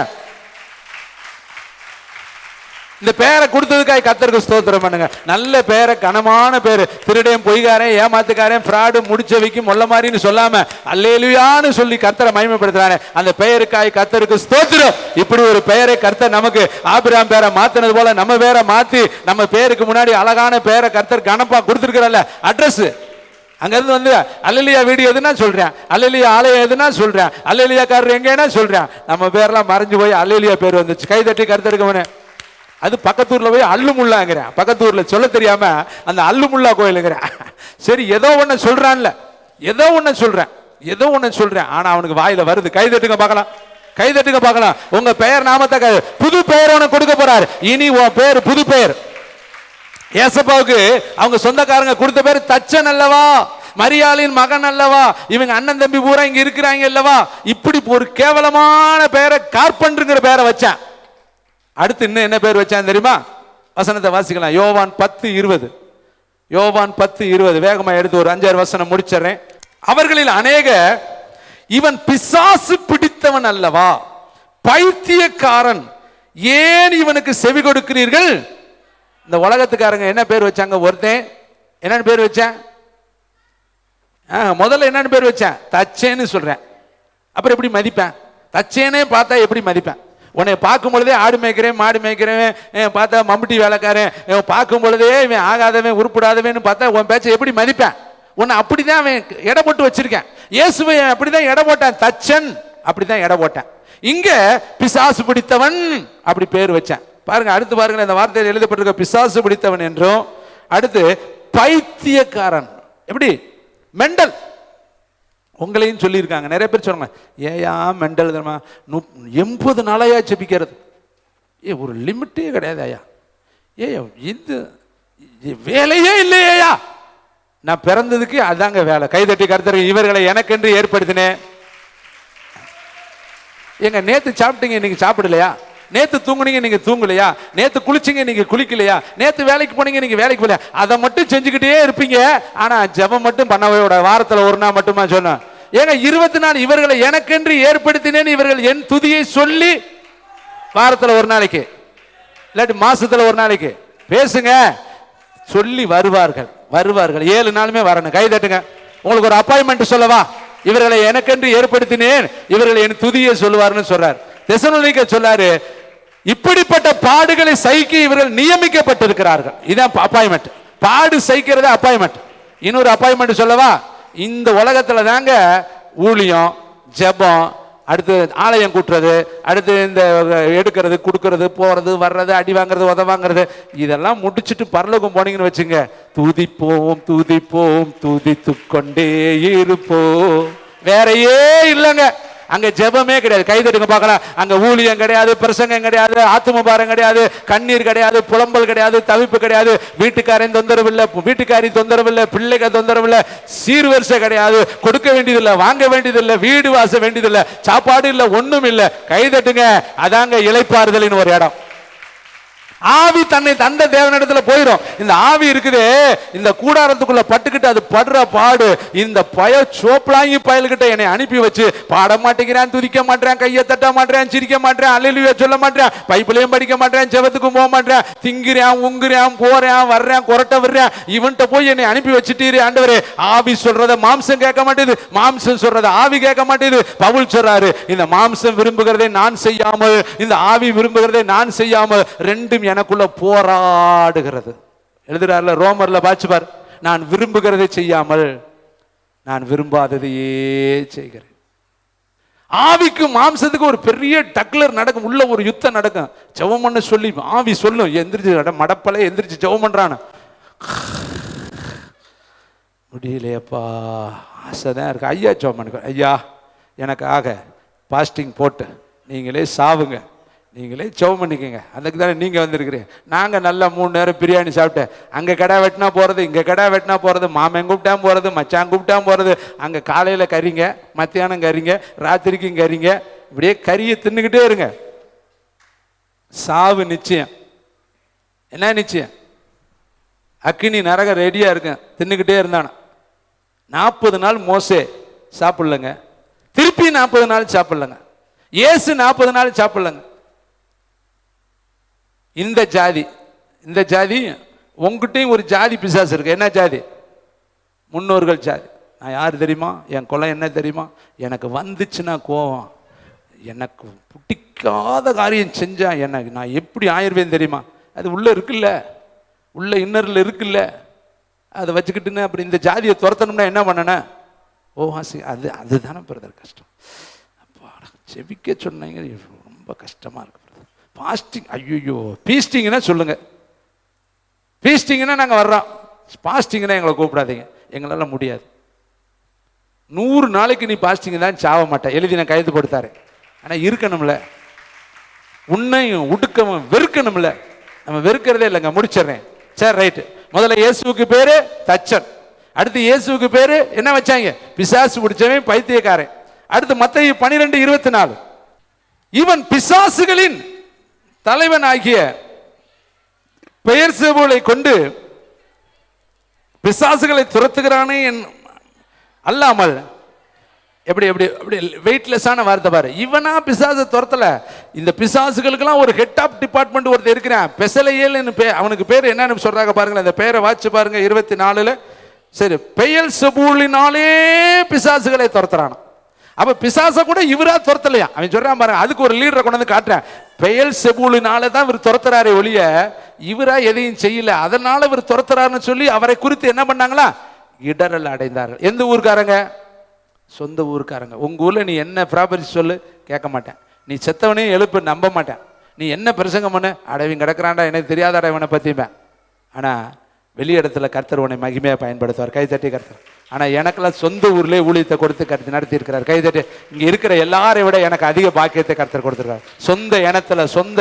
இந்த பேரை கொடுத்ததுக்காக கர்த்தருக்கு ஸ்தோத்திரம் பண்ணுங்க. நல்ல பேரை, கனமான பேரு. திருடையும் பொய்காரன் ஏமாத்துக்காரன் ஃப்ராடு முடிச்சவைக்கு மொல்ல மாதிரின்னு சொல்லாம அல்லேலூயான்னு சொல்லி கர்த்தரை மகிமைப்படுத்துறானே, அந்த பெயருக்காய் கர்த்தருக்கு ஸ்தோத்திரம். இப்படி ஒரு பெயரை கர்த்தர் நமக்கு ஆபிரகாம் பேரை மாத்தினது போல நம்ம பேரை மாத்தி நம்ம பேருக்கு முன்னாடி அழகான பேரை கர்த்தர் கணப்பா கொடுத்துருக்கிறல்ல, அட்ரஸ். அங்க இருந்து வந்து அல்லேலூயா வீடு எதுனா சொல்றேன், அல்லேலூயா ஆலயம் எதுனா சொல்றேன், அல்லேலூயாக்காரர் எங்கன்னா சொல்றேன். நம்ம பேர்லாம் மறைஞ்சு போய் அல்லேலூயா பேர் வந்துச்சு. கைதட்டி கர்த்தருக்கு. அது பக்கத்தூர்ல போய் அல்லுமுல்லாங்கிறேன், பக்கத்தூர்ல சொல்ல தெரியாம அந்த அல்லுமுல்லா கோயிலுங்கிறேன். சரி, ஏதோ ஒண்ணு சொல்றான்ல, ஏதோ ஒண்ணு சொல்றேன், ஆனா அவனுக்கு வாயில வருது. கைதட்டுங்க பார்க்கலாம், கைதட்டுங்க பார்க்கலாம். உங்க பெயர் நாமத்தை புது பெயர் உனக்கு கொடுக்க போறாரு. இனி உன் பேர் புது பெயர். ஏசப்பாவுக்கு அவங்க சொந்தக்காரங்க கொடுத்த பேர் தச்சன் அல்லவா, மரியாளின் மகன் அல்லவா, இவங்க அண்ணன் தம்பி பூரா இங்க இருக்கிறாங்க அல்லவா. இப்படி ஒரு கேவலமான பெயரை கார்பெண்டர்ங்கிற பெயரை வச்சான். அடுத்து இன்னும் என்ன பேர் வச்சான் தெரியுமா? வசனத்தை வாசிக்கலாம். யோவான் 10:20. யோவான் 10:20 வேகமா எடுத்து ஒரு 5-6 வசனம் முடிச்சிடறேன். அவர்களில் அநேக இவன் பிசாசு பிடித்தவன் அல்லவா, பைத்தியக்காரன், ஏன் இவனுக்கு செவி கொடுக்கிறீர்கள்? இந்த உலகத்துக்காரங்க என்ன பேர் வச்சாங்க? ஒருத்தன் என்னன்னு பேர் வச்சான்? முதல்ல என்னன்னு பேர் வச்சேன்? தச்சேன்னு சொல்றேன். அப்புறம் எப்படி மதிப்பேன்? தச்சேனே பார்த்தா எப்படி மதிப்பேன்? உன்னை பார்க்கும் பொழுதே ஆடு மேய்க்கிறேன் மாடு மேய்க்கிறேன் பார்த்தா மம்முட்டி வேலைக்காரன், பார்க்கும் பொழுதே இவன் ஆகாதவன் உருப்படாதவன்னு பார்த்தா உன் பேச்சை எப்படி மதிப்பேன்? உன்னை அப்படிதான் அவன் எடை போட்டு வச்சிருக்கேன். இயேசுவை அப்படிதான் எடை போட்டான். தச்சன் அப்படிதான் எடை போட்டான். இங்க பிசாசு பிடித்தவன் அப்படி பேர் வச்சேன். பாருங்க, அடுத்து பாருங்க, இந்த வார்த்தையில் எழுதப்பட்டிருக்க பிசாசு பிடித்தவன் என்றும், அடுத்து பைத்தியக்காரன், எப்படி மெண்டல். உங்களையும் சொல்லியிருக்காங்க நிறைய பேர் சொல்லுங்க, ஏயா மெண்டல் தெரியுமா, 80 நாளையா செபிக்கிறது, ஒரு லிமிட்டே கிடையாது ஐயா, இது வேலையே இல்லையா, நான் பிறந்ததுக்கு அதாங்க வேலை. கைதட்டி கர்த்தர் இவர்களை எனக்கென்று ஏற்படுத்தினேன். எங்க நேத்து சாப்பிட்டீங்க, இன்னைக்கு சாப்பிடலையா? நேத்து தூங்குனீங்க நீங்க தூங்கலையா, நேத்து குளிச்சீங்க நீங்க குளிக்கலையா, நேத்து வேலைக்கு போனீங்க நீங்க வேலைக்கு போலையா, அதை மட்டும் செஞ்சுக்கிட்டே இருப்பீங்க. ஆனா ஜெபம் மட்டும் பண்ணவே விட, வாரத்துல ஒரு நாள் மட்டுமா சொன்ன ஏங்க 24 இவர்களை எனக்கென்று ஏற்படுத்தினேன், இவர்கள் என் துதியை சொல்லி வாரத்துல ஒரு நாளைக்கு இல்லாட்டி மாசத்துல ஒரு நாளைக்கு பேசுங்க, சொல்லி வருவார்கள். 7 நாளுமே வரணும். கை தட்டுங்க. உங்களுக்கு ஒரு அப்பாயின்மெண்ட் சொல்லவா, இவர்களை எனக்கென்று ஏற்படுத்தினேன், இவர்களை என் துதியை சொல்லுவார்னு சொல்றார். தெசலோனிக்கேயர் சொல்லாரு, இப்படிப்பட்ட பாடுகளை சகிக்க இவர்கள் நியமிக்கப்பட்டிருக்கிறார்கள். இதான் அப்பாயின்மெண்ட். பாடு சகிக்கிறத அப்பாயின்மெண்ட். இன்னொரு அப்பாயின்மெண்ட் சொல்லவா, இந்த உலகத்துல தாங்க ஊழியம், ஜெபம், அடுத்து ஆலயம் கூட்டுறது, அடுத்து இந்த எடுக்கிறது, கொடுக்கறது, போறது, வர்றது, அடி வாங்குறது, உத வாங்குறது, இதெல்லாம் முடிச்சுட்டு பரலோகம் போனீங்கன்னு வச்சுங்க, துதிப்போம் துதிப்போம் துதித்து கொண்டே இருப்போம். வேறையே இல்லைங்க. அங்க ஜெபமே கிடையாது. கைதட்டுங்க பார்க்கலாம். அங்க ஊழியம் கிடையாது, பிரசங்கம் கிடையாது, ஆத்துமபாரம் கிடையாது, கண்ணீர் கிடையாது, புலம்பல் கிடையாது, தவிப்பு கிடையாது, வீட்டுக்காரன் தொந்தரவு இல்லை, வீட்டுக்காரி தொந்தரவு இல்லை, பிள்ளைகள் தொந்தரவு இல்லை, சீர்வரிசை கிடையாது, கொடுக்க வேண்டியதில்லை, வாங்க வேண்டியதில்லை, வீடு வாச வேண்டியதில்லை, சாப்பாடு இல்லை, ஒண்ணும் இல்லை. கைதட்டுங்க. அதாங்க இளைப்பாறுதலின் ஒரு இடம். ஆவி தன்னை தந்த தேவனிடத்துல போயிடும். இந்த ஆவி இருக்குது, இந்த கூடாரத்துக்குள்ள பட்டுக்கிட்டு அது படுற பாடு, இந்த சோப்பலாங்கி பயல்கிட்ட என்னை அனுப்பி வச்சு பாட மாட்டேங்கிறான், துதிக்க மாட்டேன், கையை தட்ட மாட்டேன், சிரிக்க மாட்டேன், அல்லேலூயா சொல்ல மாட்டேன், பைபிளையும் படிக்க மாட்டேன், ஜெபத்துக்கும் போக மாட்டேன், திங்கிறேன், உங்குறேன், போறேன், வர்றேன், கொரட்டை வர்றேன், இவன்கிட்ட போய் என்னை அனுப்பி வச்சுட்டீரு ஆண்டவரே. ஆவி சொல்றத மாம்சம் கேட்க மாட்டேது, மாம்சம் சொல்றத ஆவி கேட்க மாட்டேது. பவுல் சொல்றாரு, இந்த மாம்சம் விரும்புகிறதை நான் செய்யாமல், இந்த ஆவி விரும்புகிறதை நான் செய்யாமல், ரெண்டும் எனக்குள்ள போராடுகிறது. எழுதுறாருல ரோமர்ல பாச்சுப்பார், நான் விரும்புகிறதை செய்யாமல் நான் விரும்பாததையே செய்கிறேன். ஆவிக்கு மாம்சத்துக்கு ஒரு பெரிய டக்லர் நடக்கும், உள்ள ஒரு யுத்தம் நடக்கும். ஜெபம் பண்ண சொல்லி ஆவி சொல்லும், எந்திரிச்சு மடப்பல எந்திரிச்சு ஜெபம் பண்றான, முடியலையப்பா, ஆசைதான் இருக்கு. ஐயா ஜெபம் பண்ணுங்க, ஐயா எனக்காக பாஸ்டிங் போட்டு நீங்களே சாவுங்க, நீங்களே ஜெபம் பண்ணிக்கங்க, அதுக்கு தானே நீங்க வந்திருக்கிறீங்க. நாங்க நல்லா 3 நேரம் பிரியாணி சாப்பிட்டேன், அங்க கடை வெட்டினா போறது, இங்க கடை வெட்டினா போறது, மாமன் கூப்பிட்டா போறது, மச்சான் கூப்பிட்டா போறது, அங்க காலையில கறிங்க, மத்தியானம் கறிங்க, ராத்திரிக்கும் கறிங்க, இப்படியே கறியை தின்னுக்கிட்டே இருங்க. சாவு நிச்சயம். என்ன நிச்சயம்? அக்கினி நரக ரெடியா இருக்கு, தின்னுக்கிட்டே இருந்தான. 40 நாள் மோசே சாப்பிடலங்க, திருப்பி 40 நாள் சாப்பிடலங்க, இயேசு 40 நாள் சாப்பிடலங்க. இந்த ஜாதி உங்ககிட்டையும் ஒரு ஜாதி பிசாசு இருக்கு. என்ன ஜாதி? முன்னோர்கள் ஜாதி. நான் யார் தெரியுமா? என் குலம் என்ன தெரியுமா? எனக்கு வந்துச்சுன்னா கோவம், எனக்கு பிடிக்காத காரியம் செஞ்சா எனக்கு நான் எப்படி ஆயிடுவேன் தெரியுமா? அது உள்ள இருக்குல்ல, உள்ள இன்னரில் இருக்குல்ல, அதை வச்சுக்கிட்டுன்னு அப்படி இந்த ஜாதியை துரத்தணும்னா என்ன பண்ணன? ஓஹாசி, அதுதானே பிரதர் கஷ்டம். அப்பா செவிக்க சொன்னீங்க, ரொம்ப கஷ்டமா இருக்கு. பாஸ்டிங், ஐயோ பீஸ்டிங்னா சொல்லுங்க, பீஸ்டிங்னா நாங்கள் வர்றோம், பாஸ்டிங்னா எங்களை கூப்பிடாதீங்க, எங்களால் முடியாது. 100 நாளைக்கு நீ பாஸ்டிங் தான் சாவ மாட்டேன், எழுதி நான் கையெழுத்து கொடுத்தாரு. ஆனால் இருக்கணும்ல, உன்னையும் உடுக்கவும் வெறுக்கணும்ல. நம்ம வெறுக்கிறதே இல்லைங்க. முடிச்சிடுறேன். சரி ரைட்டு. முதல்ல இயேசுவுக்கு பேரு தச்சன், அடுத்து இயேசுவுக்கு பேரு என்ன வச்சாங்க? பிசாசு பிடிச்சவன், பைத்தியக்காரன். அடுத்து மத்தேயு 12:24, இவன் பிசாசுகளின் தலைவன் ஆகிய பெயர்செபூலை கொண்டு பிசாசுகளை துரத்துகிறானே அல்லாமல், எப்படி எப்படி எப்படி வெயிட்லெஸ்ஸான வார்த்தை பாரு. இவனா பிசாசு துரத்தல, இந்த பிசாசுகளுக்கெல்லாம் ஒரு ஹெட் ஆஃப் டிபார்ட்மெண்ட் ஒருத்தர் இருக்கிறான், பெசலையேல்னு அவனுக்கு பேர் என்னன்னு சொல்றாங்க பாருங்களேன். அந்த பேரை வாட்சி பாருங்க 24. சரி, பெயல்செபூலினாலே பிசாசுகளை துரத்துறான். அப்ப பிசாச கூட இவரா துரத்தலையா? அவன் சொல்றான் பாருங்க, அதுக்கு ஒரு லீடரை கொண்டு வந்து காட்டுறேன். பெயல்செபூலினால தான் இவர் துரத்துறாரே ஒழிய இவரா எதையும் செய்யல, அதனால இவர் துரத்துறாருன்னு சொல்லி அவரை குறித்து என்ன பண்ணாங்களா? இடரல் அடைந்தார்கள். எந்த ஊருக்காரங்க? சொந்த ஊருக்காரங்க. உங்க ஊர்ல நீ என்ன ப்ராப்பர்ட்டி சொல்லு, கேட்க மாட்டேன். நீ செத்தவனையும் எழுப்பு, நம்ப மாட்டேன். நீ என்ன பிரசங்கம் பண்ணு, அடைவன் கிடக்கிறான்டா, எனக்கு தெரியாத அடைவனை பத்தியுமே. ஆனா வெளி இடத்துல கர்த்தர் உன்னை மகிமையா பயன்படுத்துவார். கை தட்டி கர்த்தர் ஆனா எனக்கெல்லாம் சொந்த ஊர்லேயே ஊழியத்தை கொடுத்து கருத்து நடத்தி இருக்கிறார். கைதட்டி. இங்க இருக்கிற எல்லாரை விட எனக்கு அதிக பாக்கியத்தை கர்த்தர் கொடுத்திருக்காரு. சொந்த இனத்துல, சொந்த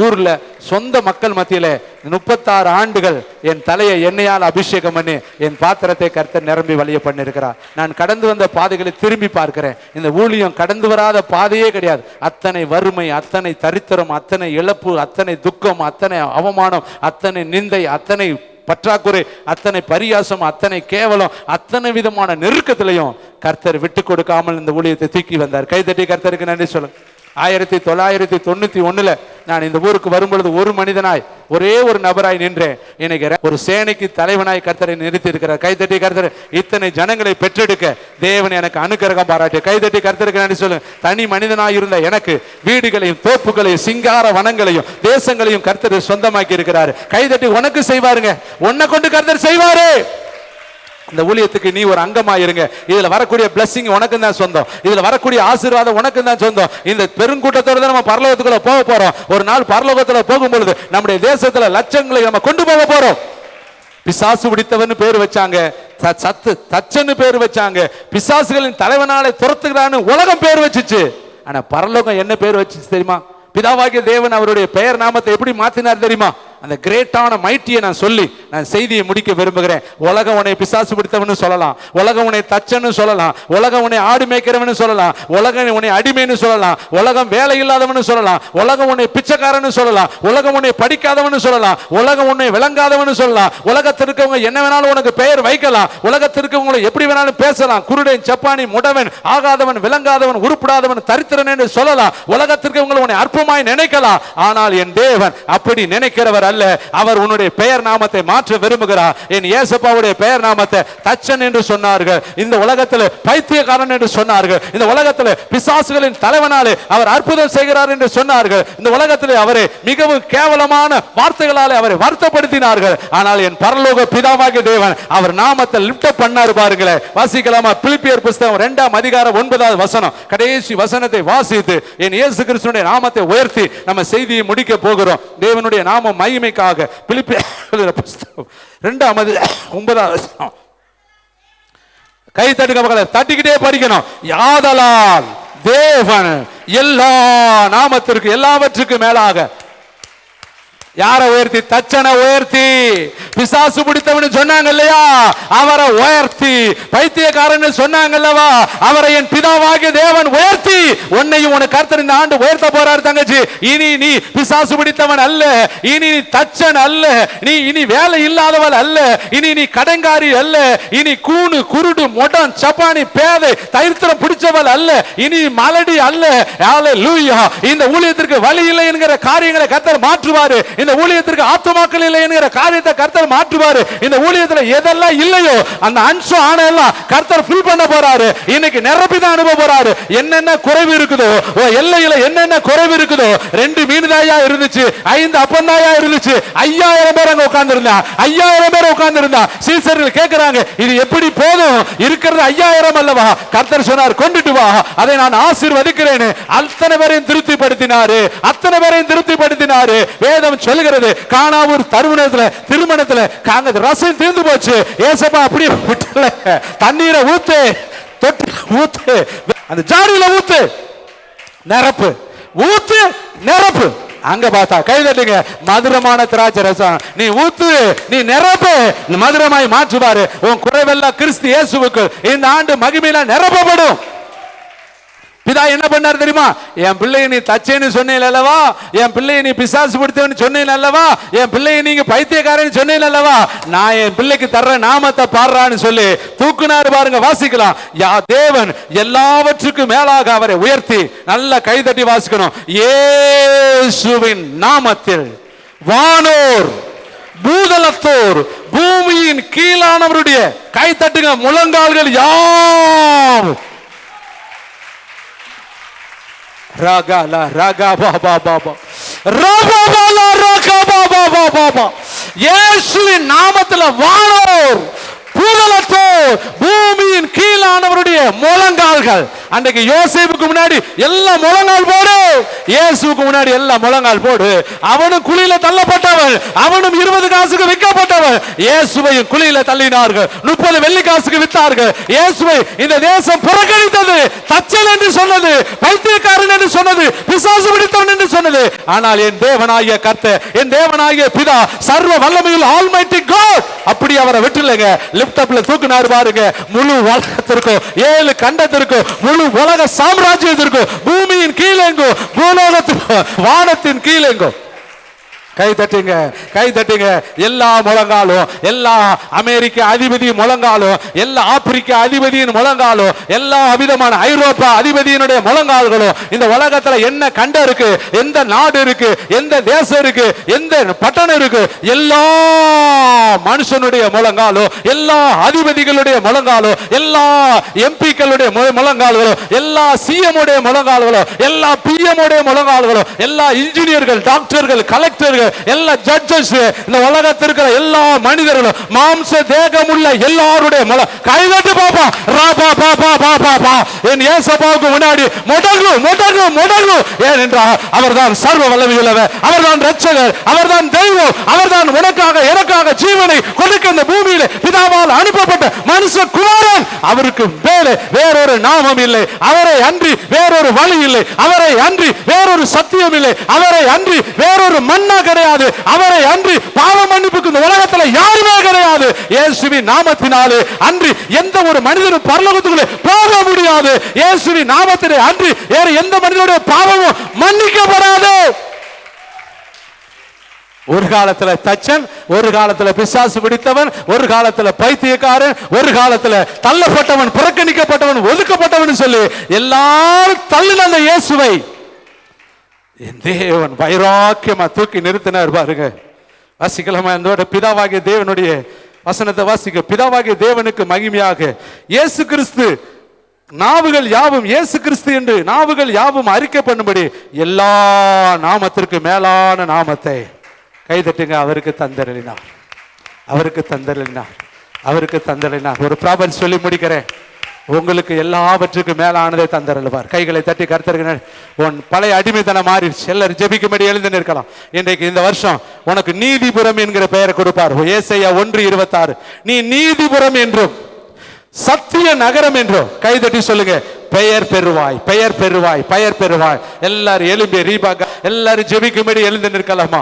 ஊர்ல, சொந்த மக்கள் மத்தியில 36 ஆண்டுகள் என் தலையை எண்ணெயால் அபிஷேகம் பண்ணி என் பாத்திரத்தை கர்த்தர் நிரம்பி வழிய பண்ணிருக்கிறார். நான் கடந்து வந்த பாதைகளை திரும்பி பார்க்கிறேன். இந்த ஊழியம் கடந்து வராத பாதையே கிடையாது. அத்தனை வறுமை, அத்தனை தரித்திரம், அத்தனை இழப்பு, அத்தனை துக்கம், அத்தனை அவமானம், அத்தனை நிந்தை, அத்தனை பற்றாக்குறை, அத்தனை பரியாசம், அத்தனை கேவலம், அத்தனை விதமான நெருக்கத்திலையும் கர்த்தர் விட்டு கொடுக்காமல் இந்த ஊழியத்தை தூக்கி வந்தார். கைதட்டி கர்த்தருக்கு நன்றி சொல்லுங்க. 1991 நான் இந்த ஊருக்கு வரும்பொழுது ஒரு மனிதனாய், ஒரே ஒரு நபராய் நின்றேன். எனக்கு ஒரு சேனைக்கு தலைவனாய் கர்த்தரை நிறுத்தி இருக்கிறார். கைதட்டி கர்த்தர். இத்தனை ஜனங்களை பெற்றெடுக்க தேவன் எனக்கு அனுக்கிரகம் பாராட்டி. கைதட்டி கர்த்தருக்கு நன்றி சொல்லுங்க. தனி மனிதனாய் இருந்த எனக்கு வீடுகளையும் தோப்புகளையும் சிங்கார வனங்களையும் தேசங்களையும் கர்த்தர் சொந்தமாக்கி இருக்கிறார். கைதட்டி உனக்கு செய்வாருங்க. உன்னை கொண்டு கர்த்தர் செய்வாரு. இந்த ஊழியத்துக்கு நீ ஒரு அங்கமா இருங்க. இதுல வரக்கூடிய பிளஸிங் உனக்கு தான் சொந்தம். இதுல வரக்கூடிய ஆசீர்வாதம் உனக்கு தான் சொந்தம். இந்த பெருங்கூட்டத்தோட தான் நம்ம பரலோகத்துக்குள்ள போக போறோம். ஒரு நாள் பரலோகத்துல போகும்பொழுது நம்முடைய தேசத்துல லட்சங்களை நம்ம கொண்டு போக போறோம். பிசாசு பிடித்தவன் பேர் வச்சாங்க, தச்சன்னு பேர் வச்சாங்க, பிசாசுகளின் தலைவனாலே துரத்துகிறான்னு உலகம் பேர் வச்சுச்சு. ஆனா பரலோகம் என்ன பேர் வச்சுச்சு தெரியுமா? பிதாவாகிய தேவன் அவருடைய பெயர் நாமத்தை எப்படி மாத்தினார் தெரியுமா? அந்த கிரேட்டான மைட்டியை நான் சொல்லி நான் செய்தியை முடிக்க விரும்புகிறேன். உலகம் உன்னை பிசாசு பிடித்தவனு சொல்லலாம், உலகம் உன்னை தச்சன்னு சொல்லலாம், உலகம் உன்னை ஆடு மேய்க்கிறவனு சொல்லலாம், உலகம் உன்னை அடிமைன்னு சொல்லலாம், உலகம் வேலை இல்லாதவனு சொல்லலாம், உலகம் உன்னை பிச்சைக்காரன்னு சொல்லலாம், உலகம் உன்னை படிக்காதவனு சொல்லலாம், உலகம் உன்னை விளங்காதவனு சொல்லலாம். உலகத்திற்கவங்க என்ன வேணாலும் உனக்கு பெயர் வைக்கலாம். உலகத்திற்கவங்களை எப்படி வேணாலும் பேசலாம். குருடன், சப்பானி, முடவன், ஆகாதவன், விளங்காதவன், உருப்படாதவன், தரித்திரன் என்று சொல்லலாம். உலகத்திற்கவங்களை உன்னை அற்பமாய் நினைக்கலாம். ஆனால் என் தேவன் அப்படி நினைக்கிறவர் அல்ல. அவர் உன்னுடைய பெயர் நாமத்தை மாற்ற விரும்புகிறார். என் இயேசுப்பாவுடைய பெயர் நாமத்தை தச்சன் என்று சொன்னார்கள். இந்த உலகத்தில் பைத்தியக்காரன் என்று சொன்னார்கள். இந்த உலகத்தில் பிசாசுகளின் தலைவனாலே அவர் அற்புதம் செய்கிறார் என்று சொன்னார்கள். இந்த உலகத்தில் அவரை மிகவும் கேவலமான வார்த்தைகளாலே அவரை வருத்தப்படுத்தினார்கள். ஆனால் என் பரலோக பிதாவாகிய தேவன் அவர் நாமத்தை லிஃப்ட் அப் பண்ணார். பாருங்களேன், வாசிக்கலாமா? பிலிப்பியர் புத்தகம் 2ஆம் அதிகாரம் 9வது வசனம், கடைசி வசனத்தை வாசித்து என் இயேசு கிறிஸ்துவின் நாமத்தை உயர்த்தி நம்ம செய்தியை முடிக்க போகிறோம். தேவனுடைய நாமம் மகிமைக்காக பிலிப்பியர் புத்தகம் 2ஆம் அதிகாரம் 9வது வசனம். கை தட்டுக்க, தட்டிக்கிட்டே படிக்கணும். யாதலால் தேவன் எல்லா நாமத்திற்கு எல்லாவற்றுக்கும் மேலாக யாரை உயர்த்தி? தச்சனை உயர்த்தி. பிசாசு பிடித்தவனு சொன்னாங்க இல்லையா, அவரை உயர்த்தி. பைத்தியக்காரன் சொன்னாங்க அல்லவா, அவரை என் பிதாவாகிய தேவன் உயர்த்தி. உன்னையும் உனக்கு கர்த்தர் இந்த ஆண்டு உயர்த்த போறாரு தங்கச்சி. இனி நீ பிசாசு பிடித்தவன் அல்ல, இனி நீ தச்சன் அல்ல, நீ இனி வேலை இல்லாதவள் அல்ல, இனி நீ கடங்காரி அல்ல, இனி கூணு, குருடு, மொடன், சப்பானி, பேதை, தரித்திரம் பிடிச்சவள் அல்ல, இனி மலடி அல்ல. ஹல்லேலூயா. இந்த ஊழியத்திற்கு வழி இல்லை என்கிற காரியங்களை கர்த்தர் மாற்றுவாரு. இந்த ஊழியத்திற்கு ஆத்துமாக்கள் இல்லை என்கிற காரியத்தை கர்த்தர் மாற்றுவாரு. இந்த ஊழியத்தில் எதெல்லாம் இல்லையோ அந்த அன்சோ ஆன எல்லாம் கர்த்தர் ஃபில் பண்ண போறாரு. இன்னைக்கு நிரப்பி தான் அனுப்ப போறாரு. என்னென்ன குறைவு இருக்குதோ, எல்லையில என்னென்ன குறைவு இருக்குதோ, 2 மீன் தாயா இருந்துச்சு, 5 அப்பந்தாயா இருந்துச்சு, 5000 பேர் அங்க உட்கார்ந்து இருந்தா, 5000 பேர் உட்கார்ந்து இருந்தா. சீசர்கள் கேட்கிறாங்க, இது எப்படி போதும்? இருக்கிறது 5000 அல்லவா? கர்த்தர் சொன்னார், கொண்டுட்டு வா, அதை நான் ஆசீர்வதிக்கிறேன். அத்தனை பேரையும் திருப்திப்படுத்தினாரு, அத்தனை பேரையும் திருப்திப்படுத்தினாரு. வேதம் சொல்லுகிறது, கானாவூர் திருமணத்துல ரசம் தீர்ந்து போச்சு. ஏசப்பா அப்படியே விட்டல, தண்ணீரை ஊத்து, தொட்டு ஊத்து, அந்த ஜாடியில ஊத்து, நிரப்பு, ஊத்து, நிரப்பு. அங்க பார்த்தா கை தட்டுங்க, மதுரமான திராட்சை ரசம் நீ ஊத்து, நீ நிரப்பு, மதுரமாய் மாற்றுவாரு. உன் குறைவெல்லாம் கிறிஸ்து இயேசுவுக்கு இந்த ஆண்டு மகிமையில நிரப்பப்படும். பிதா என்ன பண்ணார் தெரியுமா? என் பிள்ளையை நீ தச்சேன்னு சொன்னீங்க அல்லவா, என் பிள்ளையை நீ பிசாசு பிடித்தவன்னு சொன்னீங்க அல்லவா, என் பிள்ளையை நீங்க பைத்தியக்காரன்னு சொன்னீங்க அல்லவா, நான் என் பிள்ளைக்கு தர்ற நாமத்தை பாடுறான்னு சொல்லி தூக்குனாரு. பாருங்க, வாசிக்கலாம். தேவன் எல்லாவற்றுக்கும் மேலாக அவரை உயர்த்தி. நல்ல கைதட்டி வாசிக்கணும். இயேசுவின் நாமத்தில் வானோர் பூதலத்தோர் பூமியின் கீழானவருடைய கை தட்டுங்க, முழங்கால்கள் யாவும் ராகாலா ராகா பாபா பாபா ராகாபாலா ராகா பாபா பாபா. இயேசுவின் நாமத்தில் வானோர் பூதலத்தோர் பூமியின் கீழானவருடைய முழங்கால்கள். அன்றைக்கு யோசேப்புக்கு முன்னாடி எல்லாம் முழங்கால் போடு, இயேசுவுக்கு முன்னாடி எல்லாம் முழங்கால் போடு. அவனும் குழியில தள்ளப்பட்டவன், அவனும் 20 காசுக்கு விற்கப்பட்டவன். இயேசுவையும் குழியில தள்ளினார்கள், 30 வெள்ளி காசுக்கு வித்தார்கள். இயேசுவை இந்த தேசம் புறக்கணித்தது, தச்சல் என்று சொன்னது, பைத்தியக்காரன் என்று சொன்னது, பிசாசு பிடித்தவன் என்று சொன்னது. ஆனால் என் தேவனாகிய கர்த்தர், என் தேவனாகிய பிதா, சர்வ வல்லமையுள்ள ஆல்மைட்டி காட் அப்படி அவரை விட்டுலங்க. லிப்ட் அப்ல தூக்குனாரு பாருங்க. முழு உலகத்திற்கும், 7 கண்டத்திற்கும், முழு உலக சாம்ராஜ்யத்திற்கும், பூமியின் கீழெங்கும், பூலோகத்திற்கும், வானத்தின் கீழெங்கும் கை தட்டுங்க, கை தட்டுங்க. எல்லா முழங்காலும், எல்லா அமெரிக்க அதிபதி முழங்காலும், எல்லா ஆப்பிரிக்க அதிபதியின் முழங்காலும், எல்லா விதமான ஐரோப்பா அதிபதியினுடைய முழங்கால்களும், இந்த உலகத்துல என்ன கண்ட இருக்கு, எந்த நாடு இருக்கு, எந்த தேசம் இருக்கு, எந்த பட்டணம் இருக்கு, எல்லா மனுஷனுடைய முழங்காலும், எல்லா அதிபதிகளுடைய முழங்காலும், எல்லா எம்பிக்களுடைய முழங்கால்களும், எல்லா சிஎம் உடைய முழங்கால்களும், எல்லா பிஎம் உடைய முழங்கால்களும், எல்லா இன்ஜினியர்கள், டாக்டர்கள், கலெக்டர்கள், எல்லா ஜட்ஜஸ், இந்த உலகத்திற்கு எல்லா மனிதர்களும், மாம்ச தேகமுள்ள எல்லாருடைய கைதட்டு பாப்பா ராபா பாபா பாபா பா என் இயேசுவுக்கு முன்னாடி முடங்கு முடங்கு முடங்கு. ஏனென்றால் அவர்தான் சர்வ வல்லமையுள்ளவர், அவர்தான் இரட்சகர், அவர்தான் தெய்வம், அவர்தான் உனக்காக எனக்காக ஜீவனை கொடுக்க இந்த பூமியிலே பிதாவால் அனுப்பப்பட்ட மனுஷகுமாரன். அவருக்கு மேலே வேறொரு நாமம் இல்லை, அவரை அன்றி வேறொரு வழி இல்லை, அவரை அன்றி வேறொரு சத்தியம் இல்லை, அவரை அன்றி வேறொரு மன்னா கிடையாது, அவரை அன்றி பாவ மன்னிப்புக்கு இந்த உலகத்தில் யாருமே கிடையாது. இயேசுவின் நாமத்தினாலே அன்றி எந்த ஒரு மனிதனும் பரலோகத்துக்குள்ளே போக முடியாது. இயேசுவின் நாமத்திலே அன்றி வேற எந்த மனிதனுடைய பாவமும் மன்னிக்கப்படாது. ஒரு காலத்துல தச்சன், ஒரு காலத்துல பிசாசு பிடித்தவன், ஒரு காலத்துல பைத்தியக்காரன், ஒரு காலத்துல தள்ளப்பட்டவன், புறக்கணிக்கப்பட்டவன், ஒதுக்கப்பட்டவன் சொல்லி எல்லாரும் தள்ளின அந்த இயேசுவை என் தேவன் வைராக்கியமா தூக்கி நிறுத்தினார் பாருங்க. வாசிக்கலாமா? என்னோட பிதாவாகிய தேவனுடைய வசனத்தை வாசிக்க. பிதாவாகிய தேவனுக்கு மகிமையாக இயேசு கிறிஸ்து நாவுகள் யாவும் இயேசு கிறிஸ்து என்று நாவுகள் யாவும் அறிக்கை பண்ணும்படி எல்லா நாமத்திற்கு மேலான நாமத்தை கைதட்டுங்க. அவருக்கு தந்தரலினார், அவருக்கு தந்தரலினார், அவருக்கு தந்தரலினார். ஒரு ப்ராபல் சொல்லி முடிக்கிறேன். உங்களுக்கு எல்லாவற்றுக்கும் மேலானதை தந்தருள்வார். கைகளை தட்டி கர்த்தர்கள். உன் பழைய அடிமைத்தனம் மாறிடுச்சு. எல்லாரும் ஜெபிக்கும்படி எழுந்து நிற்கலாம். இன்றைக்கு இந்த வருஷம் உனக்கு நீதிபுரம் என்கிற பெயரை கொடுப்பார். ஏசாயா 1:26 நீ நீதிபுரம் என்றும் சத்திய நகரம் என்றும் கைதட்டி சொல்லுங்க. பெயர் பெறுவாய், பெயர் பெறுவாய், பெயர் பெறுவாய். எல்லாரும் எழும்பி ரீபாக எல்லாரும் ஜெபிக்கும்படி எழுந்து நிற்கலாமா?